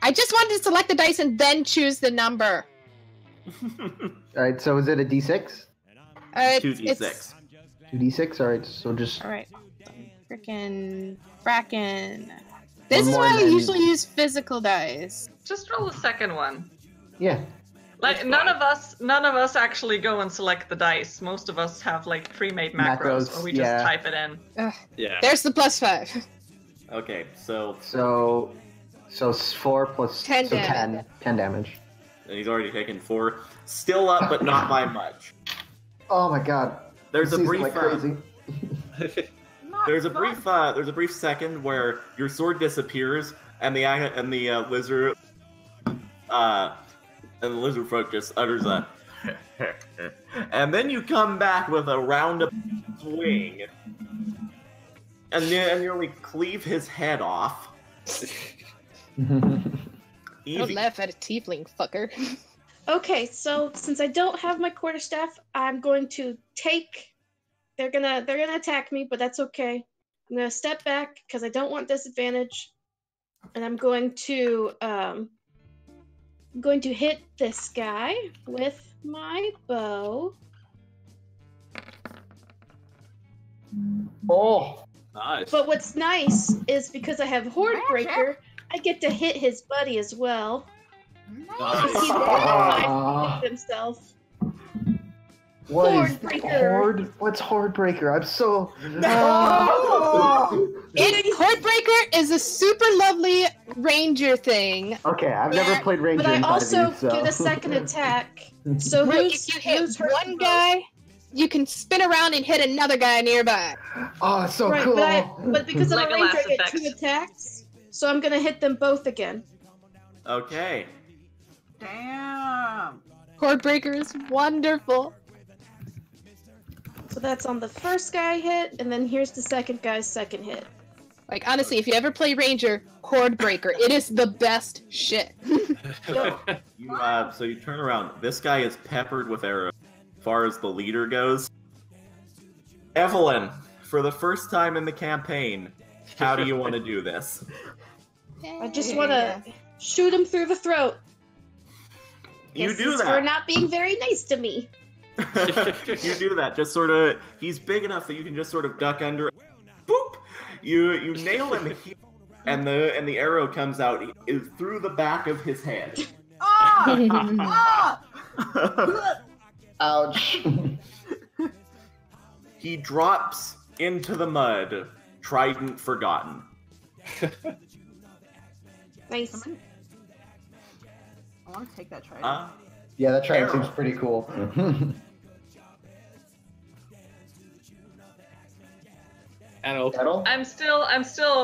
[SPEAKER 6] I just wanted to select the dice and then choose the number.
[SPEAKER 3] Alright, so is it a D6?
[SPEAKER 2] 2d6.
[SPEAKER 3] 2d6? Alright, so just...
[SPEAKER 6] Alright. Frickin' Bracken. This is
[SPEAKER 3] more
[SPEAKER 6] why I
[SPEAKER 3] than-
[SPEAKER 6] usually use physical dice.
[SPEAKER 7] Just roll the second one.
[SPEAKER 3] Yeah.
[SPEAKER 7] Like none of us actually go and select the dice. Most of us have like pre-made macros,
[SPEAKER 3] Macros,
[SPEAKER 7] where we
[SPEAKER 3] yeah.
[SPEAKER 7] just type it in.
[SPEAKER 5] Yeah.
[SPEAKER 6] There's the +5.
[SPEAKER 2] Okay, so
[SPEAKER 3] So 4 plus
[SPEAKER 6] 10
[SPEAKER 3] so
[SPEAKER 6] damage.
[SPEAKER 3] 10 damage.
[SPEAKER 2] and he's already taken 4. Still up, but not by much.
[SPEAKER 3] Oh my god.
[SPEAKER 2] There's a
[SPEAKER 3] This
[SPEAKER 2] brief
[SPEAKER 3] seems like crazy.
[SPEAKER 2] There's a brief second where your sword disappears and the lizard and the lizardfolk just utters a and then you come back with a roundabout swing and nearly cleave his head off.
[SPEAKER 6] Don't
[SPEAKER 2] Easy.
[SPEAKER 6] laugh at a tiefling, fucker.
[SPEAKER 8] Okay, so since I don't have my quarterstaff, I'm going to take. They're gonna attack me, but that's okay. I'm gonna step back because I don't want disadvantage, and I'm going to hit this guy with my bow.
[SPEAKER 3] Oh!
[SPEAKER 5] Nice.
[SPEAKER 8] But what's nice is because I have Horde Breaker, I get to hit his buddy as well.
[SPEAKER 5] Nice.
[SPEAKER 8] He
[SPEAKER 3] Ah.
[SPEAKER 8] himself.
[SPEAKER 3] What is
[SPEAKER 8] Hordebreaker.
[SPEAKER 3] What's Hordebreaker? I'm so...
[SPEAKER 6] Hordebreaker is a super lovely ranger thing.
[SPEAKER 3] Okay, I've never played Ranger
[SPEAKER 8] But I
[SPEAKER 3] inside
[SPEAKER 8] also
[SPEAKER 3] of you, so...
[SPEAKER 8] get a second attack. So
[SPEAKER 6] Where
[SPEAKER 8] who's,
[SPEAKER 6] if you hit
[SPEAKER 8] who's hurt
[SPEAKER 6] one
[SPEAKER 8] the
[SPEAKER 6] guy, you can spin around and hit another guy nearby.
[SPEAKER 3] Oh, it's so
[SPEAKER 8] Right,
[SPEAKER 3] cool!
[SPEAKER 8] but because I'm a
[SPEAKER 7] Legolas
[SPEAKER 8] ranger, I get
[SPEAKER 7] effect.
[SPEAKER 8] 2 attacks. So I'm gonna hit them both again.
[SPEAKER 2] Okay.
[SPEAKER 4] Damn.
[SPEAKER 6] Hordebreaker is wonderful.
[SPEAKER 8] So that's on the first guy hit, and then here's the second guy's second hit.
[SPEAKER 6] Like, honestly, if you ever play Ranger, Hordebreaker, it is the best shit.
[SPEAKER 2] So you turn around. This guy is peppered with arrows. As far as the leader goes, Evelyn, for the first time in the campaign, how do you want to do this?
[SPEAKER 8] I just want to shoot him through the throat.
[SPEAKER 2] You
[SPEAKER 8] This
[SPEAKER 2] do
[SPEAKER 8] is for
[SPEAKER 2] that.
[SPEAKER 8] not being very nice to me.
[SPEAKER 2] You do that. Just sort of. He's big enough that you can just sort of duck under. Boop. You nail him, and the arrow comes out through the back of his head.
[SPEAKER 4] Ah! Ah!
[SPEAKER 3] Ouch.
[SPEAKER 2] He drops into the mud, trident forgotten.
[SPEAKER 8] Nice.
[SPEAKER 4] I want to take that trident.
[SPEAKER 3] Yeah, that trident
[SPEAKER 2] Arrow.
[SPEAKER 3] seems pretty cool.
[SPEAKER 5] And
[SPEAKER 3] Kettle?
[SPEAKER 7] I'm still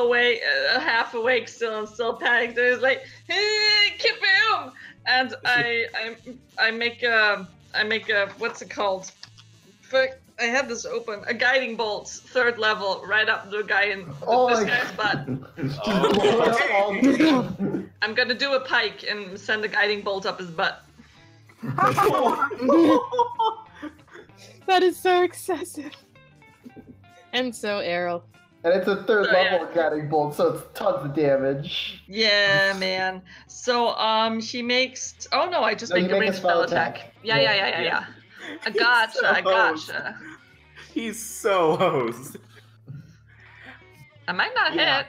[SPEAKER 7] awake, half awake still, and still panicked. It's like, hey, kaboom! And I make a what's it called? I have this open. A guiding bolt, 3rd level, right up the guy in this guy's butt. I'm gonna do a pike and send a guiding bolt up his butt.
[SPEAKER 6] That is so excessive. And so, Errol.
[SPEAKER 3] And it's a 3rd level guiding bolt, so it's tons of damage.
[SPEAKER 7] Yeah, man. So, she makes. Oh no, I just make a ranged spell attack. Yeah. I gotcha.
[SPEAKER 2] He's so hosed.
[SPEAKER 7] I might not hit.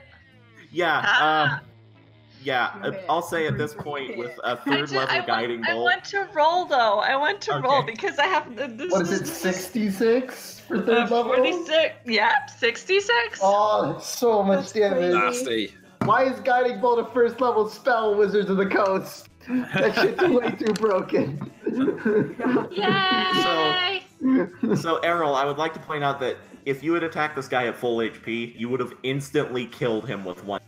[SPEAKER 2] Yeah. I'll say at this point with a 3rd level guiding bolt.
[SPEAKER 7] I want to roll though. Roll because I have this.
[SPEAKER 3] What is it? 66 for 3rd level.
[SPEAKER 7] 46. Yep, 66.
[SPEAKER 3] Oh, that's so much damage.
[SPEAKER 5] Nasty.
[SPEAKER 3] Why is guiding bolt a 1st level spell, Wizards of the Coast? That shit's way too broken.
[SPEAKER 7] Yay!
[SPEAKER 2] So Errol, I would like to point out that if you had attacked this guy at full HP, you would have instantly killed him with 1.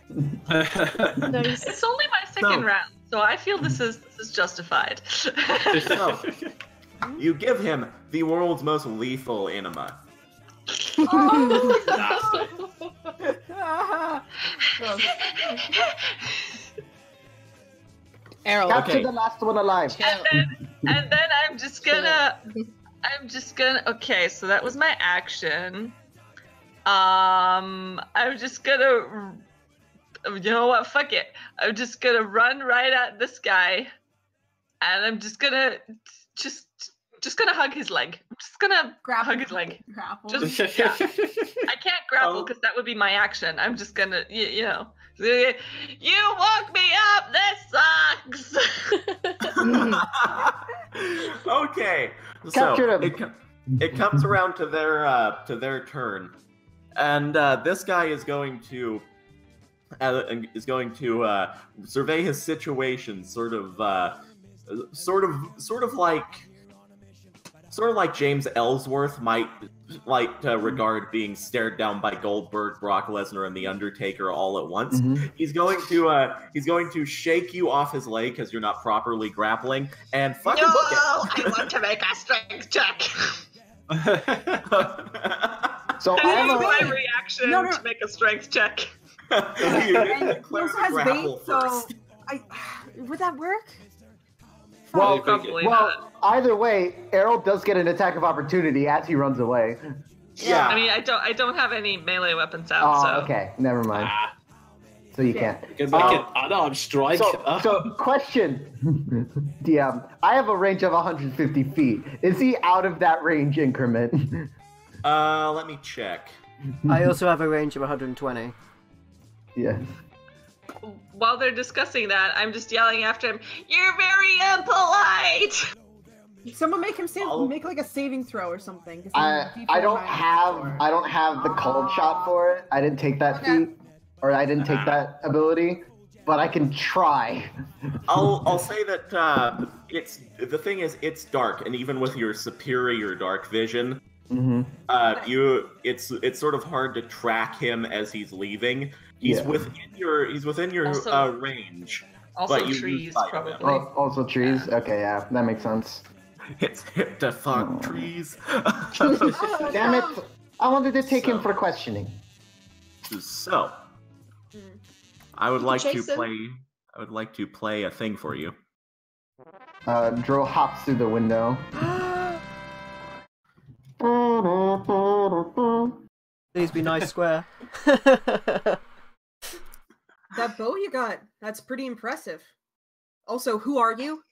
[SPEAKER 8] Nice.
[SPEAKER 7] It's only my 2nd round, so I feel this is justified.
[SPEAKER 2] So, you give him the world's most lethal enema.
[SPEAKER 5] Nasty.
[SPEAKER 6] Errol.
[SPEAKER 3] Capture the last one alive.
[SPEAKER 7] And then I'm just gonna. Okay, so that was my action. I'm just gonna. You know what? Fuck it. I'm just gonna run right at this guy, and I'm just gonna hug his leg. I'm just gonna hug his leg.
[SPEAKER 4] Grapple.
[SPEAKER 7] Just, yeah. I can't grapple because that would be my action. I'm just gonna, you know. You woke me up. This sucks.
[SPEAKER 2] Okay,
[SPEAKER 3] Capture
[SPEAKER 2] so
[SPEAKER 3] him.
[SPEAKER 2] it comes around to their turn, and this guy is going to survey his situation, sort of like James Ellsworth might regard being stared down by Goldberg, Brock Lesnar, and The Undertaker all at once.
[SPEAKER 3] Mhm.
[SPEAKER 2] He's going to shake you off his leg because you're not properly grappling, and fucking book it.
[SPEAKER 7] I want to make a strength check.
[SPEAKER 3] So I
[SPEAKER 7] This
[SPEAKER 3] have
[SPEAKER 7] is
[SPEAKER 3] a
[SPEAKER 7] my reaction to make a strength check.
[SPEAKER 2] You
[SPEAKER 4] And
[SPEAKER 2] declare
[SPEAKER 4] he also
[SPEAKER 2] the
[SPEAKER 4] has
[SPEAKER 2] grapple
[SPEAKER 4] bait, so
[SPEAKER 2] first.
[SPEAKER 4] would that work?
[SPEAKER 3] Well,
[SPEAKER 7] Probably not.
[SPEAKER 3] either way, Errol does get an attack of opportunity as he runs away.
[SPEAKER 2] Yeah.
[SPEAKER 7] I mean, I don't have any melee weapons out,
[SPEAKER 3] Oh,
[SPEAKER 7] so.
[SPEAKER 3] okay, never mind. So you can't.
[SPEAKER 5] You can make an unarmed strike.
[SPEAKER 3] So question, DM. I have a range of 150 feet. Is he out of that range increment?
[SPEAKER 2] Let me check.
[SPEAKER 1] I also have a range of 120.
[SPEAKER 3] Yeah.
[SPEAKER 7] While they're discussing that, I'm just yelling after him, "You're very impolite!"
[SPEAKER 4] Someone make him make like a saving throw or something. 'cause
[SPEAKER 3] I don't have the cold shot for it. I didn't take that feat, or I didn't take that ability, but I can try.
[SPEAKER 2] I'll say that the thing is it's dark, and even with your superior dark vision, it's sort of hard to track him as he's leaving. He's within your
[SPEAKER 7] Also-
[SPEAKER 2] range.
[SPEAKER 7] Also
[SPEAKER 2] But you
[SPEAKER 7] trees,
[SPEAKER 2] lose sight of
[SPEAKER 7] probably.
[SPEAKER 2] him.
[SPEAKER 3] Oh, also trees. Okay, yeah, that makes sense.
[SPEAKER 2] It's hit to fuck trees.
[SPEAKER 3] Damn it! I wanted to take him for questioning.
[SPEAKER 2] So, I would like to
[SPEAKER 8] chase him.
[SPEAKER 2] play. I would like to play a thing for you.
[SPEAKER 3] Dro hops through the window.
[SPEAKER 1] Please be nice, square.
[SPEAKER 4] That bow you got, that's pretty impressive. Also, who are you?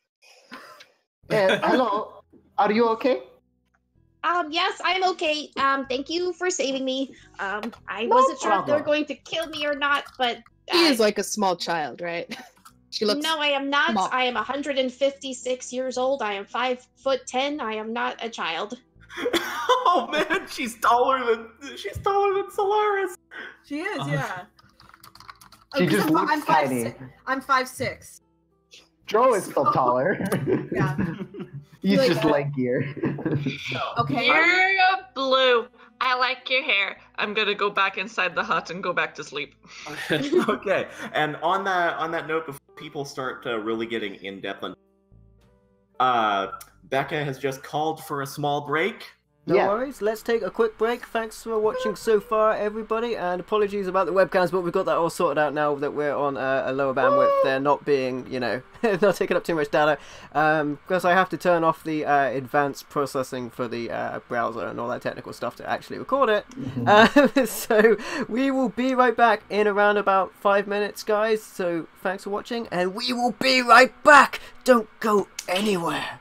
[SPEAKER 3] Hello. Are you okay?
[SPEAKER 8] Yes, I'm okay. Thank you for saving me. I
[SPEAKER 3] No
[SPEAKER 8] wasn't sure if they were
[SPEAKER 3] problem.
[SPEAKER 8] going to kill me or not, but
[SPEAKER 6] She is like a small child, right? She looks.
[SPEAKER 8] no, I am not.
[SPEAKER 6] small.
[SPEAKER 8] I am 156 years old. I am 5'10". I am not a child.
[SPEAKER 2] Oh man, she's taller than Solaris.
[SPEAKER 4] She is, yeah.
[SPEAKER 3] She
[SPEAKER 4] Oh, 'cause
[SPEAKER 3] just looks
[SPEAKER 4] I'm
[SPEAKER 3] tiny.
[SPEAKER 4] 5'6". I'm 5'6".
[SPEAKER 3] Dro is still taller.
[SPEAKER 4] Yeah.
[SPEAKER 3] He's
[SPEAKER 4] Like
[SPEAKER 3] just
[SPEAKER 4] that.
[SPEAKER 3] lankier.
[SPEAKER 4] Okay.
[SPEAKER 7] You're blue. I like your hair. I'm gonna go back inside the hut and go back to sleep.
[SPEAKER 2] Okay, and on that note, before people start really getting in depth on, Becca has just called for a small break.
[SPEAKER 1] No worries. Let's take a quick break. Thanks for watching so far, everybody, and apologies about the webcams, but we've got that all sorted out now that we're on a lower bandwidth. They're not being, not taking up too much data, because I have to turn off the advanced processing for the browser and all that technical stuff to actually record it. So we will be right back in around about 5 minutes, guys. So thanks for watching, and we will be right back. Don't go anywhere.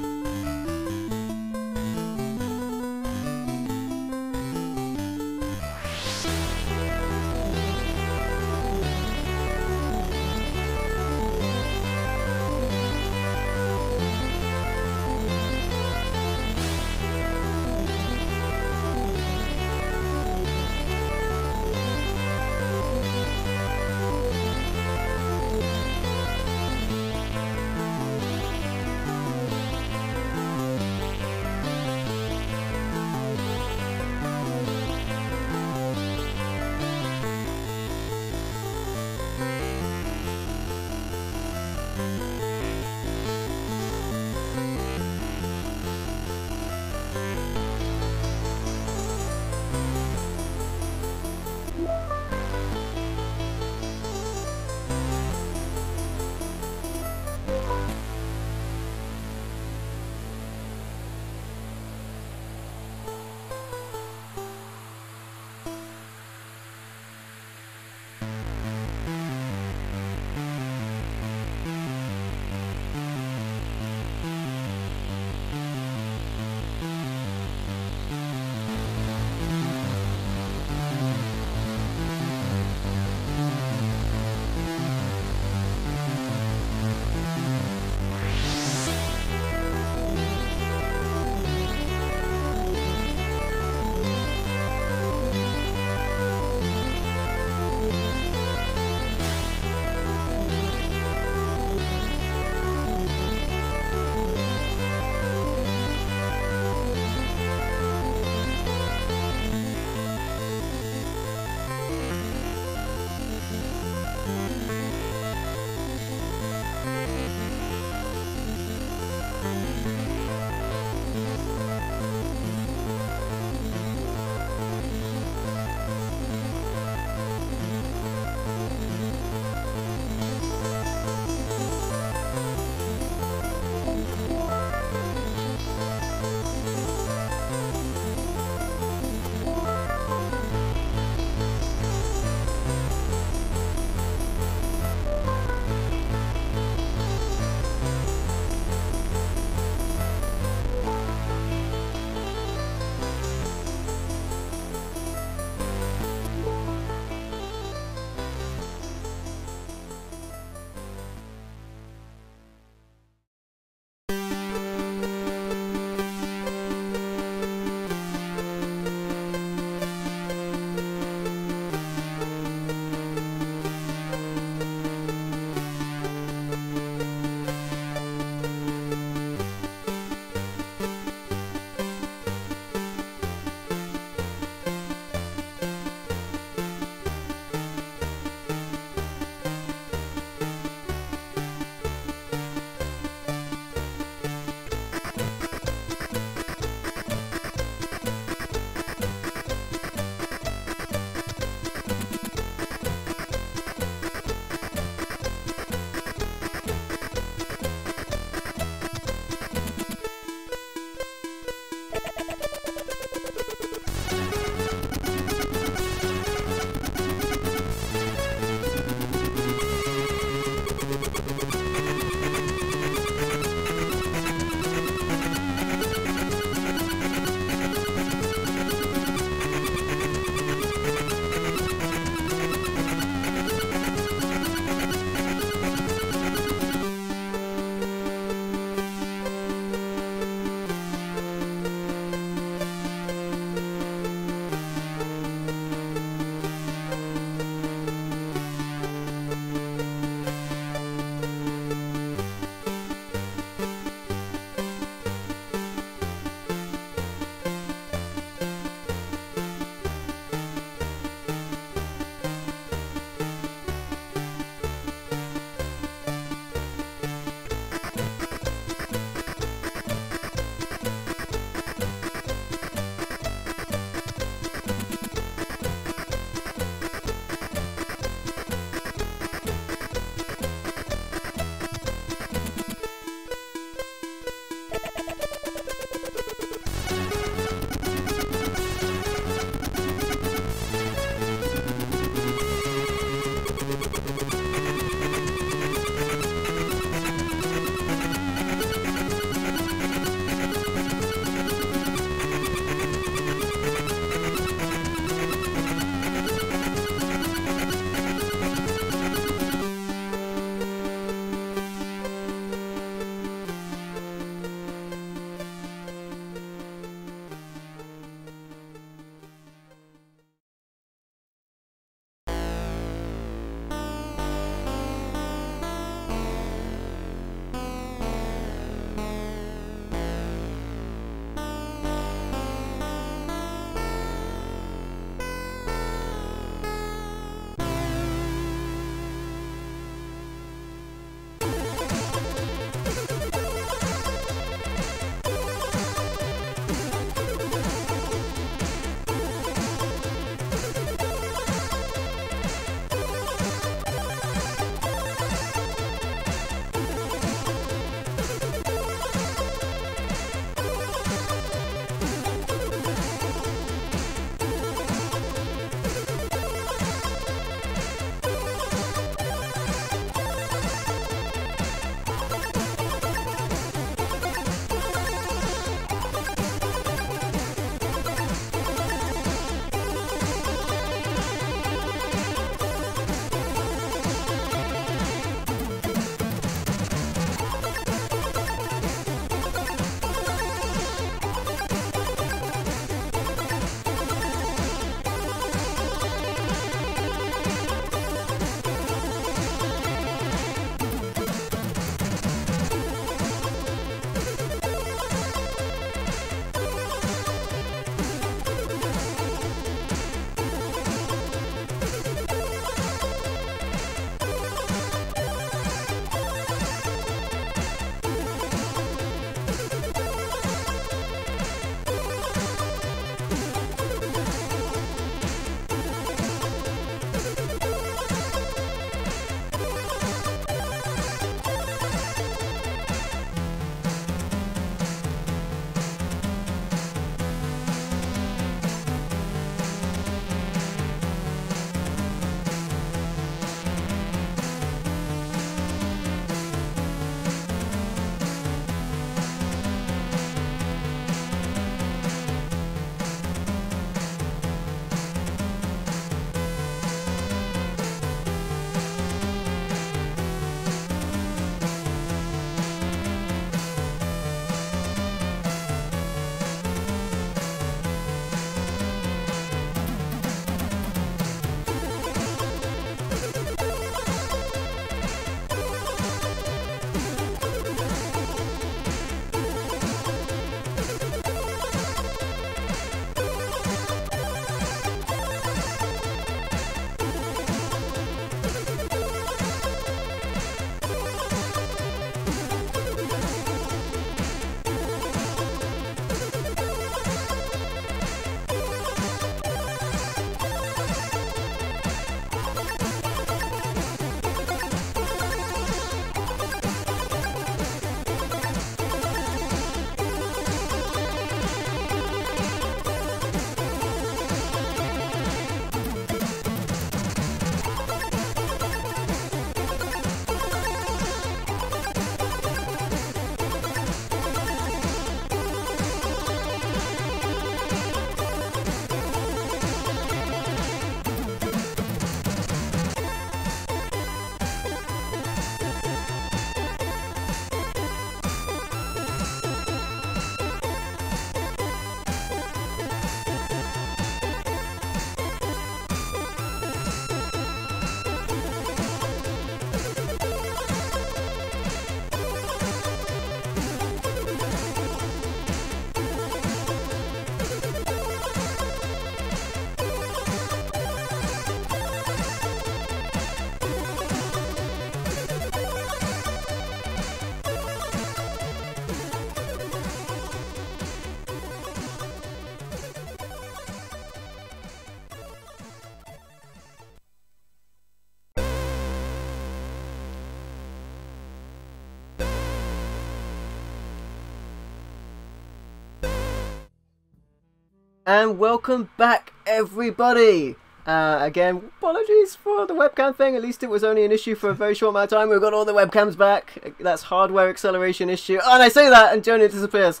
[SPEAKER 1] And welcome back, everybody! Again, apologies for the webcam thing. At least it was only an issue for a very short amount of time. We've got all the webcams back. That's hardware acceleration issue. Oh, and I say that, and Jonah disappears.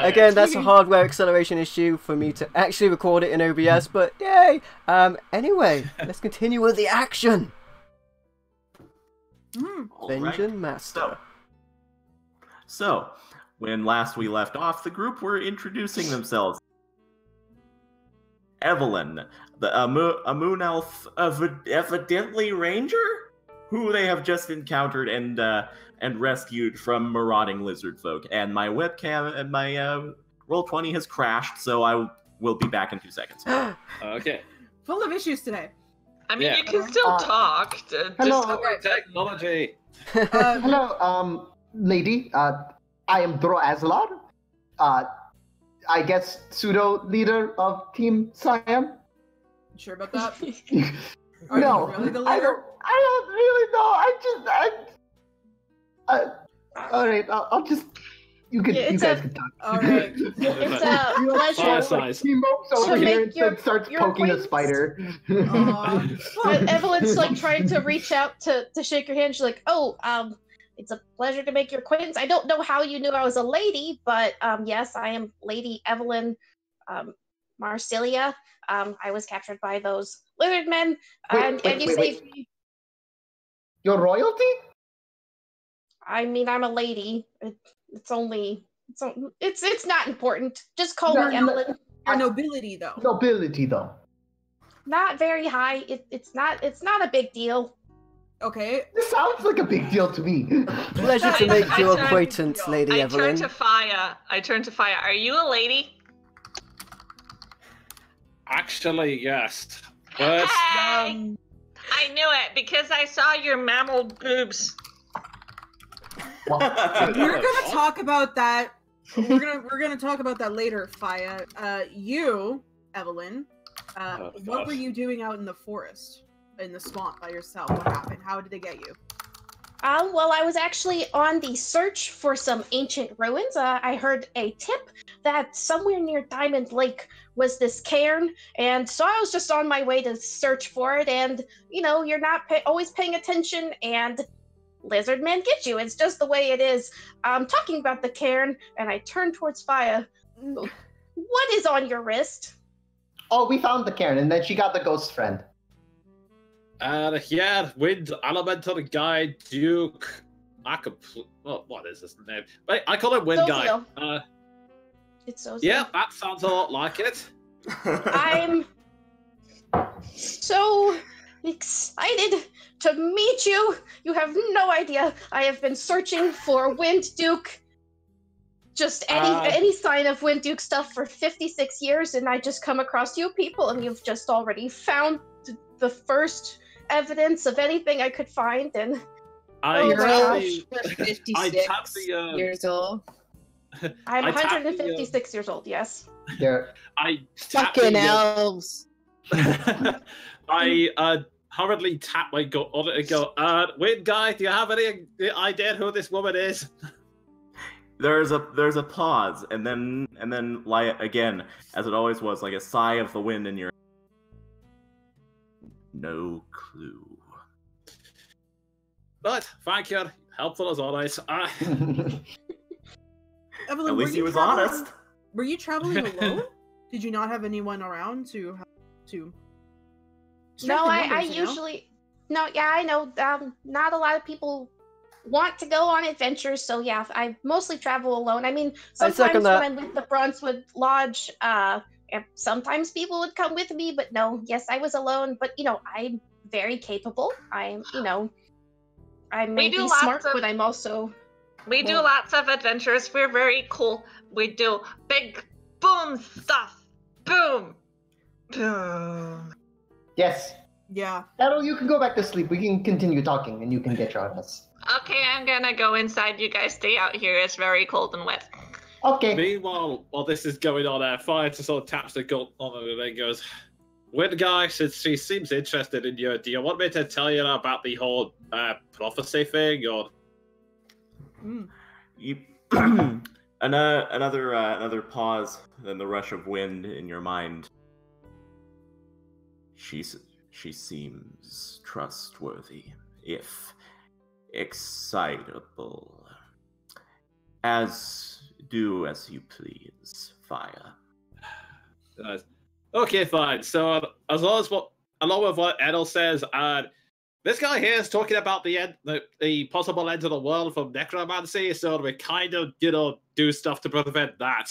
[SPEAKER 1] Again, that's a hardware acceleration issue for me to actually record it in OBS, but yay! Anyway, let's continue with the action. Vengeance Master.
[SPEAKER 2] So, when last we left off, the group were introducing themselves. Evelyn, a moon elf, evidently ranger, who they have just encountered and rescued from marauding lizardfolk. And my webcam and my Roll20 has crashed, so I will be back in 2 seconds.
[SPEAKER 5] Okay.
[SPEAKER 4] Full of issues today.
[SPEAKER 7] I mean, you can still talk.
[SPEAKER 3] Hello.
[SPEAKER 5] Technology.
[SPEAKER 3] Hello, lady. I am Dro Azalar. I guess pseudo leader of Team C.I.A.N.
[SPEAKER 4] You sure about that?
[SPEAKER 3] No,
[SPEAKER 4] you really the
[SPEAKER 3] I
[SPEAKER 4] leader?
[SPEAKER 3] don't really know. All right, I'll just. You guys can talk.
[SPEAKER 4] All right.
[SPEAKER 8] It's a pleasure.
[SPEAKER 3] He mopes over
[SPEAKER 8] To
[SPEAKER 3] here
[SPEAKER 8] make
[SPEAKER 3] and
[SPEAKER 8] your-
[SPEAKER 3] starts
[SPEAKER 8] your
[SPEAKER 3] poking a
[SPEAKER 8] acquaintance.
[SPEAKER 3] spider.
[SPEAKER 8] Evelyn's like trying to reach out to shake your hand. She's like, "Oh, it's a pleasure to make your acquaintance. I don't know how you knew I was a lady, but yes, I am Lady Evelyn Marsilia. I was captured by those lizard men, and you saved me.
[SPEAKER 3] Your royalty?
[SPEAKER 8] I mean, I'm a lady. It's not important. Just call
[SPEAKER 3] No,
[SPEAKER 8] me Evelyn.
[SPEAKER 4] Your nobility, though.
[SPEAKER 3] Nobility, though.
[SPEAKER 8] Not very high. It's not a big deal.
[SPEAKER 4] Okay.
[SPEAKER 3] This sounds like a big deal to me.
[SPEAKER 1] Pleasure to make your acquaintance, Lady
[SPEAKER 7] I turn
[SPEAKER 1] Evelyn.
[SPEAKER 7] to Faya. Are you a lady?
[SPEAKER 5] Actually, yes. But
[SPEAKER 7] Hey! I knew it because I saw your mammal boobs.
[SPEAKER 4] We're gonna talk about that. We're gonna talk about that later, Faya. You, Evelyn, what were you doing out in the forest, in the swamp by yourself? What happened? How did they get you?
[SPEAKER 8] Well, I was actually on the search for some ancient ruins. I heard a tip that somewhere near Diamond Lake was this cairn, and so I was just on my way to search for it. And you're not always paying attention, and lizard men get you. It's just the way it is. I'm talking about the cairn, and I turn towards Faya. What is on your wrist?
[SPEAKER 3] Oh, we found the Karen, and then she got the ghost friend.
[SPEAKER 5] Yeah, Wind Elemental Guy Duke. What is his name? Wait, I call him Wind Guy.
[SPEAKER 8] It's Ozio.
[SPEAKER 5] Yeah, that sounds a lot like it.
[SPEAKER 8] I'm so excited to meet you. You have no idea. I have been searching for Wind Duke. Just any sign of Wind Duke stuff for 56 years, and I just come across you people, and you've just already found the first evidence of anything I could find. And
[SPEAKER 6] You're 56 years old.
[SPEAKER 8] I'm 156 years old. Yes.
[SPEAKER 5] I
[SPEAKER 6] fucking elves.
[SPEAKER 5] I hurriedly tap my gut on it and go, Wind Guy, do you have any idea who this woman is?
[SPEAKER 2] There's a pause, and then like again, as it always was, like a sigh of the wind in your. No clue.
[SPEAKER 5] But thank you, helpful as always.
[SPEAKER 4] Evelyn,
[SPEAKER 2] At least he was honest.
[SPEAKER 4] Were you traveling alone? Did you not have anyone around to?
[SPEAKER 8] No, I usually. No, yeah, I know. Not a lot of people want to go on adventures, so yeah, I mostly travel alone. I mean, sometimes when I'm with the Bronzewood Lodge, sometimes people would come with me, but no, yes, I was alone. But I'm very capable. I may be smart, but I'm also.
[SPEAKER 7] We do lots of adventures. We're very cool. We do big boom stuff. Boom. Boom.
[SPEAKER 3] Yes.
[SPEAKER 4] Yeah.
[SPEAKER 3] Errol, you can go back to sleep. We can continue talking, and you can get your honest.
[SPEAKER 7] Okay, I'm gonna go inside. You guys stay out here. It's very cold and wet.
[SPEAKER 3] Okay.
[SPEAKER 5] Meanwhile, while this is going on, Fire just sort of taps the gut on it and then goes, Wind Guy, since she seems interested in you, do you want me to tell you about the whole prophecy thing, or?
[SPEAKER 2] Another pause, then the rush of wind in your mind. She seems trustworthy, if excitable. Do as you please, Fire.
[SPEAKER 5] Okay, fine. So along with what Edel says, this guy here is talking about the possible end of the world from necromancy. So we kind of do stuff to prevent that.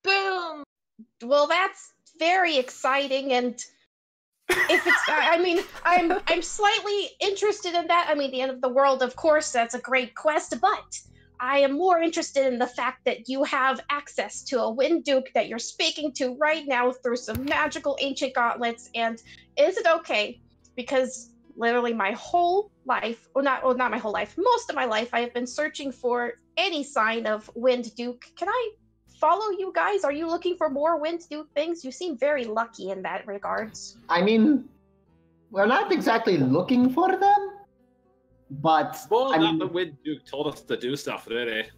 [SPEAKER 8] Boom. Well, that's very exciting, and if it's, I mean, I'm slightly interested in that. I mean, the end of the world, of course, that's a great quest, but I am more interested in the fact that you have access to a Wind Duke that you're speaking to right now through some magical ancient gauntlets. And is it okay? Because literally my whole life, not my whole life, most of my life, I have been searching for any sign of Wind Duke. Can I follow you guys? Are you looking for more Wind Duke things? You seem very lucky in that regards.
[SPEAKER 3] I mean, we're not exactly looking for them, but
[SPEAKER 5] More than the Wind Duke told us to do stuff, really.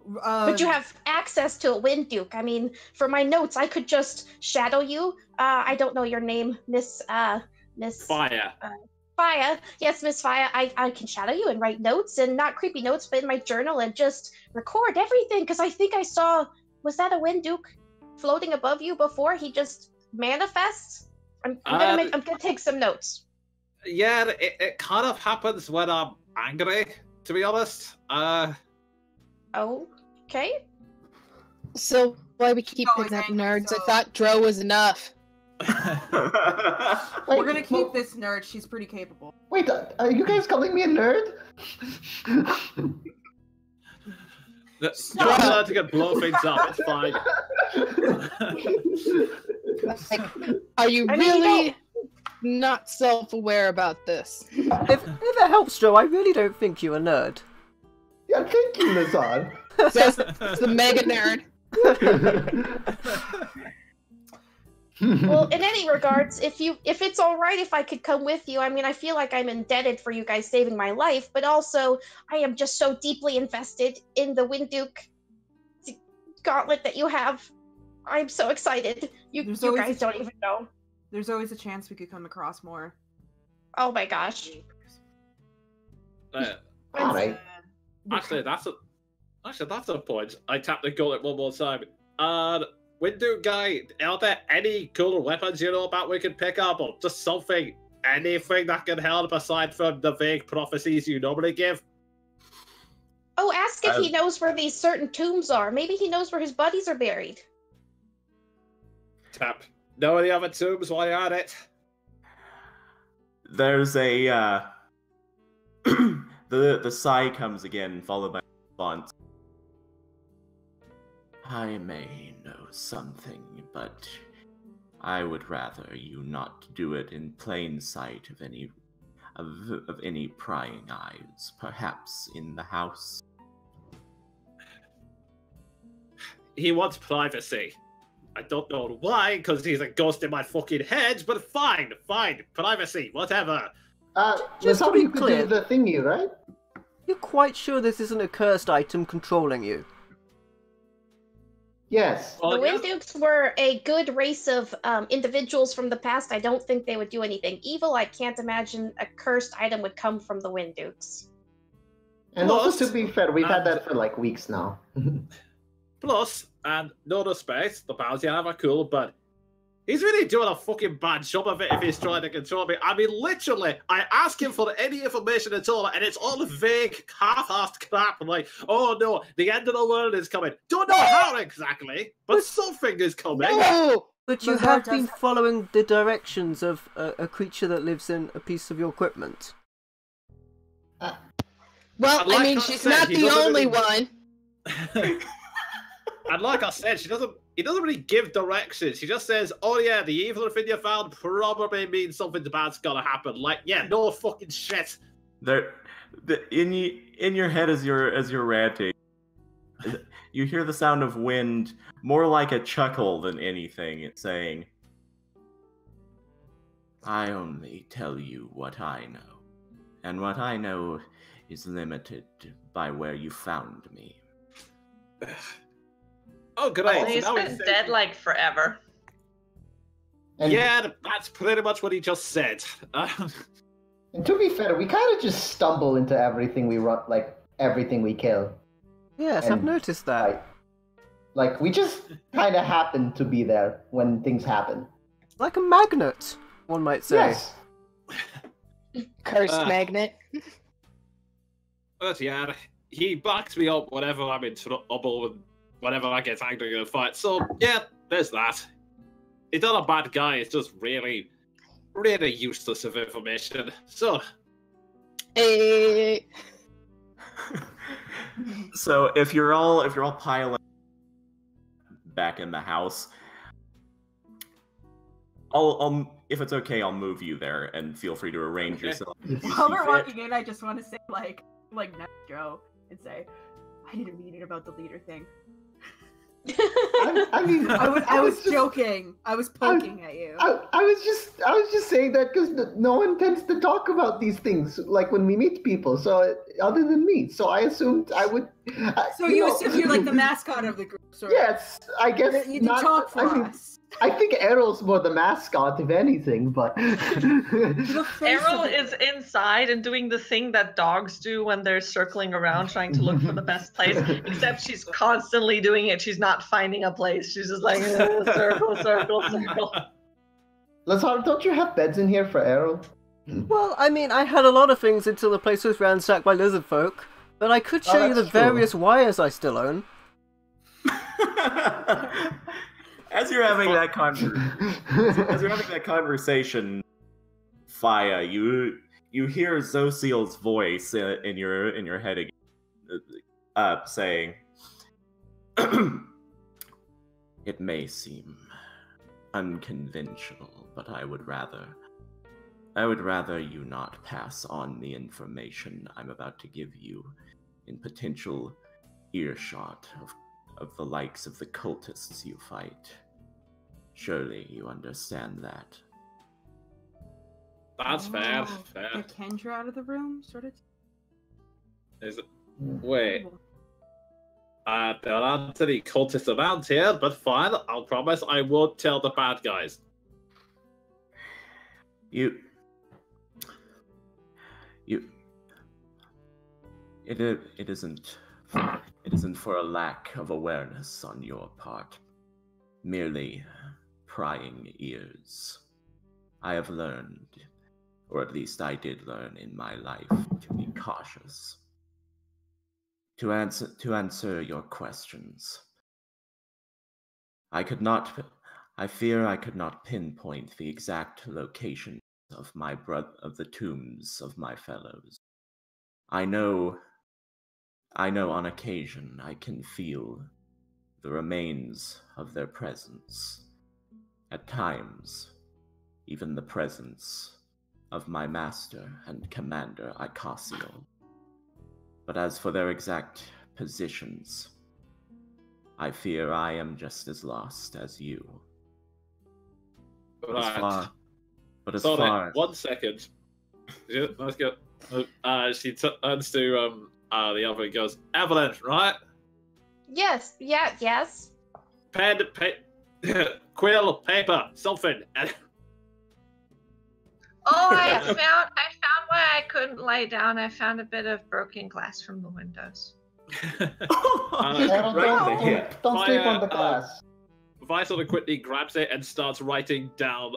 [SPEAKER 8] But you have access to a Wind Duke. I mean, for my notes, I could just shadow you. I don't know your name, Miss
[SPEAKER 5] Fire.
[SPEAKER 8] Fire. Yes, Miss Fire. I can shadow you and write notes, and not creepy notes, but in my journal, and just record everything. Because I think I saw, was that a Wind Duke floating above you before he just manifests? I'm gonna take some notes.
[SPEAKER 5] Yeah, it kind of happens when I'm angry, to be honest.
[SPEAKER 8] Okay.
[SPEAKER 6] So why we keep picking up nerds? I thought Dro was enough.
[SPEAKER 4] We're gonna keep this nerd. She's pretty capable.
[SPEAKER 3] Wait, are you guys calling me a nerd?
[SPEAKER 5] You're allowed to get blow things up. It's fine.
[SPEAKER 6] Like, are you really not self-aware about this?
[SPEAKER 1] If it helps, Joe, I really don't think you're a nerd.
[SPEAKER 3] Yeah, thank you, Lazare.
[SPEAKER 6] Says the mega nerd.
[SPEAKER 8] Well, in any regards, if it's all right if I could come with you, I mean, I feel like I'm indebted for you guys saving my life, but also I am just so deeply invested in the Wind Duke gauntlet that you have. I'm so excited. You guys don't even know.
[SPEAKER 4] There's always a chance we could come across more.
[SPEAKER 8] Oh my gosh.
[SPEAKER 3] All right.
[SPEAKER 5] Actually, that's a point. I tapped the gauntlet one more time. Wind Duke guy, are there any cool weapons you know about we can pick up, or just anything that can help aside from the vague prophecies you normally give?
[SPEAKER 8] Oh, ask if he knows where these certain tombs are. Maybe he knows where his buddies are buried.
[SPEAKER 5] Tap. Know any other tombs while you're at it?
[SPEAKER 2] There's a the sigh comes again, followed by a response. I may know something, but I would rather you not do it in plain sight of any prying eyes, perhaps in the house.
[SPEAKER 5] He wants privacy. I don't know why, because he's a ghost in my fucking head, but fine, privacy, whatever.
[SPEAKER 1] Just to be
[SPEAKER 3] you could
[SPEAKER 1] clear,
[SPEAKER 3] do the thingy, right?
[SPEAKER 1] you're quite sure this isn't a cursed item controlling you?
[SPEAKER 3] Yes.
[SPEAKER 8] The Wind Dukes were a good race of individuals from the past. I don't think they would do anything evil. I can't imagine a cursed item would come from the Wind Dukes.
[SPEAKER 3] And also, to be fair, we've had that for like weeks now.
[SPEAKER 5] Plus, and no respect, the powers you have are cool, but he's really doing a fucking bad job of it if he's trying to control me. I mean, literally, I ask him for any information at all, and it's all vague, half-assed crap. I'm like, oh no, the end of the world is coming. Don't know how exactly, but something is coming.
[SPEAKER 6] No!
[SPEAKER 1] But you have been following the directions of a creature that lives in a piece of your equipment.
[SPEAKER 6] Well,
[SPEAKER 5] Like
[SPEAKER 6] I mean,
[SPEAKER 5] I
[SPEAKER 6] she's
[SPEAKER 5] said,
[SPEAKER 6] not
[SPEAKER 5] he
[SPEAKER 6] the
[SPEAKER 5] doesn't
[SPEAKER 6] only
[SPEAKER 5] really-
[SPEAKER 6] one.
[SPEAKER 5] And like I said, he doesn't really give directions. He just says, oh yeah, the evil thing you found probably means something bad's gonna happen. Like, yeah, no fucking shit.
[SPEAKER 2] In your head as you're ranting, you hear the sound of wind, more like a chuckle than anything. It's saying, I only tell you what I know, and what I know is limited by where you found me.
[SPEAKER 5] Oh, great.
[SPEAKER 7] He's
[SPEAKER 5] Now
[SPEAKER 7] been dead like forever.
[SPEAKER 3] And,
[SPEAKER 5] Yeah, that's pretty much what he just said.
[SPEAKER 3] and to be fair, we kind of just stumble into everything we run, like everything we kill.
[SPEAKER 1] Yes, I've
[SPEAKER 3] And,
[SPEAKER 1] noticed that.
[SPEAKER 3] Like we just kind of happen to be there when things happen.
[SPEAKER 1] Like a magnet, one might say.
[SPEAKER 3] Yes.
[SPEAKER 6] Cursed magnet.
[SPEAKER 5] But yeah, he backs me up whenever I'm in trouble and whenever I get angry in a fight. So yeah, there's that. He's not a bad guy. It's just really, really useless of information. So.
[SPEAKER 6] Hey.
[SPEAKER 2] So if you're all piling back in the house, I'll if it's okay, I'll move you there, and feel free to arrange yourself. if you
[SPEAKER 4] While
[SPEAKER 2] see
[SPEAKER 4] we're
[SPEAKER 2] fit.
[SPEAKER 4] walking in, I just want to say, like next Joe, and say, I need a meeting about the leader thing.
[SPEAKER 3] I mean,
[SPEAKER 4] I was joking. I was poking at you.
[SPEAKER 3] I was just saying that because no one tends to talk about these things like when we meet people. So other than me, so I assumed I would.
[SPEAKER 4] So you assume you're like the mascot of the group, sort of.
[SPEAKER 3] Yes, I guess
[SPEAKER 4] You can talk for us.
[SPEAKER 3] I think Errol's more the mascot, if anything, but...
[SPEAKER 4] The face
[SPEAKER 7] Errol
[SPEAKER 4] of it.
[SPEAKER 7] is inside and doing the thing that dogs do when they're circling around trying to look for the best place, except she's constantly doing it. She's not finding a place. She's just like, circle, circle, circle.
[SPEAKER 3] Lazare, don't you have beds in here for Errol?
[SPEAKER 1] Well, I mean, I had a lot of things until the place was ransacked by Lizardfolk, but I could show you the
[SPEAKER 3] that's true.
[SPEAKER 1] various wires I still own.
[SPEAKER 2] As you're having that conversation, Faya, you hear Zosiel's voice in your head again, saying, "It may seem unconventional, but I would rather you not pass on the information I'm about to give you in potential earshot of the likes of the cultists you fight. Surely you understand that."
[SPEAKER 5] That's fair.
[SPEAKER 4] Oh,
[SPEAKER 5] Fair.
[SPEAKER 4] Get Kendra out of the room, sort of.
[SPEAKER 5] Is it? Wait. There aren't any cultists around here, but fine. I'll promise I won't tell the bad guys.
[SPEAKER 2] It isn't for a lack of awareness on your part. Merely prying ears. I have learned, or at least I did learn in my life, to be cautious. To answer your questions, I fear I could not pinpoint the exact location of the tombs of my fellows. I know on occasion I can feel the remains of their presence. At times, even the presence of my master and commander, Icasiel. But as for their exact positions, I fear I am just as lost as you.
[SPEAKER 5] Right.
[SPEAKER 2] As
[SPEAKER 5] Sorry,
[SPEAKER 2] far
[SPEAKER 5] 1 second. Yeah, let's go. She turns to the other and goes, "Evelyn, right?
[SPEAKER 8] Yes, yes.
[SPEAKER 5] Pen, quill, paper, something."
[SPEAKER 7] Oh, I found why I couldn't lie down. I found a bit of broken glass from the windows.
[SPEAKER 3] Errol, don't sleep on the glass.
[SPEAKER 5] Vi sort of quickly grabs it and starts writing down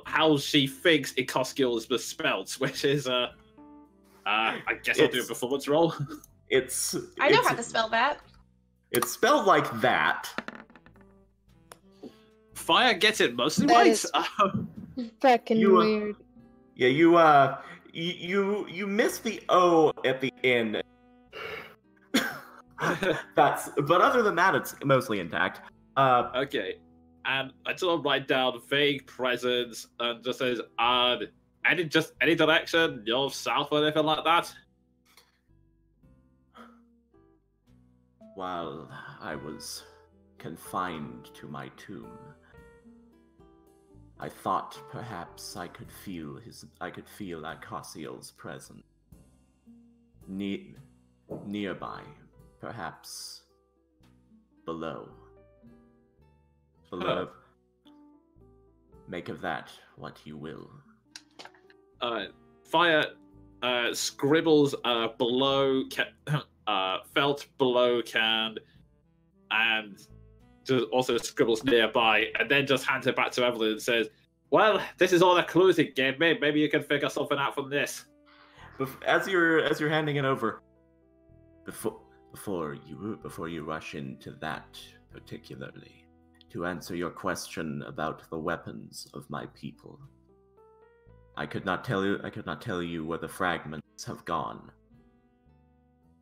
[SPEAKER 5] how she thinks Ikoskiel is misspelled, which is I guess I'll do a performance roll.
[SPEAKER 8] I know how to spell that.
[SPEAKER 2] It's spelled like that.
[SPEAKER 5] Fire gets it mostly
[SPEAKER 6] That
[SPEAKER 5] right.
[SPEAKER 6] is- Fucking
[SPEAKER 2] You,
[SPEAKER 6] weird.
[SPEAKER 2] Yeah, you missed the O at the end. But other than that, it's mostly intact.
[SPEAKER 5] Okay, and I sort of write down vague presence and just says, any direction, north, south, or anything like that.
[SPEAKER 2] While I was confined to my tomb, I thought perhaps I could feel Icasiel's presence nearby. Perhaps below. So
[SPEAKER 5] Oh.
[SPEAKER 2] make of that what you will.
[SPEAKER 5] Fire scribbles below, felt below can, and just also scribbles nearby, and then just hands it back to Evelyn and says, "Well, this is all the clues it gave me. Maybe you can figure something out from this."
[SPEAKER 2] As you're handing it over, before you rush into that particularly, to answer your question about the weapons of my people, I could not tell you where the fragments have gone.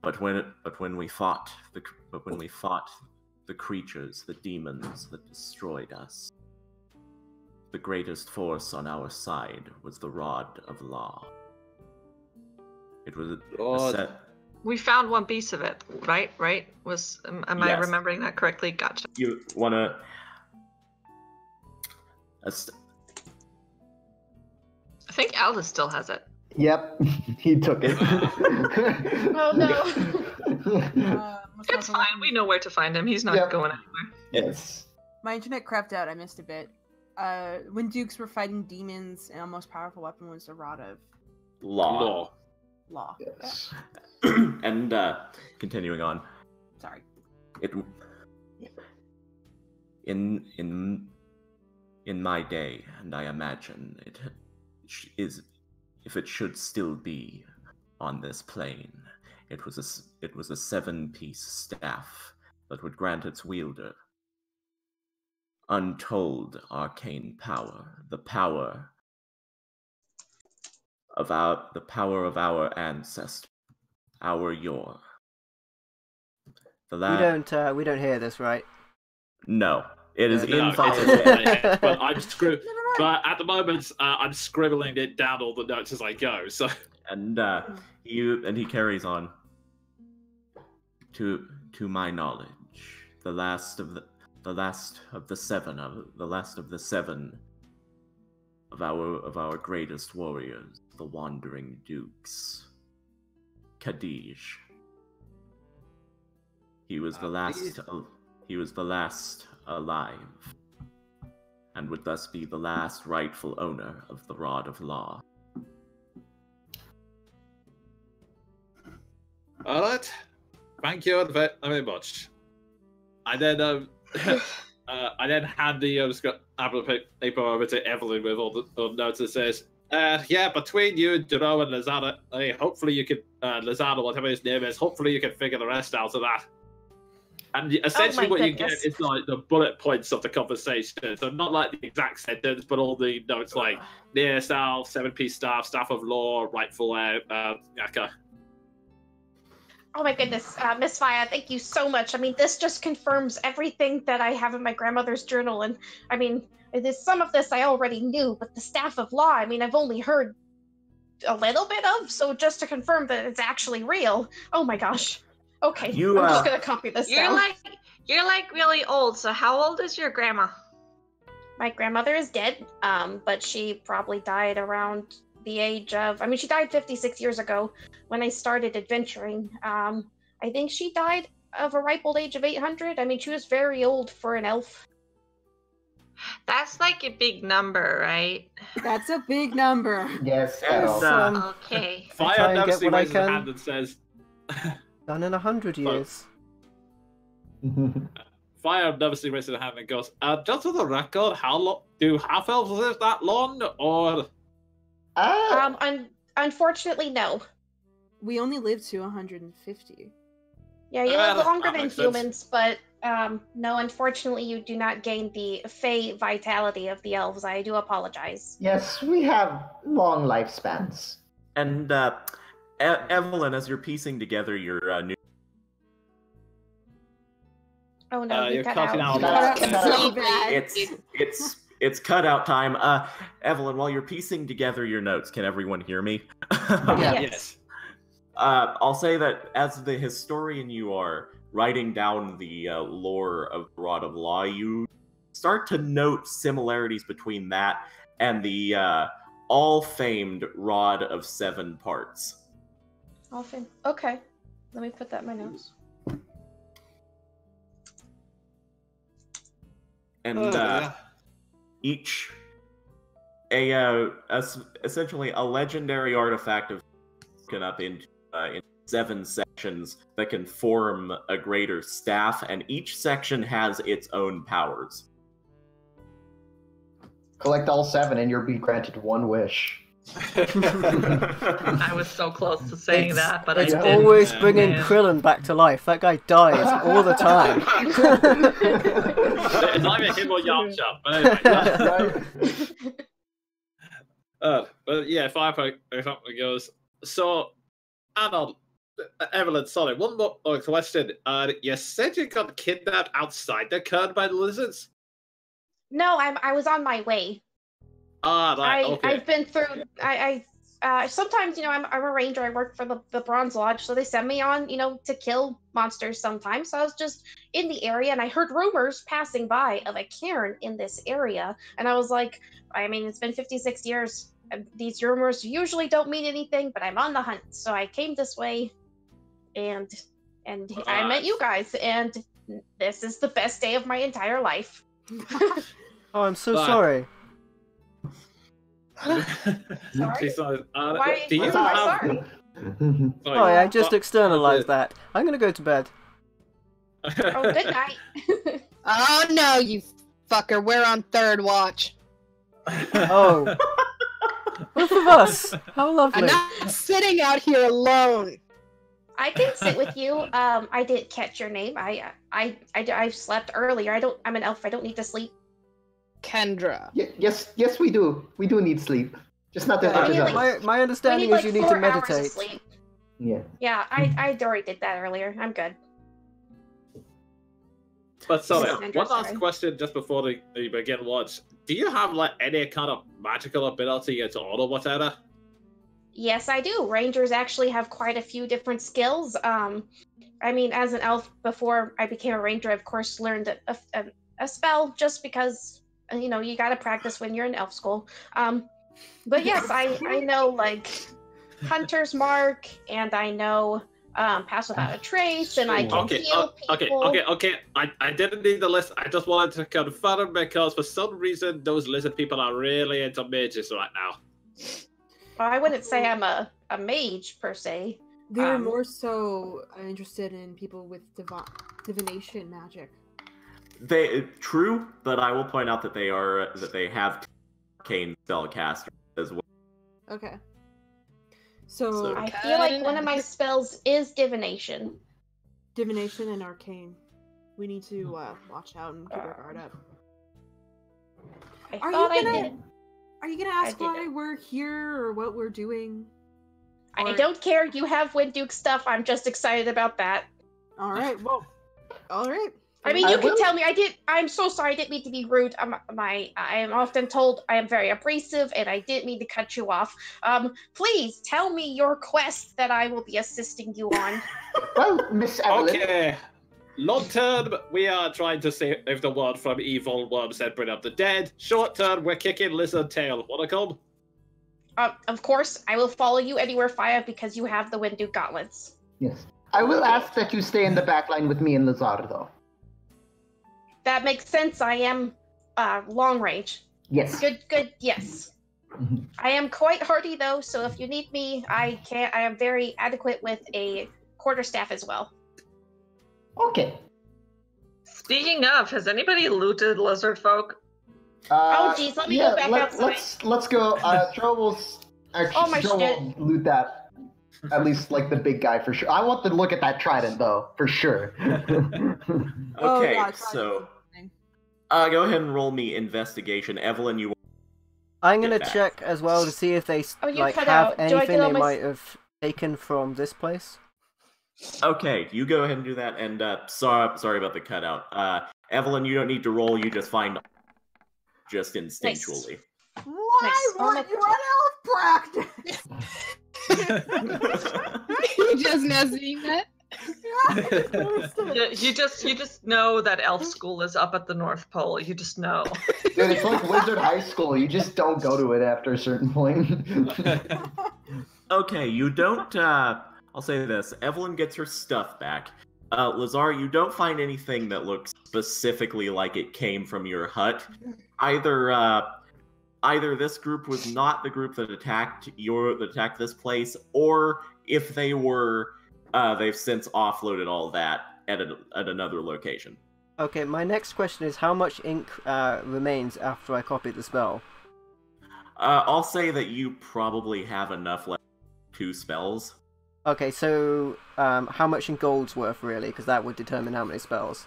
[SPEAKER 2] But when we fought the creatures, the demons that destroyed us, the greatest force on our side was the Rod of Law. It was a set.
[SPEAKER 7] We found one piece of it, right? Right? Am I
[SPEAKER 2] Yes.
[SPEAKER 7] remembering that correctly? Gotcha.
[SPEAKER 2] You wanna?
[SPEAKER 7] I think Aldous still has it.
[SPEAKER 3] Yep, he took it.
[SPEAKER 8] Oh no.
[SPEAKER 7] It's fine. We know where to find him. He's not going anywhere.
[SPEAKER 3] Yes.
[SPEAKER 4] My internet crapped out. I missed a bit. When Dukes were fighting demons, and our most powerful weapon was the Rod of
[SPEAKER 2] Law.
[SPEAKER 4] Law.
[SPEAKER 3] Yes.
[SPEAKER 2] And continuing on.
[SPEAKER 4] Sorry.
[SPEAKER 2] In my day, and I imagine it is, if it should still be on this plane, it was a 7-piece staff that would grant its wielder untold arcane power, the power of our ancestor, our Yor.
[SPEAKER 1] We don't hear this, right?
[SPEAKER 2] No, it is
[SPEAKER 5] No,
[SPEAKER 2] in
[SPEAKER 5] it's
[SPEAKER 2] Fire's
[SPEAKER 5] in my
[SPEAKER 2] head.
[SPEAKER 5] head, but but at the moment, I'm scribbling it down all the notes as I go. So,
[SPEAKER 2] And he carries on. To my knowledge, the last of the seven of our greatest warriors, the Wandering Dukes, Kadij. He was the last. He was the last alive, and would thus be the last rightful owner of the Rod of Law.
[SPEAKER 5] all right. Thank you very much. I then hand the paper over to Evelyn with all the notes that says, yeah, between you, Jero, and Lazare, hopefully you can, Lazare, whatever his name is, hopefully you can figure the rest out of that. And essentially what you get is like the bullet points of the conversation. So not like the exact sentence, but all the notes like near south, 7-piece staff, staff of law, rightful Yaka.
[SPEAKER 8] Oh my goodness, Miss Faya, thank you so much. I mean, this just confirms everything that I have in my grandmother's journal. And I mean, some of this I already knew, but the staff of law, I mean, I've only heard a little bit of. So just to confirm that it's actually real. Oh my gosh. Okay, I'm just gonna copy this down.
[SPEAKER 7] You're like really old. So how old is your grandma?
[SPEAKER 8] My grandmother is dead, but she probably died around the age of, I mean, she died 56 years ago when I started adventuring. I think she died of a ripe old age of 800. I mean, she was very old for an elf.
[SPEAKER 7] That's like a big number, right?
[SPEAKER 4] That's a big number.
[SPEAKER 3] Yes.
[SPEAKER 7] Okay.
[SPEAKER 5] Fire nervously raises his hand and says,
[SPEAKER 1] done in 100 years.
[SPEAKER 5] Fire nervously raises his hand and goes, just for the record, how long do half-elves live that long, or?
[SPEAKER 8] Unfortunately, no.
[SPEAKER 4] We only live to 150.
[SPEAKER 8] Yeah, you live longer
[SPEAKER 5] that
[SPEAKER 8] than
[SPEAKER 5] makes
[SPEAKER 8] humans, but no, unfortunately, you do not gain the Fey vitality of the elves. I do apologize.
[SPEAKER 3] Yes, we have long lifespans.
[SPEAKER 2] And Evelyn, as you're piecing together your new.
[SPEAKER 8] Oh no,
[SPEAKER 5] you're
[SPEAKER 8] cut
[SPEAKER 5] cutting
[SPEAKER 8] out.
[SPEAKER 5] out.
[SPEAKER 4] So bad.
[SPEAKER 2] It's cutout time. Evelyn, while you're piecing together your notes, can everyone hear me?
[SPEAKER 5] Yes.
[SPEAKER 2] I'll say that as the historian you are, writing down the lore of Rod of Law, you start to note similarities between that and the all-famed Rod of 7 Parts.
[SPEAKER 8] Okay, let me put that in my notes.
[SPEAKER 2] and
[SPEAKER 5] Yeah.
[SPEAKER 2] each essentially a legendary artifact of broken up into in 7 sections that can form a greater staff, and each section has its own powers.
[SPEAKER 3] Collect all 7 and you'll be granted 1 wish.
[SPEAKER 7] I was so close to saying that, but I
[SPEAKER 1] it's
[SPEAKER 7] didn't.
[SPEAKER 1] always bringing
[SPEAKER 7] man.
[SPEAKER 1] Krillin back to life. That guy dies all the time.
[SPEAKER 5] It's not even him or Yamcha, but anyway. But yeah, Firepoke goes. So, Arnold, Evelyn, sorry, one more question. You said you got kidnapped outside the Cairn by the lizards?
[SPEAKER 8] No, I was on my way.
[SPEAKER 5] Right, okay.
[SPEAKER 8] I've been through. Sometimes, I'm a ranger. I work for the Bronze Lodge, so they send me on, to kill monsters sometimes. So I was just in the area, and I heard rumors passing by of a cairn in this area, and I was like, it's been 56 years. These rumors usually don't mean anything, but I'm on the hunt, so I came this way, and I met you guys, and this is the best day of my entire life.
[SPEAKER 1] Oh, I'm so sorry.
[SPEAKER 8] Sorry? Why?
[SPEAKER 5] Do you
[SPEAKER 8] Why
[SPEAKER 5] have...
[SPEAKER 8] sorry?
[SPEAKER 1] Sorry, I just externalized that. I'm gonna go to bed.
[SPEAKER 8] Oh, good night.
[SPEAKER 6] Oh no, you fucker! We're on 3rd watch.
[SPEAKER 1] Oh. Both of us! How lovely.
[SPEAKER 6] I'm not sitting out here alone.
[SPEAKER 8] I can sit with you. I didn't catch your name. I slept earlier. I'm an elf. I don't need to sleep.
[SPEAKER 6] Kendra.
[SPEAKER 3] Yes, we do. We do need sleep. Just not that much as others.
[SPEAKER 1] My understanding is you need to
[SPEAKER 8] 4 hours of
[SPEAKER 1] meditate.
[SPEAKER 8] sleep.
[SPEAKER 3] Yeah.
[SPEAKER 8] Yeah, I already did that earlier. I'm good.
[SPEAKER 5] But sorry,
[SPEAKER 8] Kendra,
[SPEAKER 5] one last
[SPEAKER 8] sorry.
[SPEAKER 5] question just before we begin watch. Do you have any kind of magical ability at all or whatever?
[SPEAKER 8] Yes, I do. Rangers actually have quite a few different skills. As an elf, before I became a ranger, I of course learned a spell just because, you gotta practice when you're in elf school. But yes, I know, like, Hunter's Mark, and I know Pass Without a Trace, and I can heal people.
[SPEAKER 5] Okay. I didn't need the list. I just wanted to confirm because for some reason those lizard people are really into mages right now.
[SPEAKER 8] Well, I wouldn't say I'm a mage, per se.
[SPEAKER 4] They're more so interested in people with divination magic.
[SPEAKER 2] True, but I will point out that they have arcane spellcaster as well.
[SPEAKER 4] Okay. So
[SPEAKER 8] I feel like one of my spells is divination.
[SPEAKER 4] Divination and arcane. We need to watch out and keep our guard up. Are you gonna ask why we're here or what we're doing?
[SPEAKER 8] I don't care. You have Winduke stuff. I'm just excited about that.
[SPEAKER 4] All right. Well. All right.
[SPEAKER 8] You can tell me. I'm so sorry. I didn't mean to be rude. I am often told I am very abrasive, and I didn't mean to cut you off. Please tell me your quest that I will be assisting you on.
[SPEAKER 3] Well, Miss Evelyn.
[SPEAKER 5] Okay. Long term, we are trying to save the world from evil worms that bring up the dead. Short term, we're kicking lizard tail. Wanna come?
[SPEAKER 8] Of course, I will follow you anywhere, Faya, because you have the Winduke gauntlets.
[SPEAKER 3] Yes. I will ask that you stay in the back line with me and Lazare, though.
[SPEAKER 8] That makes sense. I am long range.
[SPEAKER 3] Yes.
[SPEAKER 8] Good, yes. I am quite hardy, though, so if you need me, I am very adequate with a quarterstaff as well.
[SPEAKER 3] Okay.
[SPEAKER 7] Speaking of, has anybody looted Lizardfolk?
[SPEAKER 8] Oh, geez, let me go back outside.
[SPEAKER 3] Let's go. Joe will loot that. At least, like, the big guy, for sure. I want to look at that trident, though, for sure.
[SPEAKER 2] Okay, so... go ahead and roll me investigation. Evelyn, you...
[SPEAKER 1] I'm gonna check as well to see if they have anything they might have taken from this place.
[SPEAKER 2] Okay, you go ahead and do that, and sorry about the cutout. Evelyn, you don't need to roll, you just find just instinctually.
[SPEAKER 4] Nice. Why won't you run out of practice?
[SPEAKER 6] You just now seeing that?
[SPEAKER 7] You just know that elf school is up at the North Pole. You just know.
[SPEAKER 3] Dude, it's like Wizard High School. You just don't go to it after a certain point.
[SPEAKER 2] Okay, you don't, I'll say this. Evelyn gets her stuff back. Lazare, you don't find anything that looks specifically like it came from your hut. Either this group was not the group that attacked this place, or if they were, they've since offloaded all that at another location.
[SPEAKER 1] Okay, my next question is how much ink remains after I copy the spell?
[SPEAKER 2] I'll say that you probably have enough left for 2 spells.
[SPEAKER 1] Okay, so how much in gold's worth, really? Because that would determine how many spells.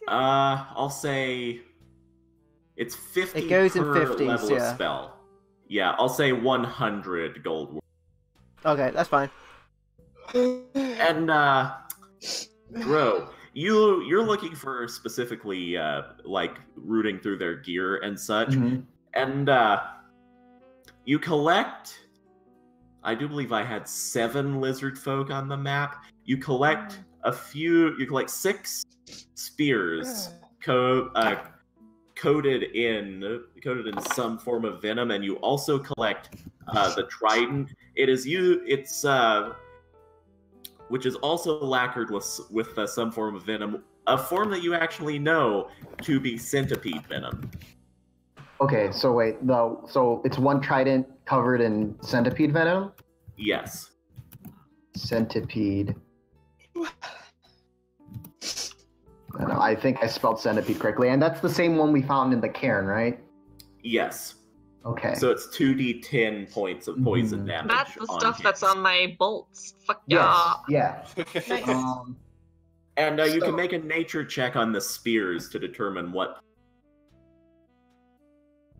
[SPEAKER 2] I'll say it's 50
[SPEAKER 1] It goes
[SPEAKER 2] per
[SPEAKER 1] in 50s,
[SPEAKER 2] level
[SPEAKER 1] yeah.
[SPEAKER 2] of spell. Yeah, I'll say 100 gold worth.
[SPEAKER 1] Okay, that's fine.
[SPEAKER 2] And, Bro, you're looking for specifically, like, rooting through their gear and such.
[SPEAKER 3] Mhm.
[SPEAKER 2] And, you collect... I do believe I had 7 Lizardfolk on the map. You collect 6 spears coated in some form of venom, and you also collect the trident. Which is also lacquered with some form of venom, a form that you actually know to be centipede venom.
[SPEAKER 3] Okay, so wait, so it's one trident covered in centipede venom?
[SPEAKER 2] Yes.
[SPEAKER 3] Centipede. I think I spelled centipede correctly, and that's the same one we found in the cairn, right?
[SPEAKER 2] Yes.
[SPEAKER 3] Okay.
[SPEAKER 2] So it's 2d10 points of poison damage.
[SPEAKER 7] That's the stuff
[SPEAKER 2] hits.
[SPEAKER 7] that's on my bolts. Fuck
[SPEAKER 3] yes,
[SPEAKER 7] yeah.
[SPEAKER 3] yeah.
[SPEAKER 2] And you can make a nature check on the spears to determine what.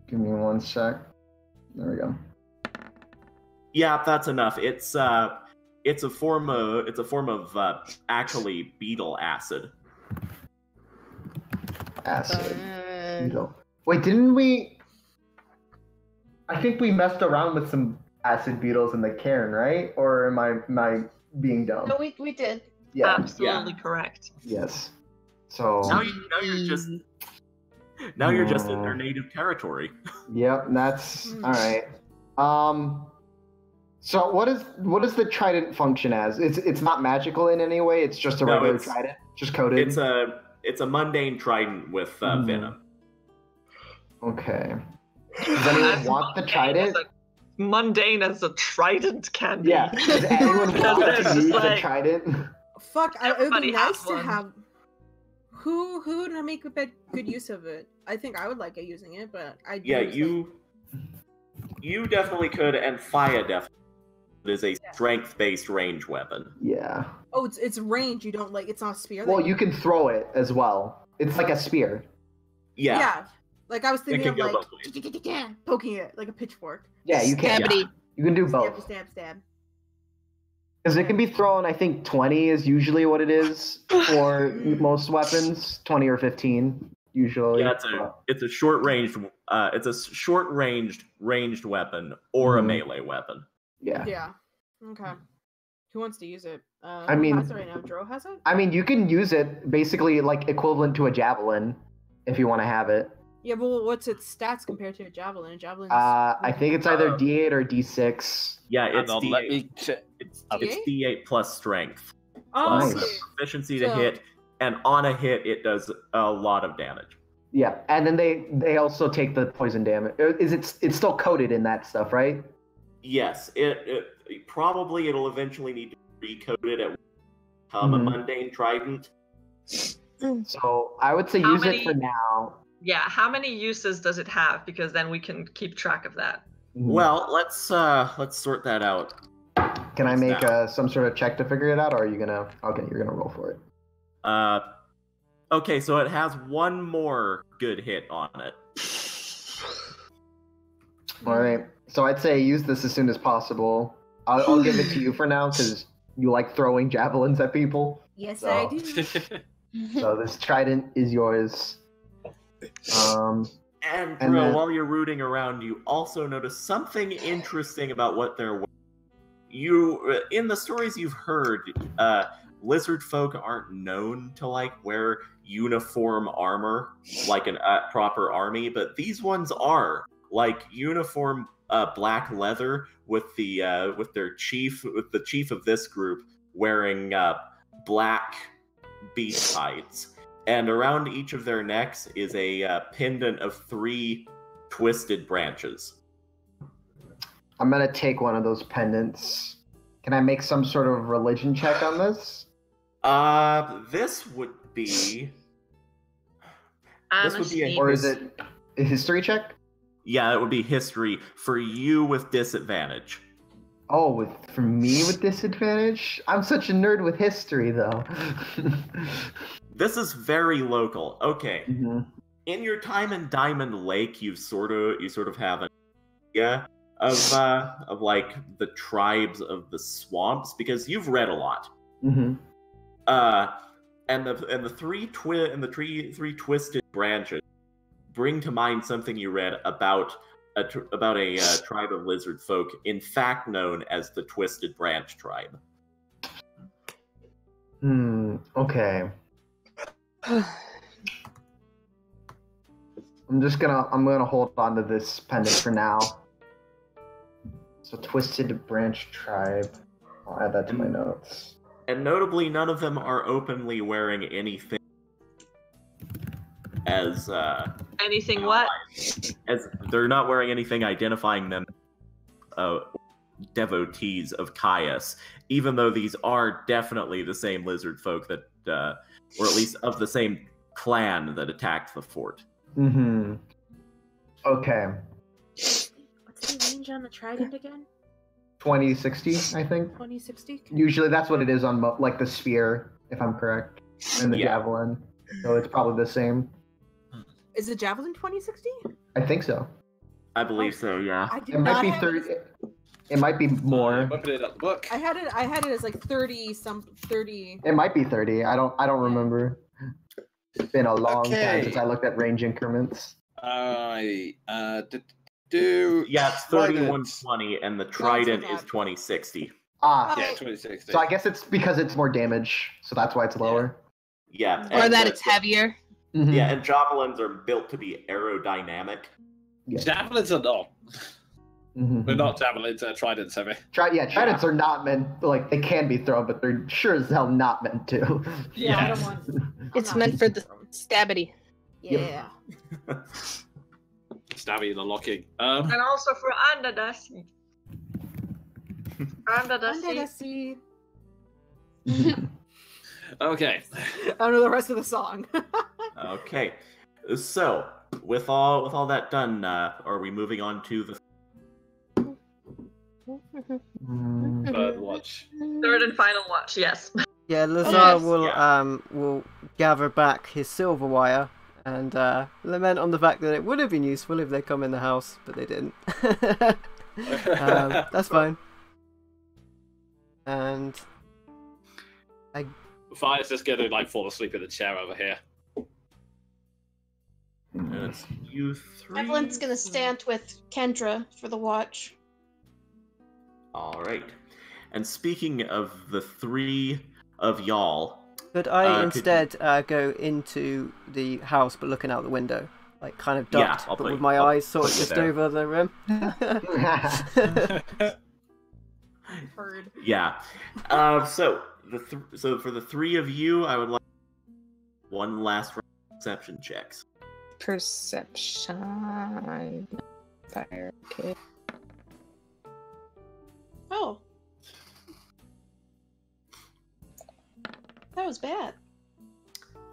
[SPEAKER 3] Give me 1 sec. There we go.
[SPEAKER 2] Yeah, that's enough. It's a form of actually beetle acid.
[SPEAKER 3] Acid. Beetle. Wait, didn't we? I think we messed around with some acid beetles in the cairn, right? Or am I being dumb?
[SPEAKER 8] No, we did.
[SPEAKER 3] Yeah.
[SPEAKER 7] Absolutely correct.
[SPEAKER 3] Yes. So.
[SPEAKER 2] Now you're just in their native territory.
[SPEAKER 3] Yep, that's all right. So what does the trident function as? It's not magical in any way. It's just a regular trident, just coated.
[SPEAKER 2] It's a mundane trident with venom.
[SPEAKER 3] Okay. Does anyone want the trident?
[SPEAKER 7] Mundane as a trident can be.
[SPEAKER 3] Yeah. Does anyone want to use the trident?
[SPEAKER 4] Fuck, it would be
[SPEAKER 7] Everybody
[SPEAKER 4] nice
[SPEAKER 7] has
[SPEAKER 4] to
[SPEAKER 7] one.
[SPEAKER 4] have. Who would make a good use of it? I think I would like using it, but I do.
[SPEAKER 2] Yeah,
[SPEAKER 4] just,
[SPEAKER 2] you definitely could, and Faya definitely. It is a strength-based range weapon.
[SPEAKER 3] Yeah.
[SPEAKER 4] Oh, it's range. You don't it's not a spear.
[SPEAKER 3] Well, you can throw it as well. It's like a spear.
[SPEAKER 2] Yeah.
[SPEAKER 4] Yeah. Like I was thinking
[SPEAKER 2] can
[SPEAKER 4] of
[SPEAKER 2] go
[SPEAKER 4] like
[SPEAKER 2] both ways.
[SPEAKER 4] poking it like a pitchfork.
[SPEAKER 3] Yeah, you can.
[SPEAKER 6] Stabity.
[SPEAKER 3] Yeah. You can do both.
[SPEAKER 4] Stab.
[SPEAKER 3] Because it can be thrown. I think 20 is usually what it is for most weapons. 20 or 15 usually.
[SPEAKER 2] Yeah, it's a short ranged ranged weapon or a melee weapon.
[SPEAKER 3] Yeah.
[SPEAKER 4] Yeah. Okay. Who wants to use it?
[SPEAKER 3] I
[SPEAKER 4] who
[SPEAKER 3] mean-
[SPEAKER 4] has it right now? Dro has it?
[SPEAKER 3] I mean, you can use it basically like equivalent to a javelin if you want to have it.
[SPEAKER 4] Yeah, but what's its stats compared to a javelin? A javelin.
[SPEAKER 3] I think it's either D8 or D6.
[SPEAKER 2] Yeah,
[SPEAKER 5] Hang
[SPEAKER 2] it's
[SPEAKER 5] on,
[SPEAKER 2] D8.
[SPEAKER 5] let me check.
[SPEAKER 2] It's
[SPEAKER 4] D8?
[SPEAKER 2] D8 plus strength.
[SPEAKER 4] Oh,
[SPEAKER 2] Plus
[SPEAKER 3] Nice.
[SPEAKER 2] proficiency to
[SPEAKER 4] So-
[SPEAKER 2] hit, and on a hit it does a lot of damage.
[SPEAKER 3] Yeah, and then they also take the poison damage. It's still coated in that stuff, right?
[SPEAKER 2] Yes, it probably it'll eventually need to recode it at become a mundane trident.
[SPEAKER 3] So I would say
[SPEAKER 7] How
[SPEAKER 3] use
[SPEAKER 7] many-
[SPEAKER 3] it for now.
[SPEAKER 7] Yeah, how many uses does it have? Because then we can keep track of that.
[SPEAKER 2] Well, let's sort that out.
[SPEAKER 3] Can I make
[SPEAKER 2] now.
[SPEAKER 3] some sort of check to figure it out, or are you gonna? Okay, you're gonna roll for it.
[SPEAKER 2] Okay, so it has one more good hit on it.
[SPEAKER 3] All right. So I'd say use this as soon as possible. I'll give it to you for now because you like throwing javelins at people.
[SPEAKER 4] yes,
[SPEAKER 3] So-
[SPEAKER 4] I do.
[SPEAKER 3] So this trident is yours.
[SPEAKER 2] And
[SPEAKER 3] And
[SPEAKER 2] bro,
[SPEAKER 3] then-
[SPEAKER 2] while you're rooting around, you also notice something interesting about what they're wearing. You, in the stories you've heard, lizard folk aren't known to like wear uniform armor like a proper army, but these ones are like uniform black leather with the chief of this group wearing black beast hides. and around each of their necks is a pendant of 3 twisted branches.
[SPEAKER 3] I'm gonna take one of those pendants. Can I make some sort of religion check on this?
[SPEAKER 2] This would be.
[SPEAKER 7] I'm
[SPEAKER 2] This would be a
[SPEAKER 3] Or is it a history check?
[SPEAKER 2] Yeah, it would be history for you with disadvantage.
[SPEAKER 3] Oh, for me with disadvantage? I'm such a nerd with history, though.
[SPEAKER 2] This is very local. Okay.
[SPEAKER 3] Mhm.
[SPEAKER 2] In your time in Diamond Lake, you sort of have an idea of like the tribes of the swamps because you've read a lot.
[SPEAKER 3] Mm-hmm.
[SPEAKER 2] And the three twisted branches bring to mind something you read about a tribe of Lizardfolk, in fact known as the Twisted Branch tribe.
[SPEAKER 3] Okay. I'm gonna hold on to this pendant for now. So Twisted Branch tribe. I'll add that to my notes.
[SPEAKER 2] And notably, none of them are openly wearing anything as
[SPEAKER 7] Anything what?
[SPEAKER 2] as they're not wearing anything identifying them devotees of Caius, even though these are definitely the same lizard folk that or at least of the same clan that attacked the fort.
[SPEAKER 3] Mm-hmm. Okay.
[SPEAKER 9] What's the range on the trident again?
[SPEAKER 3] 2060, I think.
[SPEAKER 9] 2060?
[SPEAKER 3] Usually that's what it is on like the spear, if I'm correct, and the javelin. So it's probably the same.
[SPEAKER 9] Is the javelin 2060?
[SPEAKER 3] I think so.
[SPEAKER 2] I believe so. Yeah.
[SPEAKER 9] I did
[SPEAKER 3] It might
[SPEAKER 9] not
[SPEAKER 3] be
[SPEAKER 9] have
[SPEAKER 3] 30. It might be more.
[SPEAKER 5] Whipping it up the book.
[SPEAKER 9] I had it as like 30.
[SPEAKER 3] It might be 30. I don't remember. It's been a long time since I looked at range increments.
[SPEAKER 2] Yeah, it's 3120, and the trident is 2060.
[SPEAKER 3] Ah,
[SPEAKER 5] Yeah, 2060.
[SPEAKER 3] so I guess it's because it's more damage, so that's why it's lower.
[SPEAKER 2] Yeah.
[SPEAKER 6] Or
[SPEAKER 2] and,
[SPEAKER 6] that it's heavier.
[SPEAKER 3] Mhm.
[SPEAKER 2] Yeah, and javelins are built to be aerodynamic.
[SPEAKER 3] Yeah.
[SPEAKER 5] Javelins are not.
[SPEAKER 3] Mhm.
[SPEAKER 5] They're not javelins, tridents heavy.
[SPEAKER 3] Tridents are not meant, like, they can be thrown, but they're sure as hell not meant to.
[SPEAKER 9] Yeah, I don't want.
[SPEAKER 6] It's meant for the stabbity.
[SPEAKER 9] Yeah.
[SPEAKER 5] Stabby the locking.
[SPEAKER 7] And also for under the sea. Under the
[SPEAKER 9] Under the
[SPEAKER 7] sea.
[SPEAKER 9] sea.
[SPEAKER 5] Okay.
[SPEAKER 9] I don't know the rest of the song.
[SPEAKER 2] Okay, so with all that done, are we moving on to the?
[SPEAKER 5] Third watch.
[SPEAKER 7] Third and final watch, yes.
[SPEAKER 1] Yeah, Lazare
[SPEAKER 7] Yes.
[SPEAKER 1] will gather back his silver wire and lament on the fact that it would have been useful if they come in the house, but they didn't. That's fine. And
[SPEAKER 5] Fire's just gonna like fall asleep in the chair over here.
[SPEAKER 2] It's you three.
[SPEAKER 8] Evelyn's gonna stand with Kendra for the watch.
[SPEAKER 2] All right. And speaking of the 3 of y'all,
[SPEAKER 1] could I
[SPEAKER 2] could
[SPEAKER 1] instead go into the house but looking out the window? Like kind of
[SPEAKER 2] Yeah,
[SPEAKER 1] ducked,
[SPEAKER 2] I'll
[SPEAKER 1] but
[SPEAKER 2] put-
[SPEAKER 1] with my
[SPEAKER 2] I'll
[SPEAKER 1] eyes sort of
[SPEAKER 2] put you
[SPEAKER 1] just
[SPEAKER 2] there.
[SPEAKER 1] over the rim.
[SPEAKER 9] Heard.
[SPEAKER 2] yeah. So for the 3 of you, I would like one last round of perception checks.
[SPEAKER 6] Perception. Fire. Okay.
[SPEAKER 8] Oh. That was bad.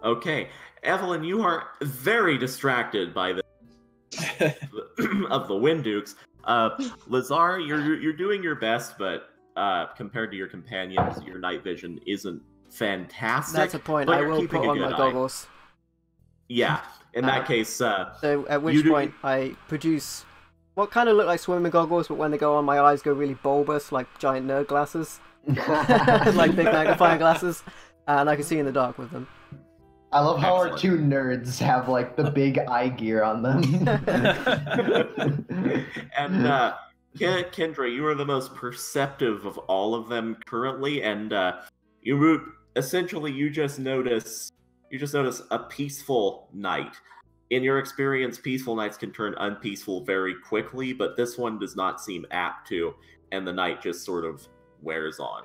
[SPEAKER 2] Okay, Evelyn, you are very distracted by the of the Windukes. Lazare, you're doing your best, but compared to your companions, your night vision isn't fantastic.
[SPEAKER 1] That's a point.
[SPEAKER 2] but
[SPEAKER 1] I
[SPEAKER 2] you're
[SPEAKER 1] will
[SPEAKER 2] keeping
[SPEAKER 1] put
[SPEAKER 2] a
[SPEAKER 1] on my
[SPEAKER 2] good eye.
[SPEAKER 1] goggles.
[SPEAKER 2] Yeah, in that case,
[SPEAKER 1] So at
[SPEAKER 2] you
[SPEAKER 1] which
[SPEAKER 2] do-
[SPEAKER 1] point I produce what kind of look like swimming goggles, but when they go on, my eyes go really bulbous, like giant nerd glasses, like big magnifying glasses, and I can see in the dark with them.
[SPEAKER 3] I love how our
[SPEAKER 2] Excellent.
[SPEAKER 3] 2 nerds have like the big eye gear on them.
[SPEAKER 2] and Kendra, you are the most perceptive of all of them currently, and you just notice a peaceful night. In your experience, peaceful nights can turn unpeaceful very quickly, but this one does not seem apt to, and the night just sort of wears on.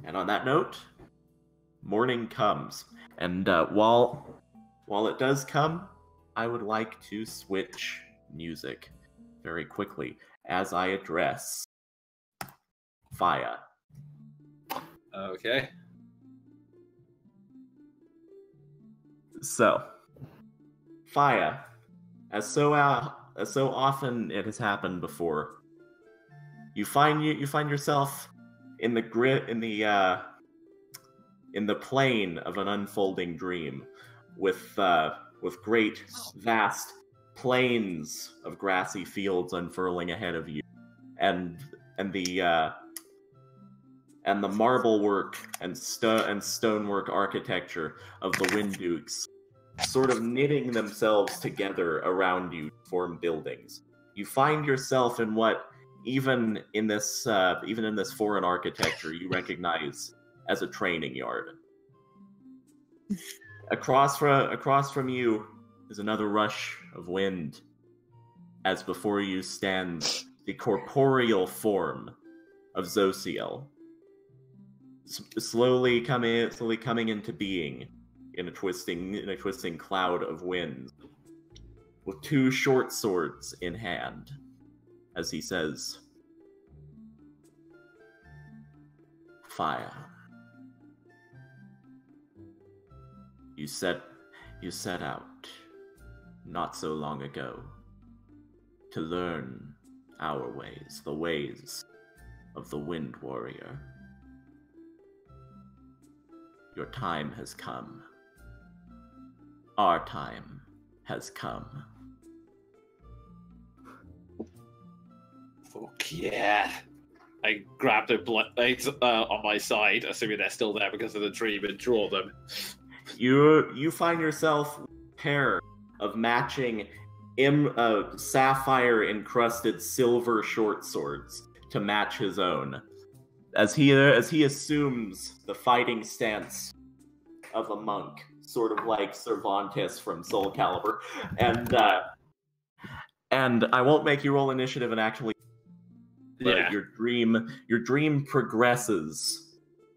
[SPEAKER 2] And on that note, morning comes. And while it does come, I would like to switch music very quickly as I address C.I.A.N.
[SPEAKER 5] Okay.
[SPEAKER 2] So, C.I.A.N., as so often it has happened before, you find yourself in the plane of an unfolding dream, with great vast plains of grassy fields unfurling ahead of you, and the marble work and stonework architecture of the Wind Dukes sort of knitting themselves together around you to form buildings. You find yourself in what, even in this foreign architecture, you recognize as a training yard. Across from you is another rush of wind, as before you stands the corporeal form of Zosiel, slowly coming into being in a twisting cloud of wind, with two short swords in hand, as he says, "Fire. You set out not so long ago to learn our ways, the ways of the Wind Warrior. Your time has come. Our time has come."
[SPEAKER 5] Fuck yeah. I grab the blades on my side, assuming they're still there because of the dream, and draw them.
[SPEAKER 2] You find yourself with a pair of matching sapphire encrusted silver short swords to match his own, as he assumes the fighting stance of a monk, sort of like Cervantes from Soul Calibur, and I won't make you roll initiative and actually. But your dream progresses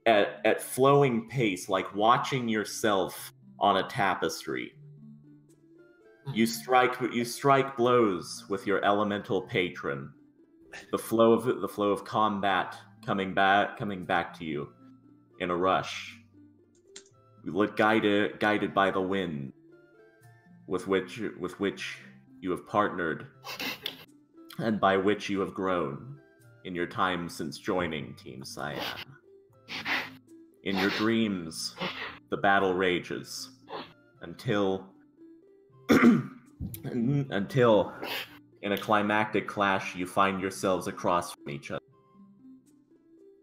[SPEAKER 2] at flowing pace, like watching yourself on a tapestry. You strike blows with your elemental patron. The flow of combat coming back to you in a rush. You look guided by the wind, with which you have partnered, and by which you have grown in your time since joining Team C.I.A.N. In your dreams, the battle rages until in a climactic clash you find yourselves across from each other.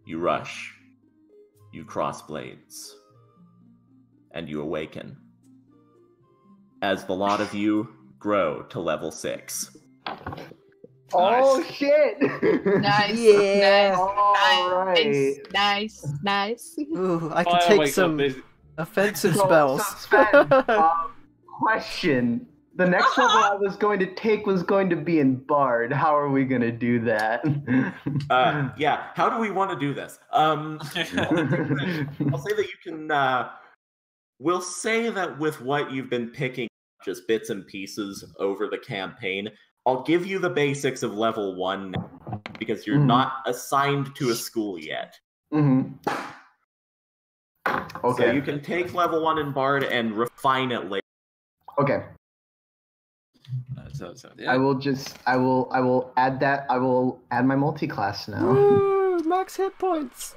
[SPEAKER 2] You rush, you cross blades, and you awaken as the lot of you grow to level 6.
[SPEAKER 3] Oh
[SPEAKER 5] Nice.
[SPEAKER 3] shit!
[SPEAKER 6] Nice.
[SPEAKER 1] Yeah.
[SPEAKER 6] Nice.
[SPEAKER 1] Ooh, I can
[SPEAKER 5] Fire
[SPEAKER 1] take
[SPEAKER 5] wakes
[SPEAKER 1] some
[SPEAKER 5] up busy.
[SPEAKER 1] offensive
[SPEAKER 3] So,
[SPEAKER 1] spells.
[SPEAKER 3] Sven, question. The next level I was going to take was going to be in Bard. How are we going to do that?
[SPEAKER 2] Yeah, how do we want to do this? I'll say that you can. We'll say that with what you've been picking, just bits and pieces over the campaign, I'll give you the basics of level 1 now, because you're not assigned to a school yet.
[SPEAKER 3] Okay.
[SPEAKER 2] So you can take level 1 in Bard and refine it later.
[SPEAKER 3] Okay.
[SPEAKER 5] Yeah.
[SPEAKER 3] I will add that. I will add my multi-class now.
[SPEAKER 1] Woo, max hit points.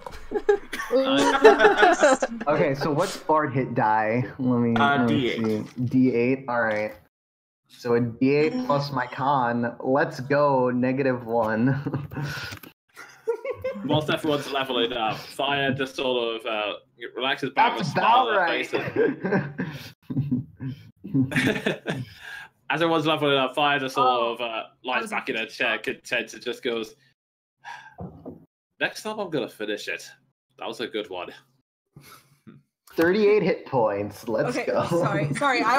[SPEAKER 3] Okay, so what's Bard hit die? Let me
[SPEAKER 2] D8.
[SPEAKER 3] see. D8. All right. So a D8 plus my con. Let's go. -1.
[SPEAKER 5] Whilst everyone's leveling up, Fire just sort of relaxes back with
[SPEAKER 3] That's
[SPEAKER 5] a smile
[SPEAKER 3] about
[SPEAKER 5] on their face. As everyone's leveling up, Fire just sort of lies back in her chair, content, and just goes, "Next time I'm going to finish it. That was a good one."
[SPEAKER 3] 38 hit points. Let's
[SPEAKER 4] Okay,
[SPEAKER 3] go.
[SPEAKER 4] sorry. I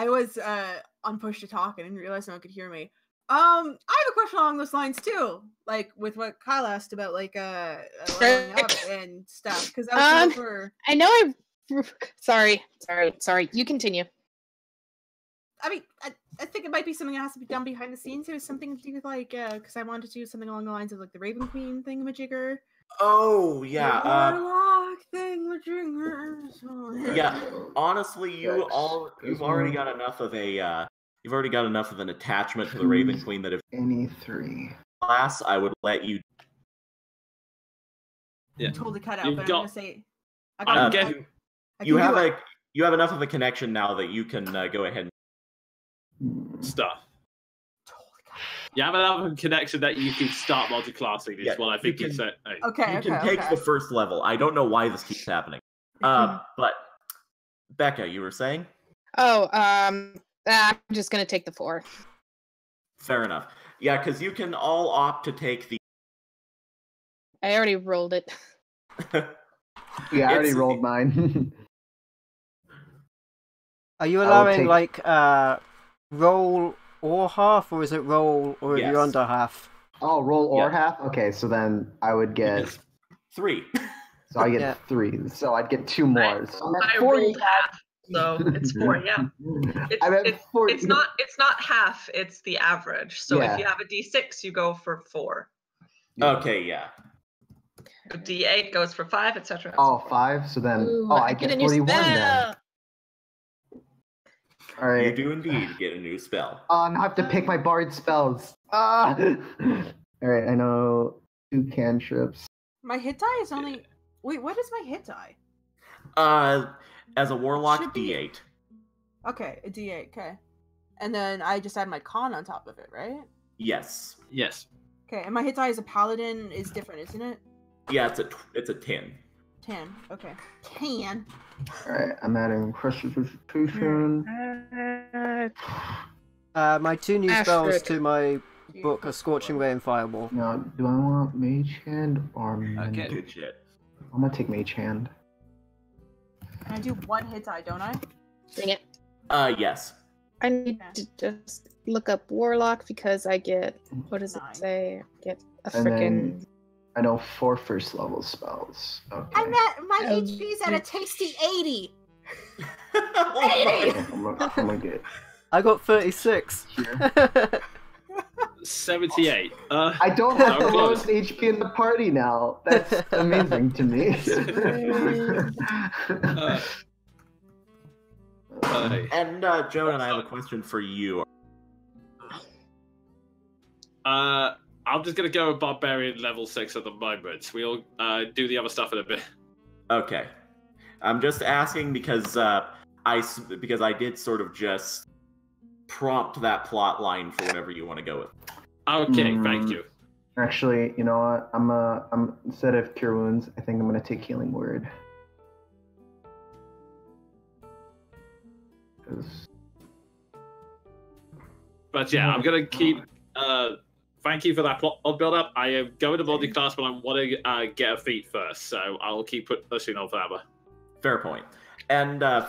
[SPEAKER 4] was on push to talk and didn't realize no one could hear me. I have a question along those lines too, like with what Kyle asked about, like leveling up and stuff. Because I was over.
[SPEAKER 6] I know I. Sorry. You continue.
[SPEAKER 4] I mean, I think it might be something that has to be done behind the scenes. There's something to do with like, because I wanted to do something along the lines of like the Raven Queen thingamajigger.
[SPEAKER 2] Oh yeah.
[SPEAKER 4] Warlock thingamajigger.
[SPEAKER 2] Yeah. Honestly, you've already got enough of a you've already got enough of an attachment to the Raven Queen that if
[SPEAKER 3] any 3
[SPEAKER 2] class, I would let you.
[SPEAKER 5] Yeah.
[SPEAKER 4] Totally cut out.
[SPEAKER 5] You've
[SPEAKER 4] But I'm
[SPEAKER 5] got-
[SPEAKER 4] gonna say,
[SPEAKER 2] You have enough of a connection now that you can go ahead and
[SPEAKER 5] Stuff. You have enough connection that you can start multi-classing is what I think you said. Hey.
[SPEAKER 4] Okay.
[SPEAKER 2] you can take the first level. I don't know why this keeps happening. But Becca, you were saying?
[SPEAKER 6] Oh, I'm just gonna take the 4.
[SPEAKER 2] Fair enough. Yeah, because you can all opt to take the.
[SPEAKER 6] I already rolled it.
[SPEAKER 3] Yeah, I already rolled mine.
[SPEAKER 1] Are you allowing like roll or half, or is it roll or if you're under half?
[SPEAKER 3] Oh, roll or half? Okay, so then I would get
[SPEAKER 2] 3.
[SPEAKER 3] So I get 3. So I'd get 2 more. So I'm at
[SPEAKER 7] I
[SPEAKER 3] 40.
[SPEAKER 7] rolled half, so it's 4. Yeah,
[SPEAKER 3] I'm at 40.
[SPEAKER 7] it's not half. It's the average. So if you have a D6, you go for 4.
[SPEAKER 2] Okay, yeah.
[SPEAKER 7] A D8 goes for 5, etc.
[SPEAKER 3] Oh, 5. So then,
[SPEAKER 6] Ooh,
[SPEAKER 3] I get
[SPEAKER 6] a new
[SPEAKER 3] 41 then.
[SPEAKER 6] spell.
[SPEAKER 3] All right.
[SPEAKER 2] You do indeed get a new spell.
[SPEAKER 3] I have to pick my bard spells. All right, I know 2 cantrips.
[SPEAKER 4] My hit die is only. Wait, what is my hit die?
[SPEAKER 2] As a warlock,
[SPEAKER 4] Should be-
[SPEAKER 2] D8.
[SPEAKER 4] Okay, a D8. Okay, and then I just add my con on top of it, right?
[SPEAKER 2] Yes.
[SPEAKER 5] Yes.
[SPEAKER 4] Okay, and my hit die as a paladin is different, isn't it?
[SPEAKER 2] Yeah, it's a 10.
[SPEAKER 4] 10. Okay. 10.
[SPEAKER 3] All right, I'm adding Crush's Restitution.
[SPEAKER 1] My 2 new spells
[SPEAKER 6] Asterisk.
[SPEAKER 1] to my book are Scorching Ray and Fireball.
[SPEAKER 3] Now, do I want Mage Hand or
[SPEAKER 5] Okay.
[SPEAKER 2] Good shit.
[SPEAKER 3] I'm gonna take Mage Hand.
[SPEAKER 4] And I do 1 hit die, don't I?
[SPEAKER 6] Dang it.
[SPEAKER 2] Yes.
[SPEAKER 6] I need to just look up Warlock because I get, what does it
[SPEAKER 4] 9.
[SPEAKER 6] say? I get a
[SPEAKER 3] And then-
[SPEAKER 6] freaking.
[SPEAKER 3] I know 4 first level spells. Okay.
[SPEAKER 4] I'm at my
[SPEAKER 6] Oh,
[SPEAKER 4] HP's at a tasty 80.
[SPEAKER 3] I'm gonna get
[SPEAKER 1] I got 36.
[SPEAKER 3] here.
[SPEAKER 5] 78.
[SPEAKER 3] I don't have the
[SPEAKER 5] Oh,
[SPEAKER 3] lowest HP in the party now. That's amazing to me.
[SPEAKER 2] And Jonah, I have a question for you.
[SPEAKER 5] I'm just gonna go with Barbarian level 6 at the moment. We'll do the other stuff in a bit.
[SPEAKER 2] Okay. I'm just asking because I did sort of just prompt that plot line for whatever you want to go with.
[SPEAKER 5] Okay, thank you.
[SPEAKER 3] Actually, you know what? I'm instead of Cure Wounds, I think I'm gonna take Healing Word. 'Cause-
[SPEAKER 5] But yeah, I'm gonna keep. Thank you for that plot build up. I am going to multi-class, but I want to get a feat first, so I'll keep pushing on forever.
[SPEAKER 2] Fair point. And
[SPEAKER 6] Ooh,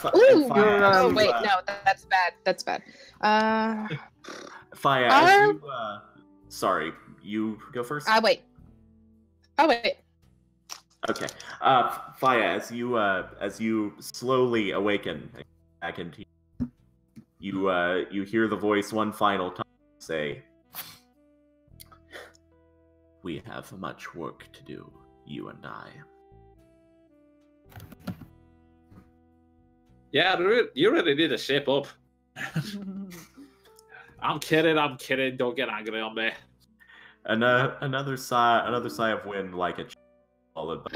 [SPEAKER 2] Fire,
[SPEAKER 6] oh,
[SPEAKER 2] as
[SPEAKER 6] wait,
[SPEAKER 2] you,
[SPEAKER 6] no, that's bad. That's bad.
[SPEAKER 2] Fire, as you, sorry, you go first.
[SPEAKER 6] Wait. Oh, wait.
[SPEAKER 2] Okay. Faya, as you slowly awaken back into you hear the voice one final time say, "We have much work to do, you and I."
[SPEAKER 5] Yeah, you really need to shape up. I'm kidding. Don't get angry on me.
[SPEAKER 2] And another sigh of wind like a followed by.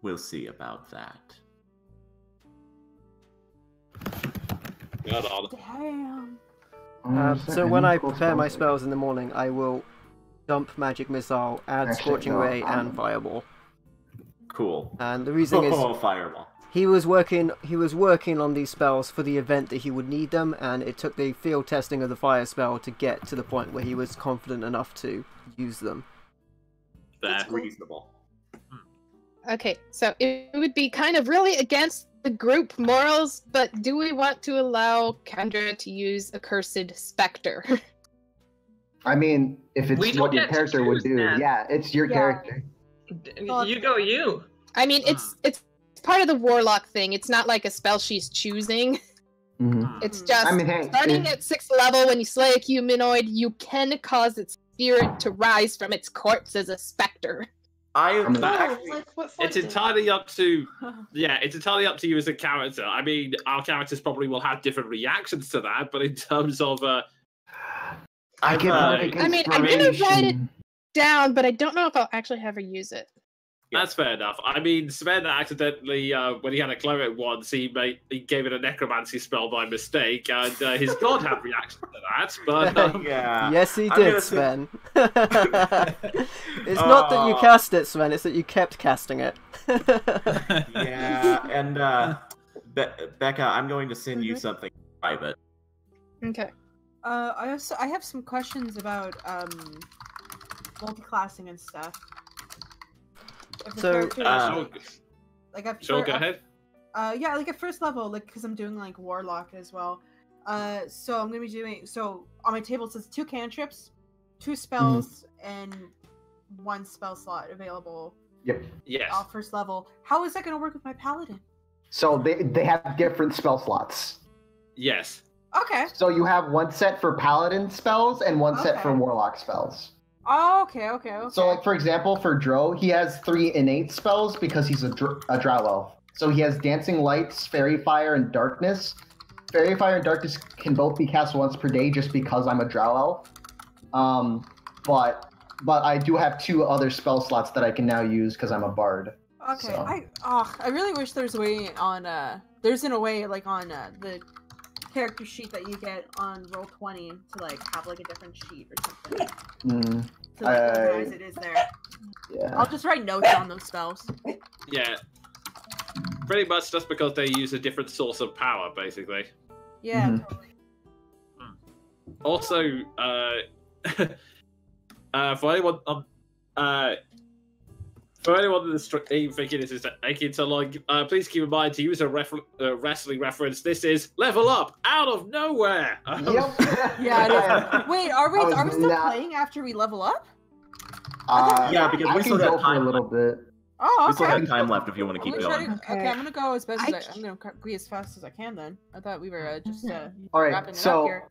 [SPEAKER 2] We'll see about that.
[SPEAKER 5] God on.
[SPEAKER 4] Damn.
[SPEAKER 1] So when I prepare my spells in the morning, I will dump Magic Missile, add
[SPEAKER 3] Actually,
[SPEAKER 1] Scorching
[SPEAKER 3] no,
[SPEAKER 1] Ray, and Fireball.
[SPEAKER 2] Cool.
[SPEAKER 1] And the reason is
[SPEAKER 2] Fireball.
[SPEAKER 1] he was working on these spells for the event that he would need them, and it took the field testing of the fire spell to get to the point where he was confident enough to use them.
[SPEAKER 2] That's reasonable.
[SPEAKER 6] Okay, so it would be kind of really against the group morals, but do we want to allow Kendra to use Accursed Spectre?
[SPEAKER 3] I mean, if
[SPEAKER 7] We
[SPEAKER 3] it's
[SPEAKER 7] don't
[SPEAKER 3] what your
[SPEAKER 7] get to
[SPEAKER 3] character would
[SPEAKER 7] choose,
[SPEAKER 3] do,
[SPEAKER 7] man.
[SPEAKER 3] yeah, it's your
[SPEAKER 4] Yeah.
[SPEAKER 3] character.
[SPEAKER 7] You go, you.
[SPEAKER 6] I mean, it's part of the warlock thing. It's not like a spell she's choosing.
[SPEAKER 3] Mhm.
[SPEAKER 6] It's just
[SPEAKER 3] I mean, hey,
[SPEAKER 6] starting
[SPEAKER 3] if-
[SPEAKER 6] at 6th level, when you slay a humanoid, you can cause its spirit to rise from its corpse as a specter.
[SPEAKER 3] mean-
[SPEAKER 5] Actually,
[SPEAKER 8] like what Fort
[SPEAKER 5] it's
[SPEAKER 8] did.
[SPEAKER 5] entirely up to it's entirely up to you as a character. I mean, our characters probably will have different reactions to that, but in terms of
[SPEAKER 3] I can
[SPEAKER 6] I mean, I'm gonna write it down, but I don't know if I'll actually have her use it.
[SPEAKER 5] that's fair enough. I mean, Sven accidentally, when he had a cleric once, he gave it a necromancy spell by mistake, and his god had reaction to that. But
[SPEAKER 2] Yeah.
[SPEAKER 1] Yes, he
[SPEAKER 2] I'm
[SPEAKER 1] did,
[SPEAKER 2] gonna say-
[SPEAKER 1] Sven. It's not that you cast it, Sven, it's that you kept casting it.
[SPEAKER 2] Yeah, and Becca, I'm going to send you something private.
[SPEAKER 6] Okay.
[SPEAKER 4] I have some questions about multi-classing and stuff. If the
[SPEAKER 1] So,
[SPEAKER 4] character- like at
[SPEAKER 5] sure,
[SPEAKER 4] fir-
[SPEAKER 5] go
[SPEAKER 4] at-
[SPEAKER 5] ahead.
[SPEAKER 4] Yeah, like at first level, like because I'm doing like warlock as well. So I'm gonna be doing on my table it says 2 cantrips, 2 spells, and 1 spell slot available.
[SPEAKER 3] Yep.
[SPEAKER 5] Yes.
[SPEAKER 4] Off first level. How is that gonna work with my paladin?
[SPEAKER 3] So they have different spell slots.
[SPEAKER 5] Yes.
[SPEAKER 4] Okay.
[SPEAKER 3] So you have one set for paladin spells and one set for
[SPEAKER 4] Okay.
[SPEAKER 3] warlock spells.
[SPEAKER 4] Oh, okay.
[SPEAKER 3] So, like, for example, for Dro, he has 3 innate spells because he's a drow elf. So he has Dancing Lights, Fairy Fire, and Darkness. Fairy Fire and Darkness can both be cast once per day just because I'm a drow elf. But I do have 2 other spell slots that I can now use because I'm a bard.
[SPEAKER 4] Okay.
[SPEAKER 3] So.
[SPEAKER 4] I really wish there's a way on there's in a way like on the character sheet that you get on Roll20 to like have like a different sheet or something. To like organize it is there.
[SPEAKER 3] Yeah.
[SPEAKER 4] I'll just write notes on those spells.
[SPEAKER 5] Yeah. Pretty much just because they use a different source of power, basically.
[SPEAKER 4] Yeah,
[SPEAKER 3] Mhm.
[SPEAKER 4] totally.
[SPEAKER 5] Also, for anyone that's thinking this is making so long, please keep in mind to use a wrestling reference. This is level up out of nowhere.
[SPEAKER 3] Yep.
[SPEAKER 4] Yeah, it is. Wait, are we
[SPEAKER 3] I was
[SPEAKER 4] still
[SPEAKER 3] not-
[SPEAKER 4] playing after we level up?
[SPEAKER 2] Yeah, because
[SPEAKER 3] I
[SPEAKER 2] we
[SPEAKER 3] can
[SPEAKER 2] still
[SPEAKER 3] go
[SPEAKER 2] have
[SPEAKER 3] for a
[SPEAKER 2] time.
[SPEAKER 3] little bit.
[SPEAKER 4] Oh,
[SPEAKER 2] We still
[SPEAKER 4] okay.
[SPEAKER 2] have time left if you want to
[SPEAKER 4] I'm
[SPEAKER 2] keep
[SPEAKER 4] gonna try
[SPEAKER 2] going.
[SPEAKER 4] to- okay, I'm gonna go as best
[SPEAKER 6] I
[SPEAKER 4] as I'm gonna be as fast as I can. Then I thought we were just
[SPEAKER 3] All right,
[SPEAKER 4] wrapping it up
[SPEAKER 3] so
[SPEAKER 4] here.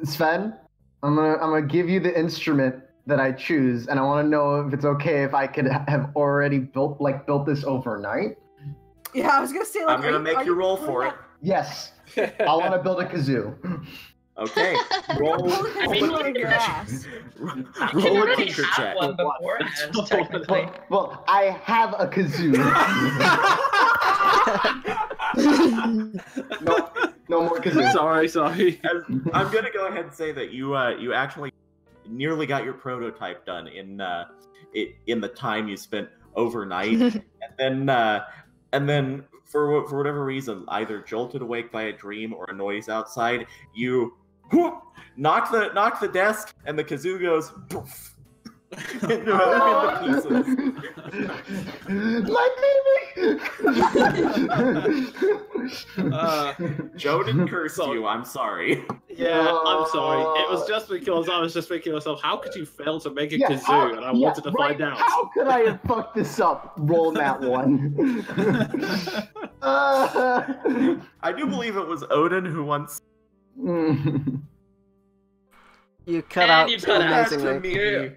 [SPEAKER 3] Sven, I'm gonna give you the instrument that I choose, and I want to know if it's okay if I could have already built this overnight.
[SPEAKER 4] Yeah, I was gonna say like
[SPEAKER 2] I'm gonna make you roll for it.
[SPEAKER 3] Yes, I want to build a kazoo.
[SPEAKER 2] Okay. Roll.
[SPEAKER 7] I mean,
[SPEAKER 4] Roll your ass.
[SPEAKER 7] You
[SPEAKER 2] Roll a
[SPEAKER 7] already
[SPEAKER 2] tinker
[SPEAKER 7] have
[SPEAKER 2] check.
[SPEAKER 7] one beforehand, technically.
[SPEAKER 3] Well, I have a kazoo. no more kazoo.
[SPEAKER 5] Sorry.
[SPEAKER 2] I'm gonna go ahead and say that you actually nearly got your prototype done in the time you spent overnight, and then for whatever reason, either jolted awake by a dream or a noise outside, you knock the desk, and the kazoo goes poof, into pieces.
[SPEAKER 3] My baby.
[SPEAKER 2] Joe didn't curse you. I'm sorry.
[SPEAKER 5] Yeah, I'm sorry. It was just because I was just thinking to myself, how could you fail to make a
[SPEAKER 3] Yeah,
[SPEAKER 5] kazoo? And I wanted to find out.
[SPEAKER 3] How could I have fucked this up? Roll that one.
[SPEAKER 2] I do believe it was Odin who once
[SPEAKER 1] You cut
[SPEAKER 7] And
[SPEAKER 1] out
[SPEAKER 7] you cut out.
[SPEAKER 1] amazingly.
[SPEAKER 7] Yeah.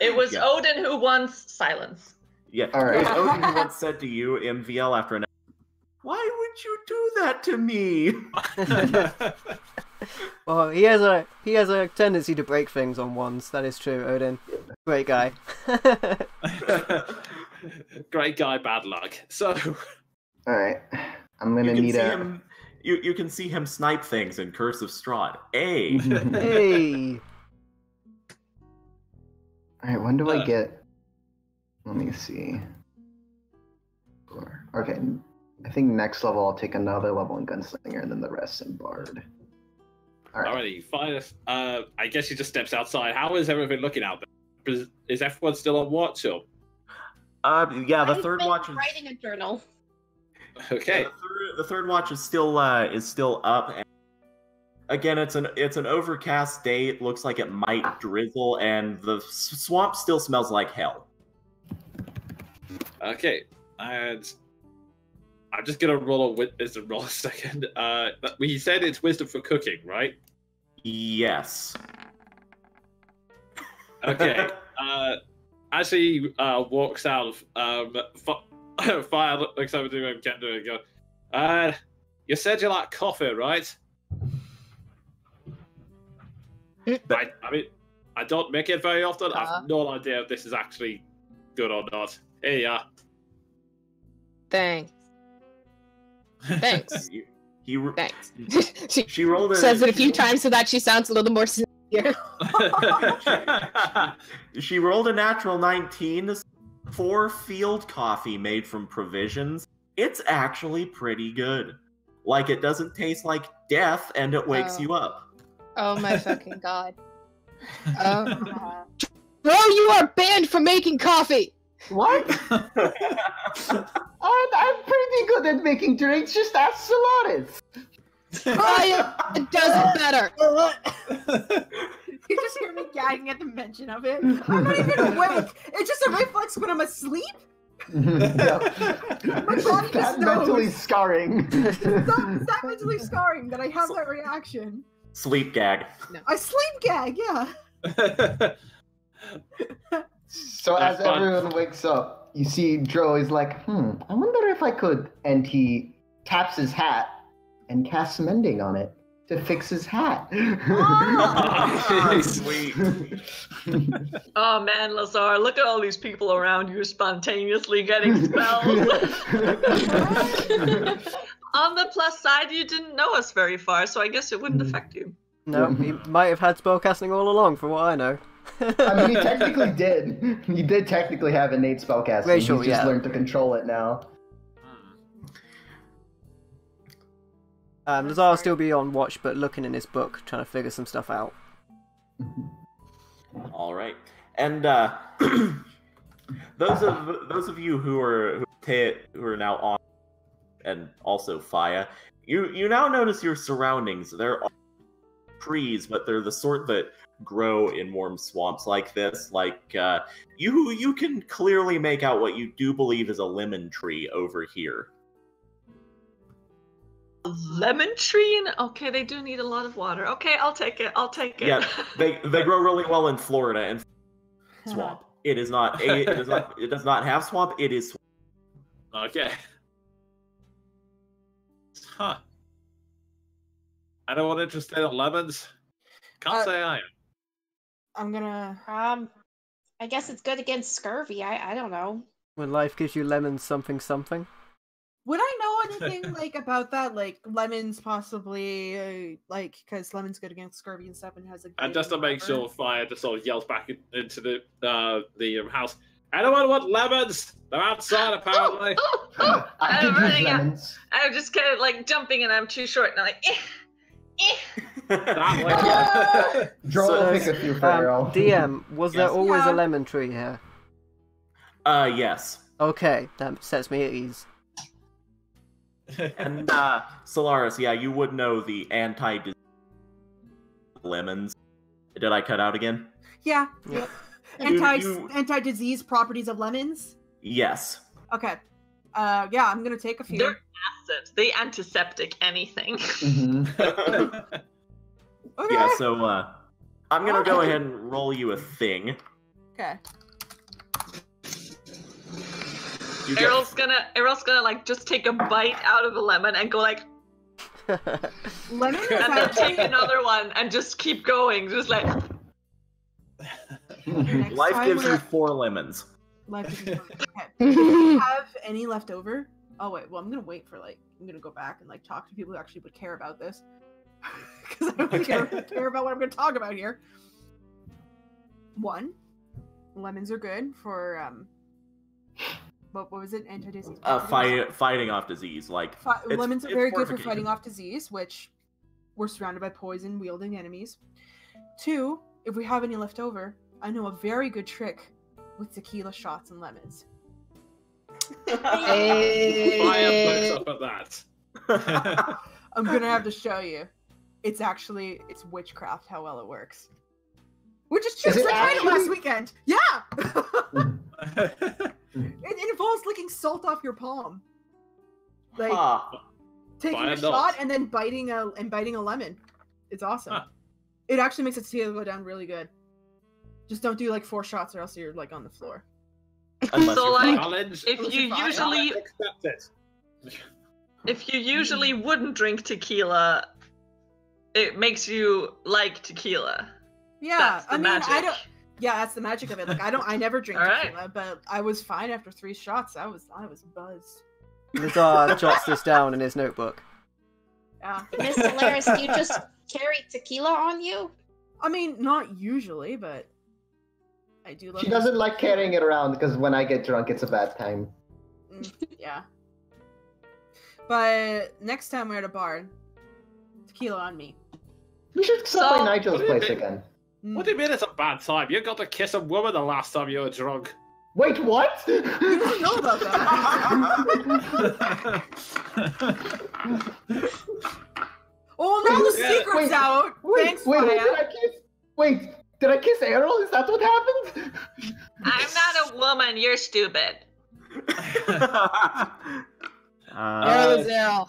[SPEAKER 7] It was
[SPEAKER 2] Yeah.
[SPEAKER 7] Odin who wants silence.
[SPEAKER 2] Yeah,
[SPEAKER 3] All right.
[SPEAKER 2] it was Odin who once said to you, MVL, after an why would you do that to me?
[SPEAKER 1] Well, he has a tendency to break things on ones. That is true, Odin. Great guy.
[SPEAKER 5] Great guy, bad luck. So,
[SPEAKER 3] All right, I'm
[SPEAKER 2] You
[SPEAKER 3] gonna
[SPEAKER 2] can
[SPEAKER 3] need
[SPEAKER 2] see
[SPEAKER 3] a.
[SPEAKER 2] him. You can see him snipe things in Curse of Strahd. Hey.
[SPEAKER 1] Hey.
[SPEAKER 3] All right, when do I get? Let me see. Okay, I think next level I'll take another level in Gunslinger and then the rest in Bard. All right.
[SPEAKER 5] alrighty, fine. I guess he just steps outside. How is everything looking out there? Is everyone still on watch? Or?
[SPEAKER 2] Yeah, the third
[SPEAKER 8] I've been
[SPEAKER 2] watch is
[SPEAKER 8] writing a journal.
[SPEAKER 5] Okay.
[SPEAKER 2] yeah, the third watch is still up. And again, it's an overcast day. It looks like it might drizzle, and the swamp still smells like hell.
[SPEAKER 5] Okay. And I'm just gonna roll a second. We said it's wisdom for cooking, right?
[SPEAKER 2] Yes.
[SPEAKER 5] Okay. As he walks out of Fire looks over to him, can't do it, and go, you said you like coffee, right? I mean, I don't make it very often. I've no idea if this is actually good or not. Here you are.
[SPEAKER 6] Thanks. Thanks. Thanks.
[SPEAKER 2] She rolled a,
[SPEAKER 6] says it a few times so that she sounds a little more sincere.
[SPEAKER 2] She rolled a natural 19 for field coffee made from provisions. It's actually pretty good. Like, it doesn't taste like death, and it wakes you up.
[SPEAKER 6] Oh my fucking god. Bro, you are banned from making coffee!
[SPEAKER 3] What? I'm pretty good at making drinks, just ask Solaris.
[SPEAKER 6] It doesn't matter.
[SPEAKER 4] You just hear me gagging at the mention of it. I'm not even awake. It's just a reflex when I'm asleep. My body just knows.
[SPEAKER 3] Mentally scarring.
[SPEAKER 4] It's that mentally scarring that I have that reaction.
[SPEAKER 2] Sleep gag.
[SPEAKER 6] No.
[SPEAKER 4] I sleep gag, yeah.
[SPEAKER 3] So as everyone wakes up, you see Dro is like, I wonder if I could. And he taps his hat and casts mending on it to fix his hat.
[SPEAKER 2] Oh, sweet.
[SPEAKER 7] Oh man, Lazare, look at all these people around you spontaneously getting spells. On the plus side, you didn't know us very far, so I guess it wouldn't affect you.
[SPEAKER 1] No, he might have had spellcasting all along, for what I know.
[SPEAKER 3] I mean, he technically did. He did technically have innate spellcasting.
[SPEAKER 1] Racial,
[SPEAKER 3] He's just learned to control it now.
[SPEAKER 1] Lazare will still be on watch, but looking in his book, trying to figure some stuff out.
[SPEAKER 2] All right, and those of you who are now on, and also Faya, you now notice your surroundings. There are trees, but they're the sort that grow in warm swamps like this. Like you can clearly make out what you do believe is a lemon tree over here.
[SPEAKER 7] Lemon tree? Okay, they do need a lot of water. Okay, I'll take it.
[SPEAKER 2] Yeah, they grow really well in Florida and swamp. It does not have swamp. It is swamp.
[SPEAKER 5] Okay. Huh. Anyone interested in lemons? Can't say I am.
[SPEAKER 4] I'm gonna...
[SPEAKER 8] I guess it's good against scurvy. I don't know.
[SPEAKER 1] When life gives you lemons something something.
[SPEAKER 4] Would I know anything like about that? Like lemons, possibly, like because lemons good against scurvy and stuff, and has a.
[SPEAKER 5] And just to make sure, Fire just sort of yells back into the house. Anyone want lemons? They're outside, apparently.
[SPEAKER 3] I could use lemons.
[SPEAKER 7] I'm just kind of like jumping, and I'm too short, and I'm like,
[SPEAKER 3] Dro will pick a few for Errol.
[SPEAKER 1] DM, was there always
[SPEAKER 4] Yeah.
[SPEAKER 1] a lemon tree here?
[SPEAKER 2] Yes.
[SPEAKER 1] Okay, that sets me at ease.
[SPEAKER 2] And Solaris, yeah, you would know the anti-disease lemons. Did I cut out again?
[SPEAKER 4] Yeah.
[SPEAKER 1] Yeah.
[SPEAKER 4] Anti-disease properties of lemons.
[SPEAKER 2] Yes.
[SPEAKER 4] Okay. Yeah, I'm gonna take a few.
[SPEAKER 7] they're acid. They antiseptic anything.
[SPEAKER 4] Okay.
[SPEAKER 2] Yeah, so I'm gonna go ahead and roll you a thing.
[SPEAKER 4] Okay.
[SPEAKER 2] You get
[SPEAKER 7] Errol's gonna like just take a bite out of a lemon and go like,
[SPEAKER 4] Lemon is
[SPEAKER 7] and then take another one and just keep going, just like.
[SPEAKER 2] life gives you 4 lemons.
[SPEAKER 4] Life gives you 4 lemons. Okay. Do you have any left over? Oh wait, well I'm gonna wait for I'm gonna go back and talk to people who actually would care about this. Because I don't think I really care about what I'm gonna talk about here. 1, lemons are good for what was it? Anti-disease.
[SPEAKER 2] Fighting off disease. Like
[SPEAKER 4] lemons are very good for
[SPEAKER 2] fortification.
[SPEAKER 4] fighting off disease, which we're surrounded by poison-wielding enemies. 2, if we have any left over, I know a very good trick with tequila shots and lemons.
[SPEAKER 5] Fire looks up at that.
[SPEAKER 4] I'm gonna have to show you. It's witchcraft how well it works. Which is true,
[SPEAKER 3] Is it
[SPEAKER 4] 'cause I tried it last
[SPEAKER 3] actually?
[SPEAKER 4] weekend. Yeah! It involves licking salt off your palm. Like, taking
[SPEAKER 5] Fire
[SPEAKER 4] a
[SPEAKER 5] nuts.
[SPEAKER 4] shot and then biting a lemon. It's awesome.
[SPEAKER 5] Huh.
[SPEAKER 4] It actually makes it tequila go down really good. Just don't do like 4 shots or else you're like on the floor.
[SPEAKER 2] Unless
[SPEAKER 7] So,
[SPEAKER 2] you're
[SPEAKER 7] like,
[SPEAKER 5] Challenge.
[SPEAKER 7] if you
[SPEAKER 4] fire?
[SPEAKER 7] usually
[SPEAKER 5] Accept it.
[SPEAKER 7] if you usually wouldn't drink tequila, it makes you like tequila.
[SPEAKER 4] Yeah,
[SPEAKER 7] That's the
[SPEAKER 4] I mean,
[SPEAKER 7] magic.
[SPEAKER 4] I don't. Yeah, that's the magic of it. Like, I never drink
[SPEAKER 7] All right.
[SPEAKER 4] tequila, but I was fine after 3 shots. I was buzzed.
[SPEAKER 1] Lazare jots this down in his notebook.
[SPEAKER 4] Yeah.
[SPEAKER 8] Miss Solaris, do you just carry tequila on you?
[SPEAKER 4] I mean, not usually, but I do love.
[SPEAKER 3] She doesn't like carrying it around because when I get drunk, it's a bad time.
[SPEAKER 4] Yeah. But next time we're at a bar, tequila on me.
[SPEAKER 3] We should
[SPEAKER 7] So-
[SPEAKER 3] stop by Nigel's
[SPEAKER 5] What do you
[SPEAKER 3] place
[SPEAKER 5] mean?
[SPEAKER 3] again.
[SPEAKER 5] What do you mean it's a bad time? You got to kiss a woman the last time you were drunk.
[SPEAKER 3] Wait, what?
[SPEAKER 4] You didn't know about that. Oh, now the
[SPEAKER 5] Yeah.
[SPEAKER 4] secret's out. Thanks,
[SPEAKER 3] wait,
[SPEAKER 4] Maya.
[SPEAKER 3] did I kiss Errol? Is that what happened?
[SPEAKER 7] I'm not a woman. You're stupid.
[SPEAKER 6] Zero.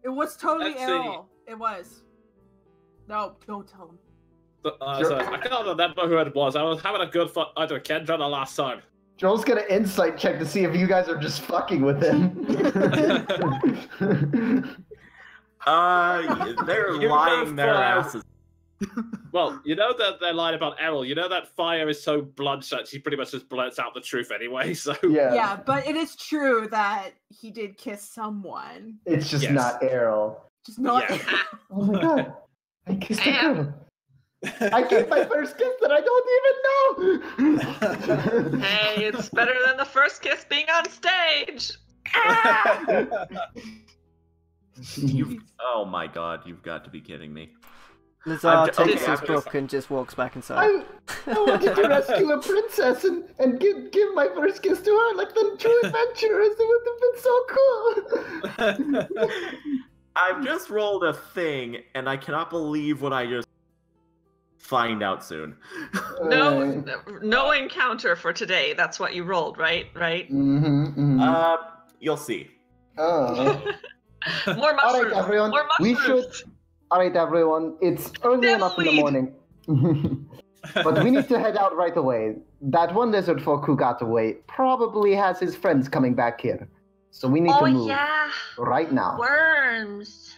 [SPEAKER 4] It was totally
[SPEAKER 5] Let's see.
[SPEAKER 4] Errol. It was. No, don't tell him.
[SPEAKER 5] So I can't remember who it was. I was having a good fight with Kendra the last time.
[SPEAKER 3] Joel's gonna insight check to see if you guys are just fucking with him.
[SPEAKER 2] They're
[SPEAKER 5] You
[SPEAKER 2] lying
[SPEAKER 5] both
[SPEAKER 2] their
[SPEAKER 5] fly.
[SPEAKER 2] asses.
[SPEAKER 5] Well, you know that they're lying about Errol. You know that fire is so bloodshot, she pretty much just blurts out the truth anyway, so...
[SPEAKER 4] Yeah, but it is true that he did kiss someone.
[SPEAKER 3] It's just
[SPEAKER 5] Yes.
[SPEAKER 3] not Errol.
[SPEAKER 4] Just not.
[SPEAKER 5] Yeah.
[SPEAKER 3] Oh my god. I kissed a
[SPEAKER 7] Damn.
[SPEAKER 3] girl. I gave my first kiss that I don't even know.
[SPEAKER 7] Hey, it's better than the first kiss being on stage.
[SPEAKER 2] Oh my god, you've got to be kidding me.
[SPEAKER 1] Lazare
[SPEAKER 2] I'm
[SPEAKER 1] takes
[SPEAKER 2] okay,
[SPEAKER 1] his
[SPEAKER 2] I'm
[SPEAKER 1] book and just walks back inside.
[SPEAKER 3] I wanted to rescue a princess and give my first kiss to her like the true adventurers. It would have been so cool.
[SPEAKER 2] I've just rolled a thing, and I cannot believe what I just find out soon.
[SPEAKER 7] No encounter for today. That's what you rolled, right? Right?
[SPEAKER 2] You'll see.
[SPEAKER 3] Oh.
[SPEAKER 7] More
[SPEAKER 3] All
[SPEAKER 7] mushrooms.
[SPEAKER 3] right, everyone.
[SPEAKER 7] More
[SPEAKER 3] We
[SPEAKER 7] mushrooms.
[SPEAKER 3] should. All right, everyone. It's early enough in the morning, but we need to head out right away. That one Lizardfolk who got away probably has his friends coming back here, so we need
[SPEAKER 7] Oh
[SPEAKER 3] to move
[SPEAKER 7] yeah,
[SPEAKER 3] right now.
[SPEAKER 7] worms.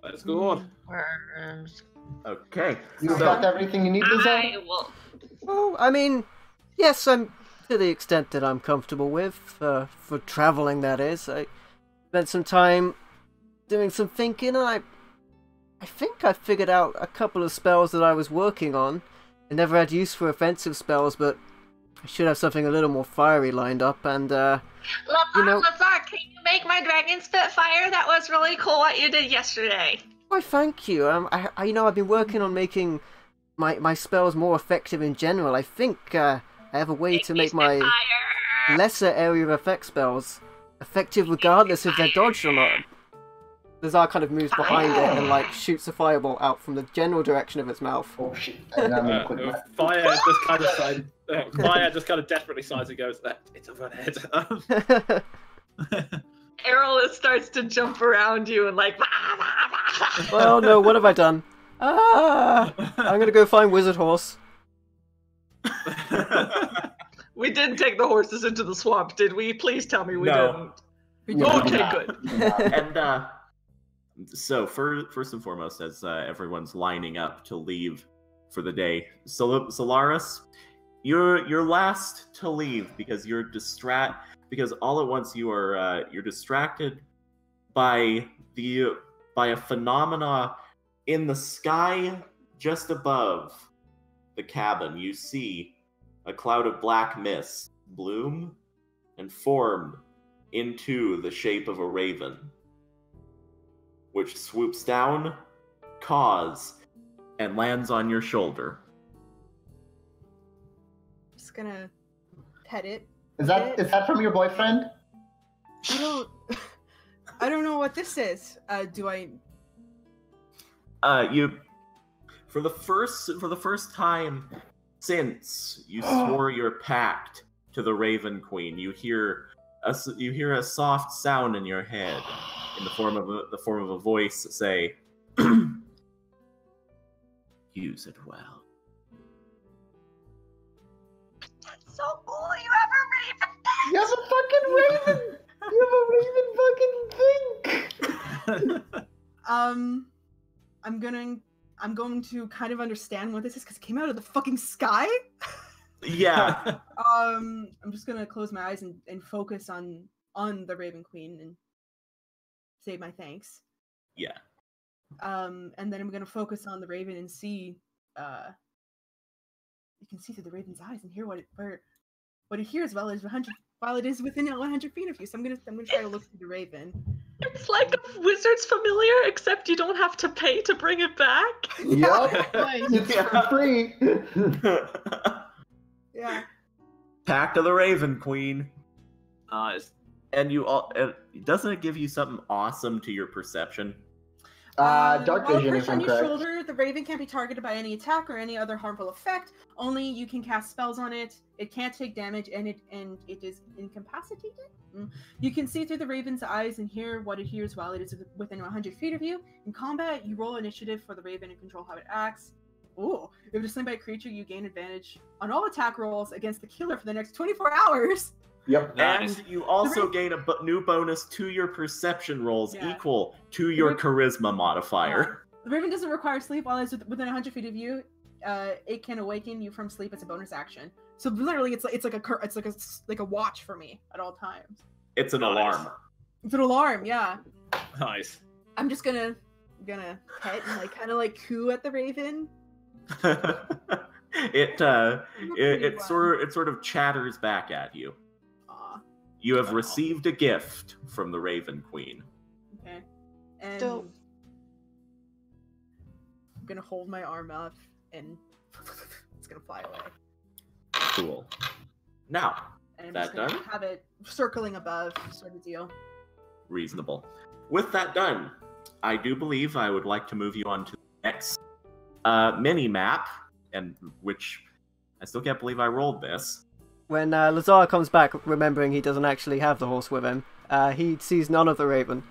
[SPEAKER 5] Let's go on.
[SPEAKER 7] Worms.
[SPEAKER 2] Okay.
[SPEAKER 3] You've
[SPEAKER 2] So,
[SPEAKER 3] got everything you need, Lazare?
[SPEAKER 7] I will.
[SPEAKER 1] Oh, I mean, yes, I'm to the extent that I'm comfortable with, for traveling, that is. I spent some time doing some thinking, and I think I figured out a couple of spells that I was working on. I never had use for offensive spells, but I should have something a little more fiery lined up, and,
[SPEAKER 7] Lazare,
[SPEAKER 1] you know-
[SPEAKER 7] Lazare, can you make my dragon spit fire? That was really cool what you did yesterday.
[SPEAKER 1] why, thank you. I've been working on making my spells more effective in general. I think, I have a way to make my
[SPEAKER 7] Fire.
[SPEAKER 1] lesser area of effect spells effective regardless if they're dodged or not. Lazare kind of moves behind it and like shoots a fireball out from the general direction of its mouth.
[SPEAKER 3] Oh shit! And I'm gonna quit my-
[SPEAKER 5] Fire just kind of Fire just kind of desperately sighs and goes, "It's over head."
[SPEAKER 7] Errol starts to jump around you and like.
[SPEAKER 1] Well, no, what have I done? Ah! I'm gonna go find Wizard Horse.
[SPEAKER 7] We didn't take the horses into the swamp, did we? Please tell me we
[SPEAKER 2] No.
[SPEAKER 7] didn't.
[SPEAKER 3] No,
[SPEAKER 7] Okay,
[SPEAKER 3] no.
[SPEAKER 7] good.
[SPEAKER 2] and so first and foremost, as everyone's lining up to leave for the day, Solaris, you're last to leave because because all at once you're distracted by a phenomena in the sky just above the cabin. You see a cloud of black mist bloom and form into the shape of a raven, which swoops down, caws, and lands on your shoulder.
[SPEAKER 4] Just gonna pet it.
[SPEAKER 3] Is that from your boyfriend?
[SPEAKER 4] I don't know what this is. Do I?
[SPEAKER 2] You for the first time since you swore your pact to the Raven Queen, you hear a soft sound in your head, in the form of a voice say, "Use it well."
[SPEAKER 7] That's so cool. You have a raven.
[SPEAKER 3] You have a fucking raven. You have a raven fucking thing.
[SPEAKER 4] I'm going to kind of understand what this is because it came out of the fucking sky.
[SPEAKER 2] Yeah.
[SPEAKER 4] I'm just gonna close my eyes and focus on the Raven Queen and say my thanks.
[SPEAKER 2] Yeah.
[SPEAKER 4] And then I'm gonna focus on the Raven and see. You can see through the Raven's eyes and hear what it hears while it is within 100 feet of you. So I'm gonna try to look through the Raven.
[SPEAKER 7] It's like a wizard's familiar, except you don't have to pay to bring it back.
[SPEAKER 3] Yup. It's for free.
[SPEAKER 4] Yeah.
[SPEAKER 2] Pact of the Raven Queen.
[SPEAKER 5] Nice.
[SPEAKER 2] And doesn't it give you something awesome to your perception?
[SPEAKER 3] Dark
[SPEAKER 4] While
[SPEAKER 3] vision,
[SPEAKER 4] perched
[SPEAKER 3] if
[SPEAKER 4] on
[SPEAKER 3] I'm
[SPEAKER 4] your
[SPEAKER 3] correct.
[SPEAKER 4] shoulder, the Raven can't be targeted by any attack or any other harmful effect. Only you can cast spells on it. It can't take damage, and it is incapacitated. You can see through the Raven's eyes and hear what it hears while it is within 100 feet of you. In combat, you roll initiative for the Raven and control how it acts. Ooh, if it is slain by a creature, you gain advantage on all attack rolls against the killer for the next 24 hours.
[SPEAKER 3] Yep.
[SPEAKER 2] And you also gain a new bonus to your perception rolls equal to your charisma modifier.
[SPEAKER 4] The Raven doesn't require sleep while it's within 100 feet of you. It can awaken you from sleep as a bonus action. So literally, it's like a watch for me at all times.
[SPEAKER 2] It's an alarm.
[SPEAKER 4] It's an alarm, yeah.
[SPEAKER 5] Nice.
[SPEAKER 4] I'm just gonna pet and kind of coo at the Raven.
[SPEAKER 2] It sort of chatters back at you.
[SPEAKER 4] Aw.
[SPEAKER 2] You have received a gift from the Raven Queen.
[SPEAKER 4] Okay. And
[SPEAKER 8] Dope.
[SPEAKER 4] I'm gonna hold my arm up and it's gonna fly away.
[SPEAKER 2] Cool. Now,
[SPEAKER 4] And I'm
[SPEAKER 2] that
[SPEAKER 4] just gonna
[SPEAKER 2] done?
[SPEAKER 4] have it circling above, sort of deal.
[SPEAKER 2] Reasonable. With that done, I do believe I would like to move you on to the next mini map, and which I still can't believe I rolled this.
[SPEAKER 1] When Lazare comes back, remembering he doesn't actually have the horse with him, he sees none of the Raven.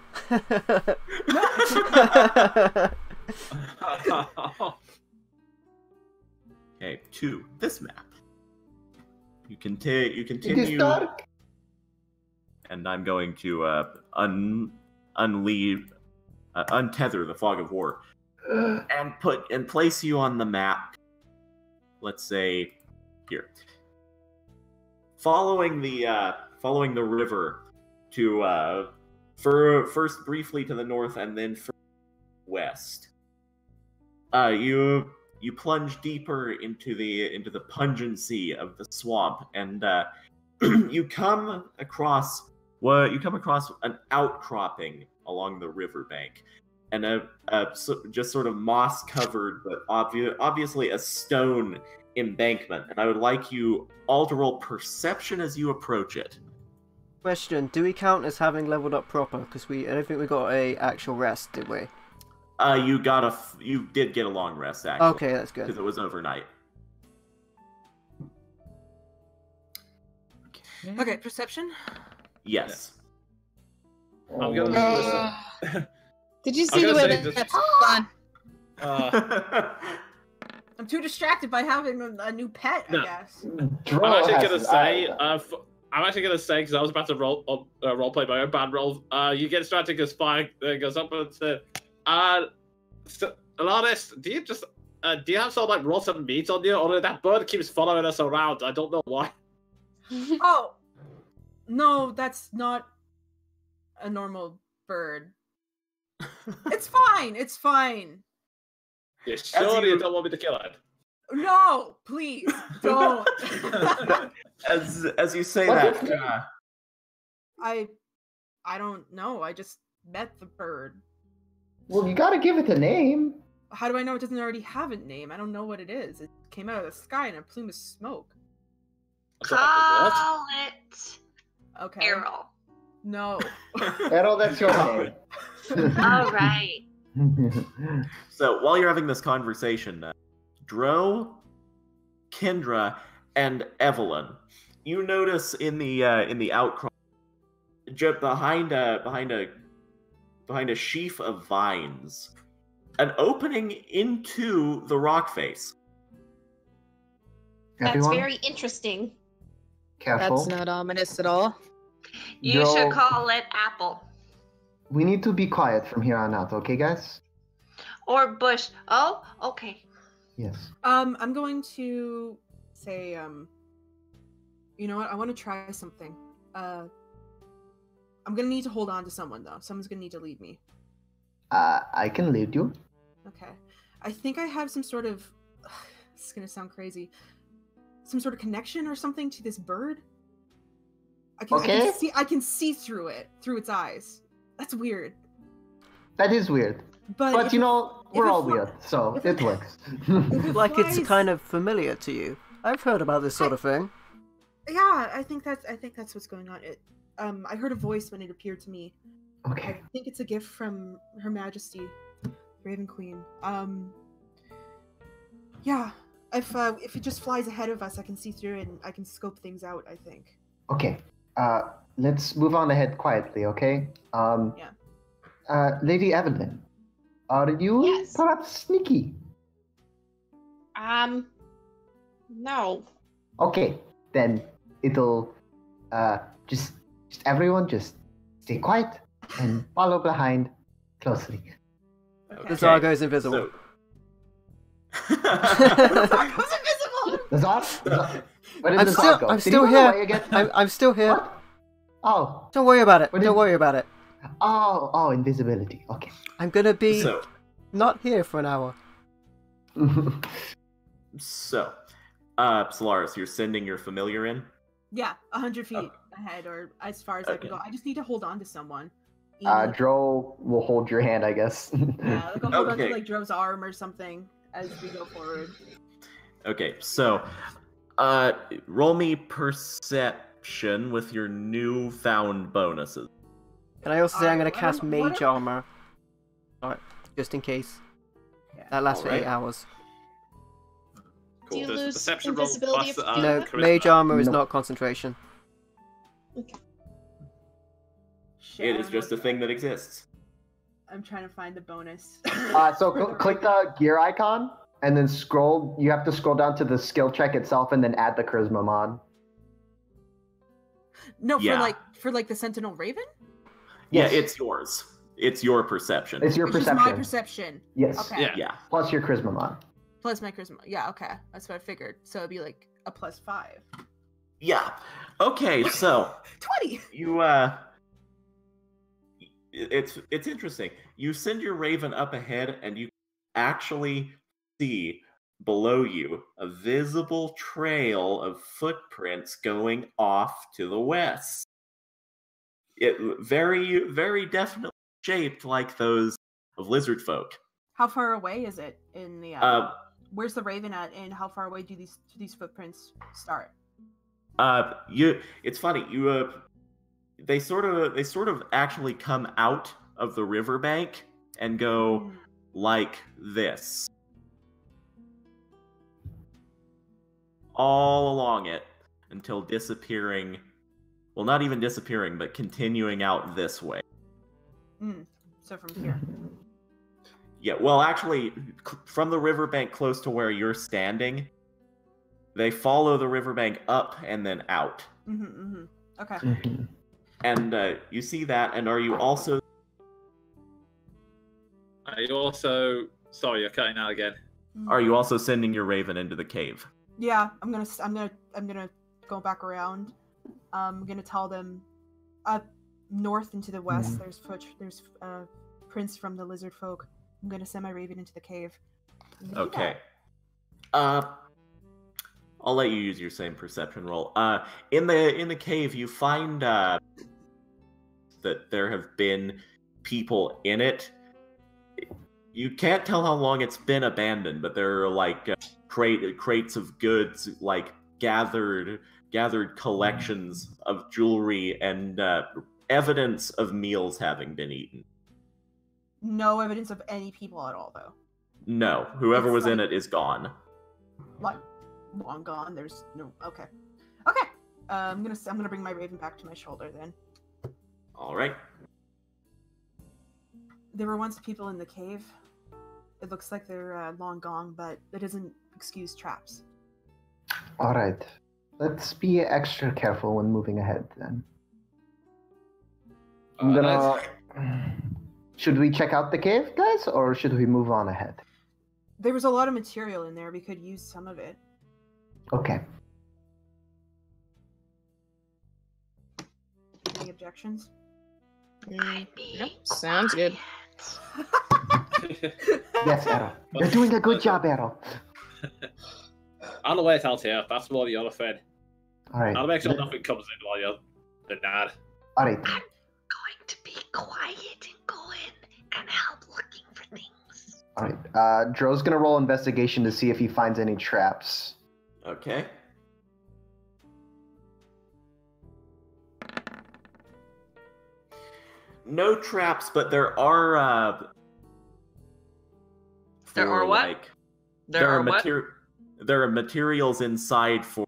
[SPEAKER 2] Okay, to this map. You continue,
[SPEAKER 3] It is dark.
[SPEAKER 2] and I'm going to untether the fog of war and place you on the map. Let's say here, following the river to first briefly to the north and then west. You plunge deeper into the pungency of the swamp, and you come across an outcropping along the riverbank, and just sort of moss covered, but obviously a stone embankment. And I would like you all to roll perception as you approach it.
[SPEAKER 1] Question: do we count as having leveled up proper? Because I don't think we got a actual rest, did we?
[SPEAKER 2] You did get a long rest, actually.
[SPEAKER 1] Okay, that's good.
[SPEAKER 2] Because it was overnight.
[SPEAKER 4] Okay, perception.
[SPEAKER 2] Yes.
[SPEAKER 5] I'm gonna listen.
[SPEAKER 6] Did you
[SPEAKER 5] I'm
[SPEAKER 6] see the
[SPEAKER 5] gonna
[SPEAKER 6] way
[SPEAKER 5] say
[SPEAKER 6] that's
[SPEAKER 5] this-
[SPEAKER 6] fun?
[SPEAKER 4] I'm too distracted by having a new pet, I
[SPEAKER 5] No.
[SPEAKER 4] guess.
[SPEAKER 3] Drow
[SPEAKER 5] I'm actually
[SPEAKER 3] has
[SPEAKER 5] gonna
[SPEAKER 3] his
[SPEAKER 5] say,
[SPEAKER 3] eye.
[SPEAKER 5] I'm actually gonna say, because I was about to roleplay my own bad roll. You get distracted because Spike goes up and says, Alanis, do you have some rotten meat on you, or that bird keeps following us around? I don't know why.
[SPEAKER 4] Oh, no, that's not a normal bird. It's fine. It's fine.
[SPEAKER 5] You sure you don't want me to kill it?
[SPEAKER 4] No, please don't.
[SPEAKER 2] As you say
[SPEAKER 3] What's
[SPEAKER 2] that,
[SPEAKER 3] its name?
[SPEAKER 4] I don't know. I just met the bird.
[SPEAKER 3] Well, you gotta give it a name.
[SPEAKER 4] How do I know it doesn't already have a name? I don't know what it is. It came out of the sky in a plume of smoke.
[SPEAKER 7] Call it
[SPEAKER 4] Okay.
[SPEAKER 7] Errol.
[SPEAKER 4] No.
[SPEAKER 3] Errol, that's your name.
[SPEAKER 7] All right.
[SPEAKER 2] So while you're having this conversation, Dro, Kendra, and Evelyn, you notice in the outcrop, behind a sheaf of vines, an opening into the rock face.
[SPEAKER 8] That's
[SPEAKER 3] Everyone,
[SPEAKER 8] very interesting.
[SPEAKER 3] careful.
[SPEAKER 6] That's not ominous at all.
[SPEAKER 7] You
[SPEAKER 3] Dro,
[SPEAKER 7] should call it Apple
[SPEAKER 3] we need to be quiet from here on out, okay, guys?
[SPEAKER 7] or Bush. Oh, okay.
[SPEAKER 3] Yes.
[SPEAKER 4] I'm going to say, you know what? I want to try something. I'm gonna need to hold on to someone though. Someone's gonna need to lead me.
[SPEAKER 3] I can lead you.
[SPEAKER 4] Okay. I think I have some sort of. This is gonna sound crazy. Some sort of connection or something to this bird.
[SPEAKER 3] Okay.
[SPEAKER 4] I can see through it, through its eyes. That's weird.
[SPEAKER 3] That is weird. But
[SPEAKER 4] if
[SPEAKER 3] you
[SPEAKER 4] it-
[SPEAKER 3] know, we're
[SPEAKER 4] if it
[SPEAKER 3] all
[SPEAKER 4] fly-
[SPEAKER 3] weird, so
[SPEAKER 4] if
[SPEAKER 3] it
[SPEAKER 4] it-
[SPEAKER 3] works.
[SPEAKER 4] if it
[SPEAKER 1] Like it's
[SPEAKER 4] flies-
[SPEAKER 1] kind of familiar to you. I've heard about this sort of thing.
[SPEAKER 4] Yeah, I think that's what's going on. I heard a voice when it appeared to me.
[SPEAKER 3] Okay.
[SPEAKER 4] I think it's a gift from Her Majesty, Raven Queen. Yeah. If it just flies ahead of us, I can see through it and I can scope things out, I think.
[SPEAKER 3] Okay. Let's move on ahead quietly, okay?
[SPEAKER 4] Yeah.
[SPEAKER 3] Lady Evelyn, are you
[SPEAKER 8] Yes.
[SPEAKER 3] perhaps sneaky?
[SPEAKER 8] No.
[SPEAKER 3] Okay, then it'll just everyone just stay quiet and follow behind closely.
[SPEAKER 4] Okay.
[SPEAKER 1] The Tsar goes invisible.
[SPEAKER 4] Who's invisible?
[SPEAKER 3] Lazare? Where did
[SPEAKER 1] I'm
[SPEAKER 3] Lazare
[SPEAKER 1] still,
[SPEAKER 3] go?
[SPEAKER 1] I'm
[SPEAKER 3] Did he
[SPEAKER 1] still
[SPEAKER 3] run
[SPEAKER 1] here.
[SPEAKER 3] away again?
[SPEAKER 1] I'm still here.
[SPEAKER 3] What? Oh,
[SPEAKER 1] Don't worry about it.
[SPEAKER 3] Where did-
[SPEAKER 1] Don't worry about it.
[SPEAKER 3] oh, invisibility. Okay.
[SPEAKER 1] I'm gonna be
[SPEAKER 2] So,
[SPEAKER 1] not here for an hour.
[SPEAKER 2] Solaris, you're sending your familiar in?
[SPEAKER 4] Yeah, 100 feet
[SPEAKER 2] Okay.
[SPEAKER 4] ahead or as far as I can
[SPEAKER 2] Okay.
[SPEAKER 4] go. I just need to hold on to someone. You know,
[SPEAKER 3] Dro will hold your hand, I guess.
[SPEAKER 4] yeah, like I'll hold on to
[SPEAKER 2] Okay.
[SPEAKER 4] like Dro's arm or something as we go forward.
[SPEAKER 2] Okay, so, roll me perception with your newfound bonuses.
[SPEAKER 1] Can I also say I'm gonna
[SPEAKER 4] Alright,
[SPEAKER 1] cast
[SPEAKER 4] what
[SPEAKER 1] Mage
[SPEAKER 4] am-
[SPEAKER 1] Armor? Alright, just in case.
[SPEAKER 4] Yeah.
[SPEAKER 1] That lasts for
[SPEAKER 2] Alright.
[SPEAKER 1] 8 hours.
[SPEAKER 8] Do you
[SPEAKER 5] Does
[SPEAKER 8] lose
[SPEAKER 5] perception roll
[SPEAKER 8] invisibility
[SPEAKER 5] plus,
[SPEAKER 8] if you do
[SPEAKER 1] No,
[SPEAKER 8] that?
[SPEAKER 5] charisma?
[SPEAKER 1] Mage Armor is
[SPEAKER 3] Nope.
[SPEAKER 1] not concentration.
[SPEAKER 4] Shit,
[SPEAKER 2] It
[SPEAKER 4] I
[SPEAKER 2] is
[SPEAKER 4] don't
[SPEAKER 2] just
[SPEAKER 4] know
[SPEAKER 2] a thing that exists.
[SPEAKER 4] I'm trying to find the bonus.
[SPEAKER 3] So click the gear icon and then scroll. You have to scroll down to the skill check itself and then add the charisma mod.
[SPEAKER 4] No,
[SPEAKER 2] Yeah.
[SPEAKER 4] for like the Sentinel Raven?
[SPEAKER 3] Yes.
[SPEAKER 2] Yeah, it's yours. It's your perception.
[SPEAKER 3] It's your
[SPEAKER 4] It's just
[SPEAKER 3] perception.
[SPEAKER 4] my perception.
[SPEAKER 3] Yes.
[SPEAKER 4] Okay.
[SPEAKER 5] Yeah.
[SPEAKER 2] Yeah.
[SPEAKER 3] Plus your charisma mod.
[SPEAKER 4] Plus my charisma. Yeah, okay. That's what I figured. So it'd be like a +5.
[SPEAKER 2] Yeah. Okay, so
[SPEAKER 4] 20!
[SPEAKER 2] you it's interesting. You send your raven up ahead and you actually see below you a visible trail of footprints going off to the west. It very, very definitely shaped like those of Lizardfolk.
[SPEAKER 4] How far away is it in the where's the Raven at and how far away do these footprints start?
[SPEAKER 2] It's funny, they sort of actually come out of the riverbank and go like this. All along it until disappearing. Well, not even disappearing, but continuing out this way.
[SPEAKER 4] So from here.
[SPEAKER 2] Yeah, well, actually, from the riverbank close to where you're standing, they follow the riverbank up and then out.
[SPEAKER 4] Okay.
[SPEAKER 2] And you see that, and are you also...
[SPEAKER 5] Sorry, you're cutting out again.
[SPEAKER 2] Are you also sending your raven into the cave?
[SPEAKER 4] Yeah, I'm gonna go back around. I'm gonna tell them up north and to the west. There's prints from the Lizardfolk. I'm gonna send my raven into the cave. I'm gonna do
[SPEAKER 2] Okay.
[SPEAKER 4] that.
[SPEAKER 2] I'll let you use your same perception roll. In the cave, you find that there have been people in it. You can't tell how long it's been abandoned, but there are like crates of goods, like gathered collections of jewelry and evidence of meals having been eaten.
[SPEAKER 4] No evidence of any people at all, though.
[SPEAKER 2] No, whoever
[SPEAKER 4] It's
[SPEAKER 2] was in
[SPEAKER 4] like-
[SPEAKER 2] it is gone.
[SPEAKER 4] Like, long gone. There's no. Okay. Okay. I'm gonna bring my raven back to my shoulder then.
[SPEAKER 2] All right.
[SPEAKER 4] There were once people in the cave. It looks like they're long gone, but that doesn't excuse traps.
[SPEAKER 3] All right. Let's be extra careful when moving ahead, then. I'm gonna... Should we check out the cave, guys, or should we move on ahead?
[SPEAKER 4] There was a lot of material in there. We could use some of it.
[SPEAKER 3] Okay.
[SPEAKER 4] Any objections?
[SPEAKER 6] Yep, sounds good.
[SPEAKER 3] Yes, Errol. You're doing a good job, Errol.
[SPEAKER 5] I'll wait out here. That's more the other thing.
[SPEAKER 3] All right.
[SPEAKER 5] I'll make sure nothing comes in while you're the dad.
[SPEAKER 3] All right.
[SPEAKER 7] I'm going to be quiet and go in and help looking for things.
[SPEAKER 3] All right. Dro's gonna roll investigation to see if he finds any traps.
[SPEAKER 2] Okay. No traps, but there are.
[SPEAKER 7] There are what?
[SPEAKER 2] Like,
[SPEAKER 7] There are what?
[SPEAKER 2] There are materials inside for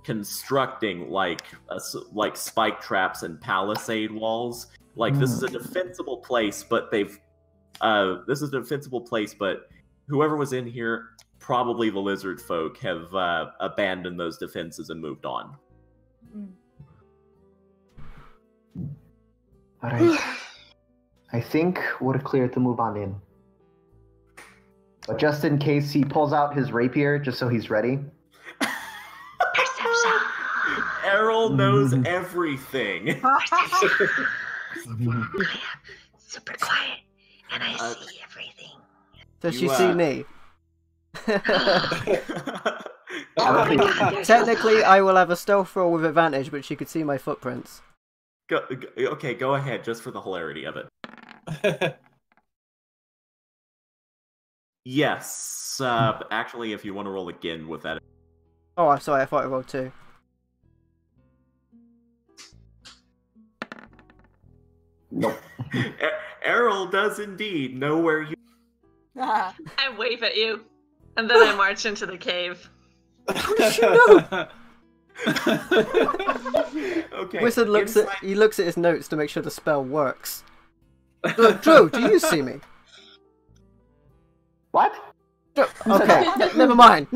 [SPEAKER 2] constructing like spike traps and palisade walls. Like this is a defensible place, but whoever was in here, probably the Lizardfolk, have abandoned those defenses and moved on.
[SPEAKER 3] All right. I think we're clear to move on in. But just in case he pulls out his rapier, just so he's ready.
[SPEAKER 7] Perception.
[SPEAKER 2] Errol knows everything.
[SPEAKER 7] Super quiet, and I see everything.
[SPEAKER 1] Does
[SPEAKER 2] You,
[SPEAKER 1] she see me?
[SPEAKER 3] Alright.
[SPEAKER 1] Technically, I will have a stealth roll with advantage, but she could see my footprints.
[SPEAKER 2] Okay, go ahead, just for the hilarity of it. Yes. Actually, if you want to roll again with that.
[SPEAKER 1] Oh, I'm sorry, I thought I rolled 2.
[SPEAKER 3] Nope.
[SPEAKER 2] Errol does indeed know where you.
[SPEAKER 7] I wave at you, and then I march into the cave.
[SPEAKER 2] Okay.
[SPEAKER 1] Wizard looks at his notes to make sure the spell works. Drew, do you see me?
[SPEAKER 3] What?
[SPEAKER 1] Okay, never mind.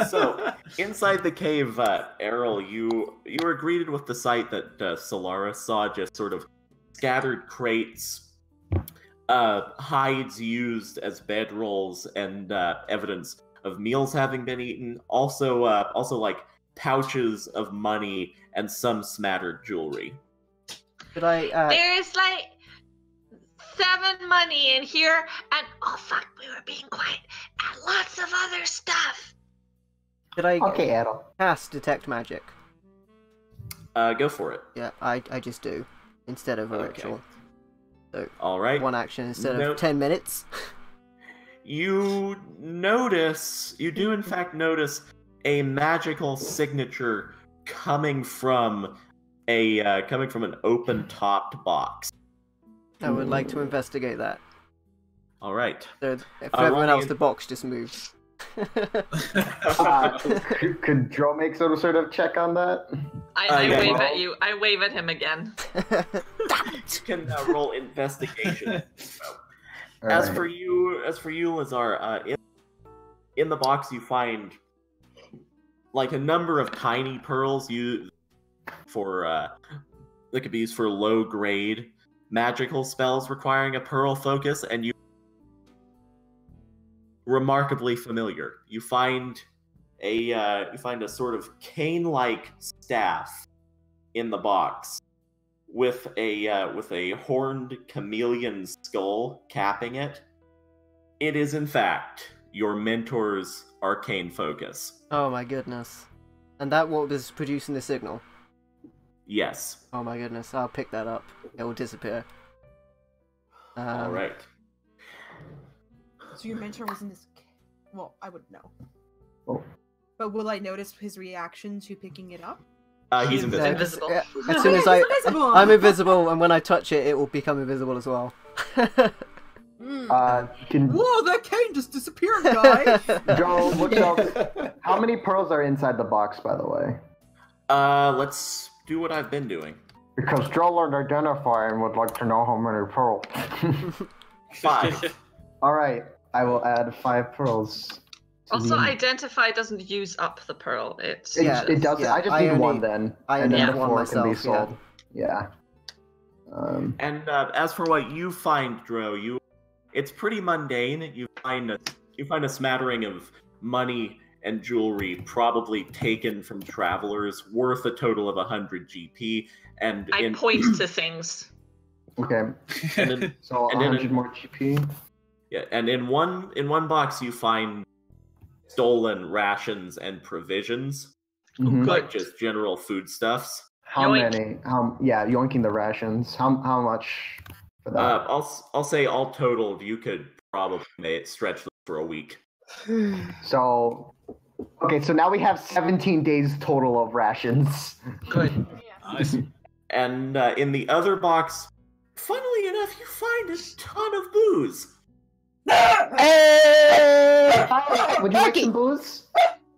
[SPEAKER 2] So, inside the cave, Errol, you were greeted with the sight that Solaris saw, just sort of scattered crates, hides used as bedrolls, and evidence of meals having been eaten. Also like pouches of money and some smattered jewelry.
[SPEAKER 1] Could I?
[SPEAKER 7] There's like 7 money in here, and oh fuck, we were being quiet, and lots of other stuff.
[SPEAKER 1] Could I
[SPEAKER 3] Okay, Errol.
[SPEAKER 1] cast detect magic?
[SPEAKER 2] Go for it.
[SPEAKER 1] Yeah, I just do instead of a
[SPEAKER 2] Okay.
[SPEAKER 1] ritual. So
[SPEAKER 2] All right.
[SPEAKER 1] 1 action instead
[SPEAKER 2] Nope.
[SPEAKER 1] of 10 minutes.
[SPEAKER 2] You do in fact notice a magical signature coming from an open-topped box.
[SPEAKER 1] I would like to investigate that.
[SPEAKER 2] All right.
[SPEAKER 1] So for
[SPEAKER 2] roll
[SPEAKER 1] everyone
[SPEAKER 2] me
[SPEAKER 1] else,
[SPEAKER 2] in-
[SPEAKER 1] the box just moves.
[SPEAKER 3] Could Dro make some sort of check on that?
[SPEAKER 7] I
[SPEAKER 2] yeah,
[SPEAKER 7] wave
[SPEAKER 2] well-
[SPEAKER 7] at you. I wave at him again.
[SPEAKER 2] You can roll investigation.
[SPEAKER 3] All
[SPEAKER 2] As
[SPEAKER 3] right.
[SPEAKER 2] for you, Lazar, in the box you find like a number of tiny pearls used for that could be used for low grade magical spells requiring a pearl focus, and you remarkably familiar. You find a sort of cane-like staff in the box with a horned chameleon skull capping it. It is in fact your mentor's arcane focus.
[SPEAKER 1] Oh my goodness. And that what is producing the signal?
[SPEAKER 2] Yes.
[SPEAKER 1] Oh my goodness, I'll pick that up. It will disappear.
[SPEAKER 2] All right.
[SPEAKER 4] So your mentor was in this. Well, I would know.
[SPEAKER 3] Oh.
[SPEAKER 4] But will I notice his reaction to picking it up?
[SPEAKER 2] He's invisible.
[SPEAKER 7] invisible.
[SPEAKER 1] As soon as
[SPEAKER 4] Invisible.
[SPEAKER 1] I'm invisible, and when I touch it, it will become invisible as well.
[SPEAKER 4] Whoa, that cane just disappeared, guys!
[SPEAKER 3] Joe, look up. How many pearls are inside the box, by the way?
[SPEAKER 2] Let's do what I've been doing.
[SPEAKER 3] Because Joe learned identify and would like to know how many pearls.
[SPEAKER 2] 5.
[SPEAKER 3] All right, I will add 5 pearls.
[SPEAKER 7] Also, identify doesn't use up the pearl.
[SPEAKER 3] It does.
[SPEAKER 1] Yeah,
[SPEAKER 3] I just
[SPEAKER 1] I
[SPEAKER 3] need
[SPEAKER 1] only-
[SPEAKER 3] one then,
[SPEAKER 1] I
[SPEAKER 3] and
[SPEAKER 1] only
[SPEAKER 3] then
[SPEAKER 1] have
[SPEAKER 3] the
[SPEAKER 1] one
[SPEAKER 3] 4 can be
[SPEAKER 1] myself,
[SPEAKER 3] sold. Yeah.
[SPEAKER 2] And as for what you find, Dro, it's pretty mundane. You find a smattering of money and jewelry, probably taken from travelers, worth a total of 100 GP. And
[SPEAKER 7] I point to things.
[SPEAKER 3] Okay.
[SPEAKER 2] And then,
[SPEAKER 3] So
[SPEAKER 2] and then
[SPEAKER 3] 100 more GP.
[SPEAKER 2] yeah, and in one box you find stolen rations and provisions,
[SPEAKER 3] Mhm.
[SPEAKER 2] like just general foodstuffs.
[SPEAKER 3] How
[SPEAKER 7] Yoink.
[SPEAKER 3] many? Yoinking the rations. How much for that?
[SPEAKER 2] I'll say all totaled, you could probably stretch them for a week.
[SPEAKER 3] So, okay, so now we have 17 days total of rations.
[SPEAKER 7] Good.
[SPEAKER 5] Nice.
[SPEAKER 2] And in the other box, funnily enough, you find a ton of booze.
[SPEAKER 3] Would you like some booze?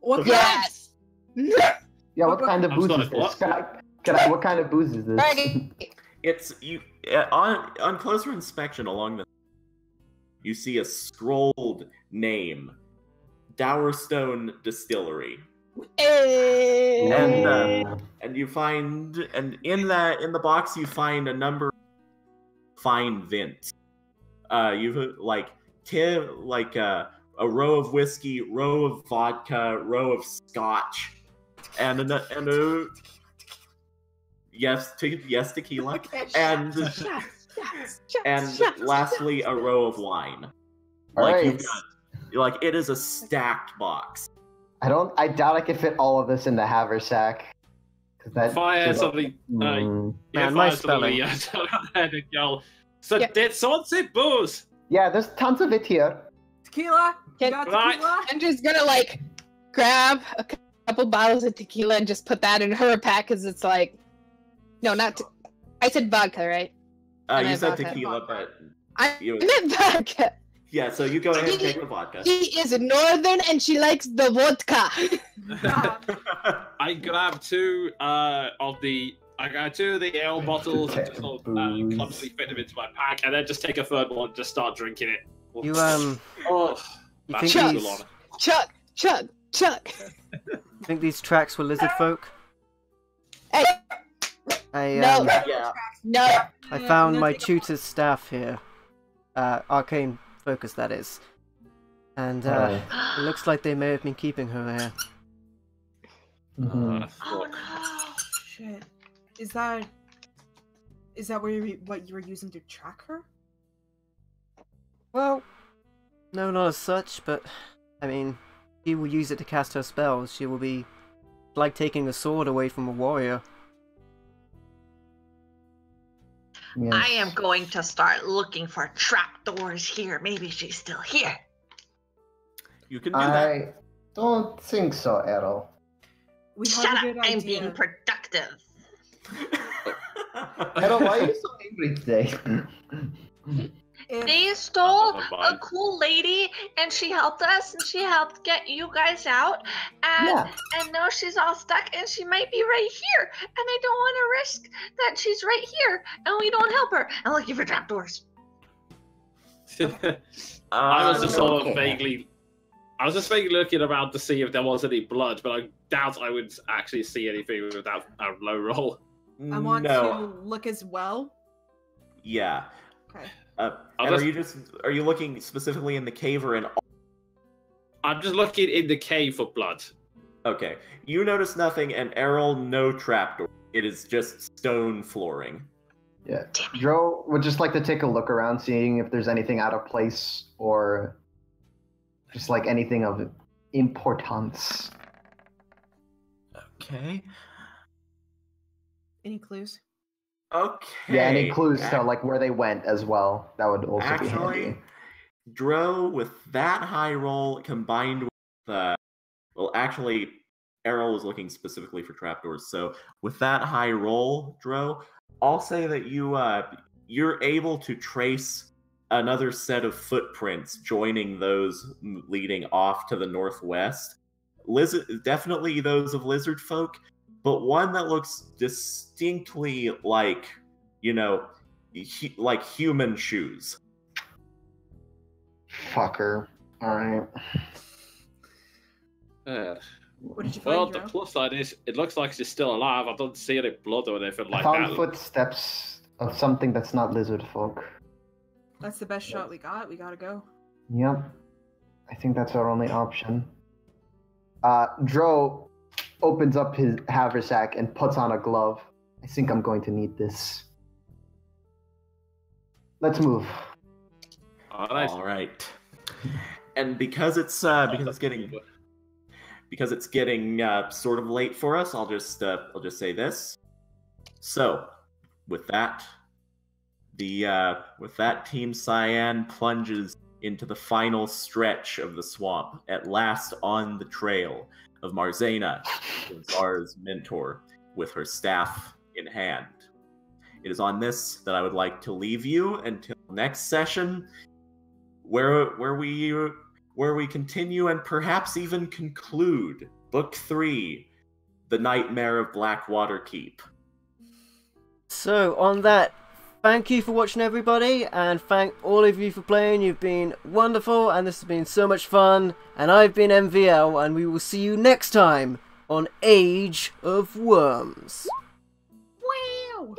[SPEAKER 4] What
[SPEAKER 6] Yes.
[SPEAKER 3] Yeah, what kind of
[SPEAKER 5] I'm
[SPEAKER 3] booze
[SPEAKER 5] sorry,
[SPEAKER 3] is this?
[SPEAKER 5] what?
[SPEAKER 3] What kind of booze is this?
[SPEAKER 2] It's on closer inspection along the. You see a scrolled name, Dowerstone Distillery, and you find, and in the box you find a number of fine vints. You've a row of whiskey, row of vodka, row of scotch, and a tequila, and lastly a row of wine.
[SPEAKER 3] Alright.
[SPEAKER 2] It is a stacked box.
[SPEAKER 3] I doubt I can fit all of this in the haversack.
[SPEAKER 5] Fire somebody.
[SPEAKER 3] Mm.
[SPEAKER 1] Man, my spelling.
[SPEAKER 5] So
[SPEAKER 6] Yeah.
[SPEAKER 5] did someone say booze?
[SPEAKER 3] Yeah, there's tons of it here.
[SPEAKER 4] Tequila? You
[SPEAKER 6] Can-
[SPEAKER 4] got
[SPEAKER 5] Right.
[SPEAKER 4] tequila?
[SPEAKER 6] I'm just gonna grab a couple bottles of tequila and just put that in her pack because it's no, not. I said vodka, right?
[SPEAKER 2] You
[SPEAKER 6] meant
[SPEAKER 2] said
[SPEAKER 6] vodka.
[SPEAKER 2] tequila, but
[SPEAKER 6] I
[SPEAKER 2] you,
[SPEAKER 6] meant vodka.
[SPEAKER 2] yeah. So you go ahead and take the vodka.
[SPEAKER 6] She is northern and she likes the vodka.
[SPEAKER 5] I grabbed two of the ale bottles and just sort of clumsily fit them into my pack, and then just take a third one and just start drinking it.
[SPEAKER 1] You
[SPEAKER 5] Oh,
[SPEAKER 1] you
[SPEAKER 5] that's
[SPEAKER 1] think
[SPEAKER 5] too
[SPEAKER 1] these
[SPEAKER 5] long.
[SPEAKER 6] Chuck.
[SPEAKER 1] think these tracks were Lizardfolk?
[SPEAKER 6] Hey,
[SPEAKER 1] I
[SPEAKER 6] no,
[SPEAKER 2] Yeah.
[SPEAKER 6] no.
[SPEAKER 1] I found my tutor's staff here. Arcane focus, that is. And it looks like they may have been keeping her here.
[SPEAKER 3] Mhm.
[SPEAKER 7] Oh no.
[SPEAKER 4] Shit. Is that what you were using to track her?
[SPEAKER 1] Well, no, not as such, but I mean, she will use it to cast her spells. She will be like taking a sword away from a warrior.
[SPEAKER 3] Yes.
[SPEAKER 7] I am going to start looking for trapdoors here. Maybe she's still here.
[SPEAKER 2] You can do that.
[SPEAKER 3] I don't think so, Errol.
[SPEAKER 4] We have
[SPEAKER 7] Shut
[SPEAKER 4] a
[SPEAKER 7] up!
[SPEAKER 4] good
[SPEAKER 7] I'm
[SPEAKER 4] idea.
[SPEAKER 7] being productive.
[SPEAKER 3] Errol, why are you so angry today?
[SPEAKER 7] They stole
[SPEAKER 5] Never
[SPEAKER 7] a
[SPEAKER 5] mind.
[SPEAKER 7] cool lady, and she helped us, and she helped get you guys out.
[SPEAKER 3] Yeah.
[SPEAKER 7] And now she's all stuck, and she might be right here. And I don't want to risk that she's right here, and we don't help her. I'm looking for trapdoors.
[SPEAKER 5] I was just sort of
[SPEAKER 3] okay.
[SPEAKER 5] vaguely. I was just vaguely looking around to see if there was any blood, but I doubt I would actually see anything with that low roll.
[SPEAKER 4] I want
[SPEAKER 2] no.
[SPEAKER 4] to look as well.
[SPEAKER 2] Yeah.
[SPEAKER 4] Okay.
[SPEAKER 2] And are you looking specifically in the cave or in?
[SPEAKER 5] I'm just looking in the cave for blood.
[SPEAKER 2] Okay. You notice nothing, and Errol, no trapdoor. It is just stone flooring.
[SPEAKER 3] Yeah. Dro would just like to take a look around, seeing if there's anything out of place or just anything of importance.
[SPEAKER 2] Okay.
[SPEAKER 4] Any clues?
[SPEAKER 2] Okay.
[SPEAKER 3] Yeah, any clues to where they went as well. That would also be
[SPEAKER 2] Actually,
[SPEAKER 3] handy.
[SPEAKER 2] Dro, with that high roll combined with actually, Errol is looking specifically for trapdoors. So with that high roll, Dro, I'll say that you're able to trace another set of footprints joining those leading off to the northwest. Definitely those of Lizardfolk, but one that looks distinctly like, like human shoes.
[SPEAKER 3] Fucker. Alright.
[SPEAKER 4] What did you find,
[SPEAKER 5] Well,
[SPEAKER 4] Dro?
[SPEAKER 5] the plus side is, it looks like she's still alive. I don't see any blood or anything like
[SPEAKER 3] I found
[SPEAKER 5] that.
[SPEAKER 3] footsteps of something that's not lizard folk.
[SPEAKER 4] That's the best shot we got. We gotta go.
[SPEAKER 3] Yep. I think that's our only option. Dro opens up his haversack and puts on a glove. I think I'm going to need this. Let's move.
[SPEAKER 2] All right. And because it's getting sort of late for us, I'll just say this. So, with that, Team C.I.A.N plunges into the final stretch of the swamp, at last on the trail of Marzena, Lazar's mentor, with her staff in hand. It is on this that I would like to leave you until next session, where we continue and perhaps even conclude Book 3, The Nightmare of Blackwater Keep.
[SPEAKER 1] So, on that, thank you for watching, everybody, and thank all of you for playing. You've been wonderful, and this has been so much fun. And I've been MVL, and we will see you next time on Age of Worms.
[SPEAKER 4] Wow!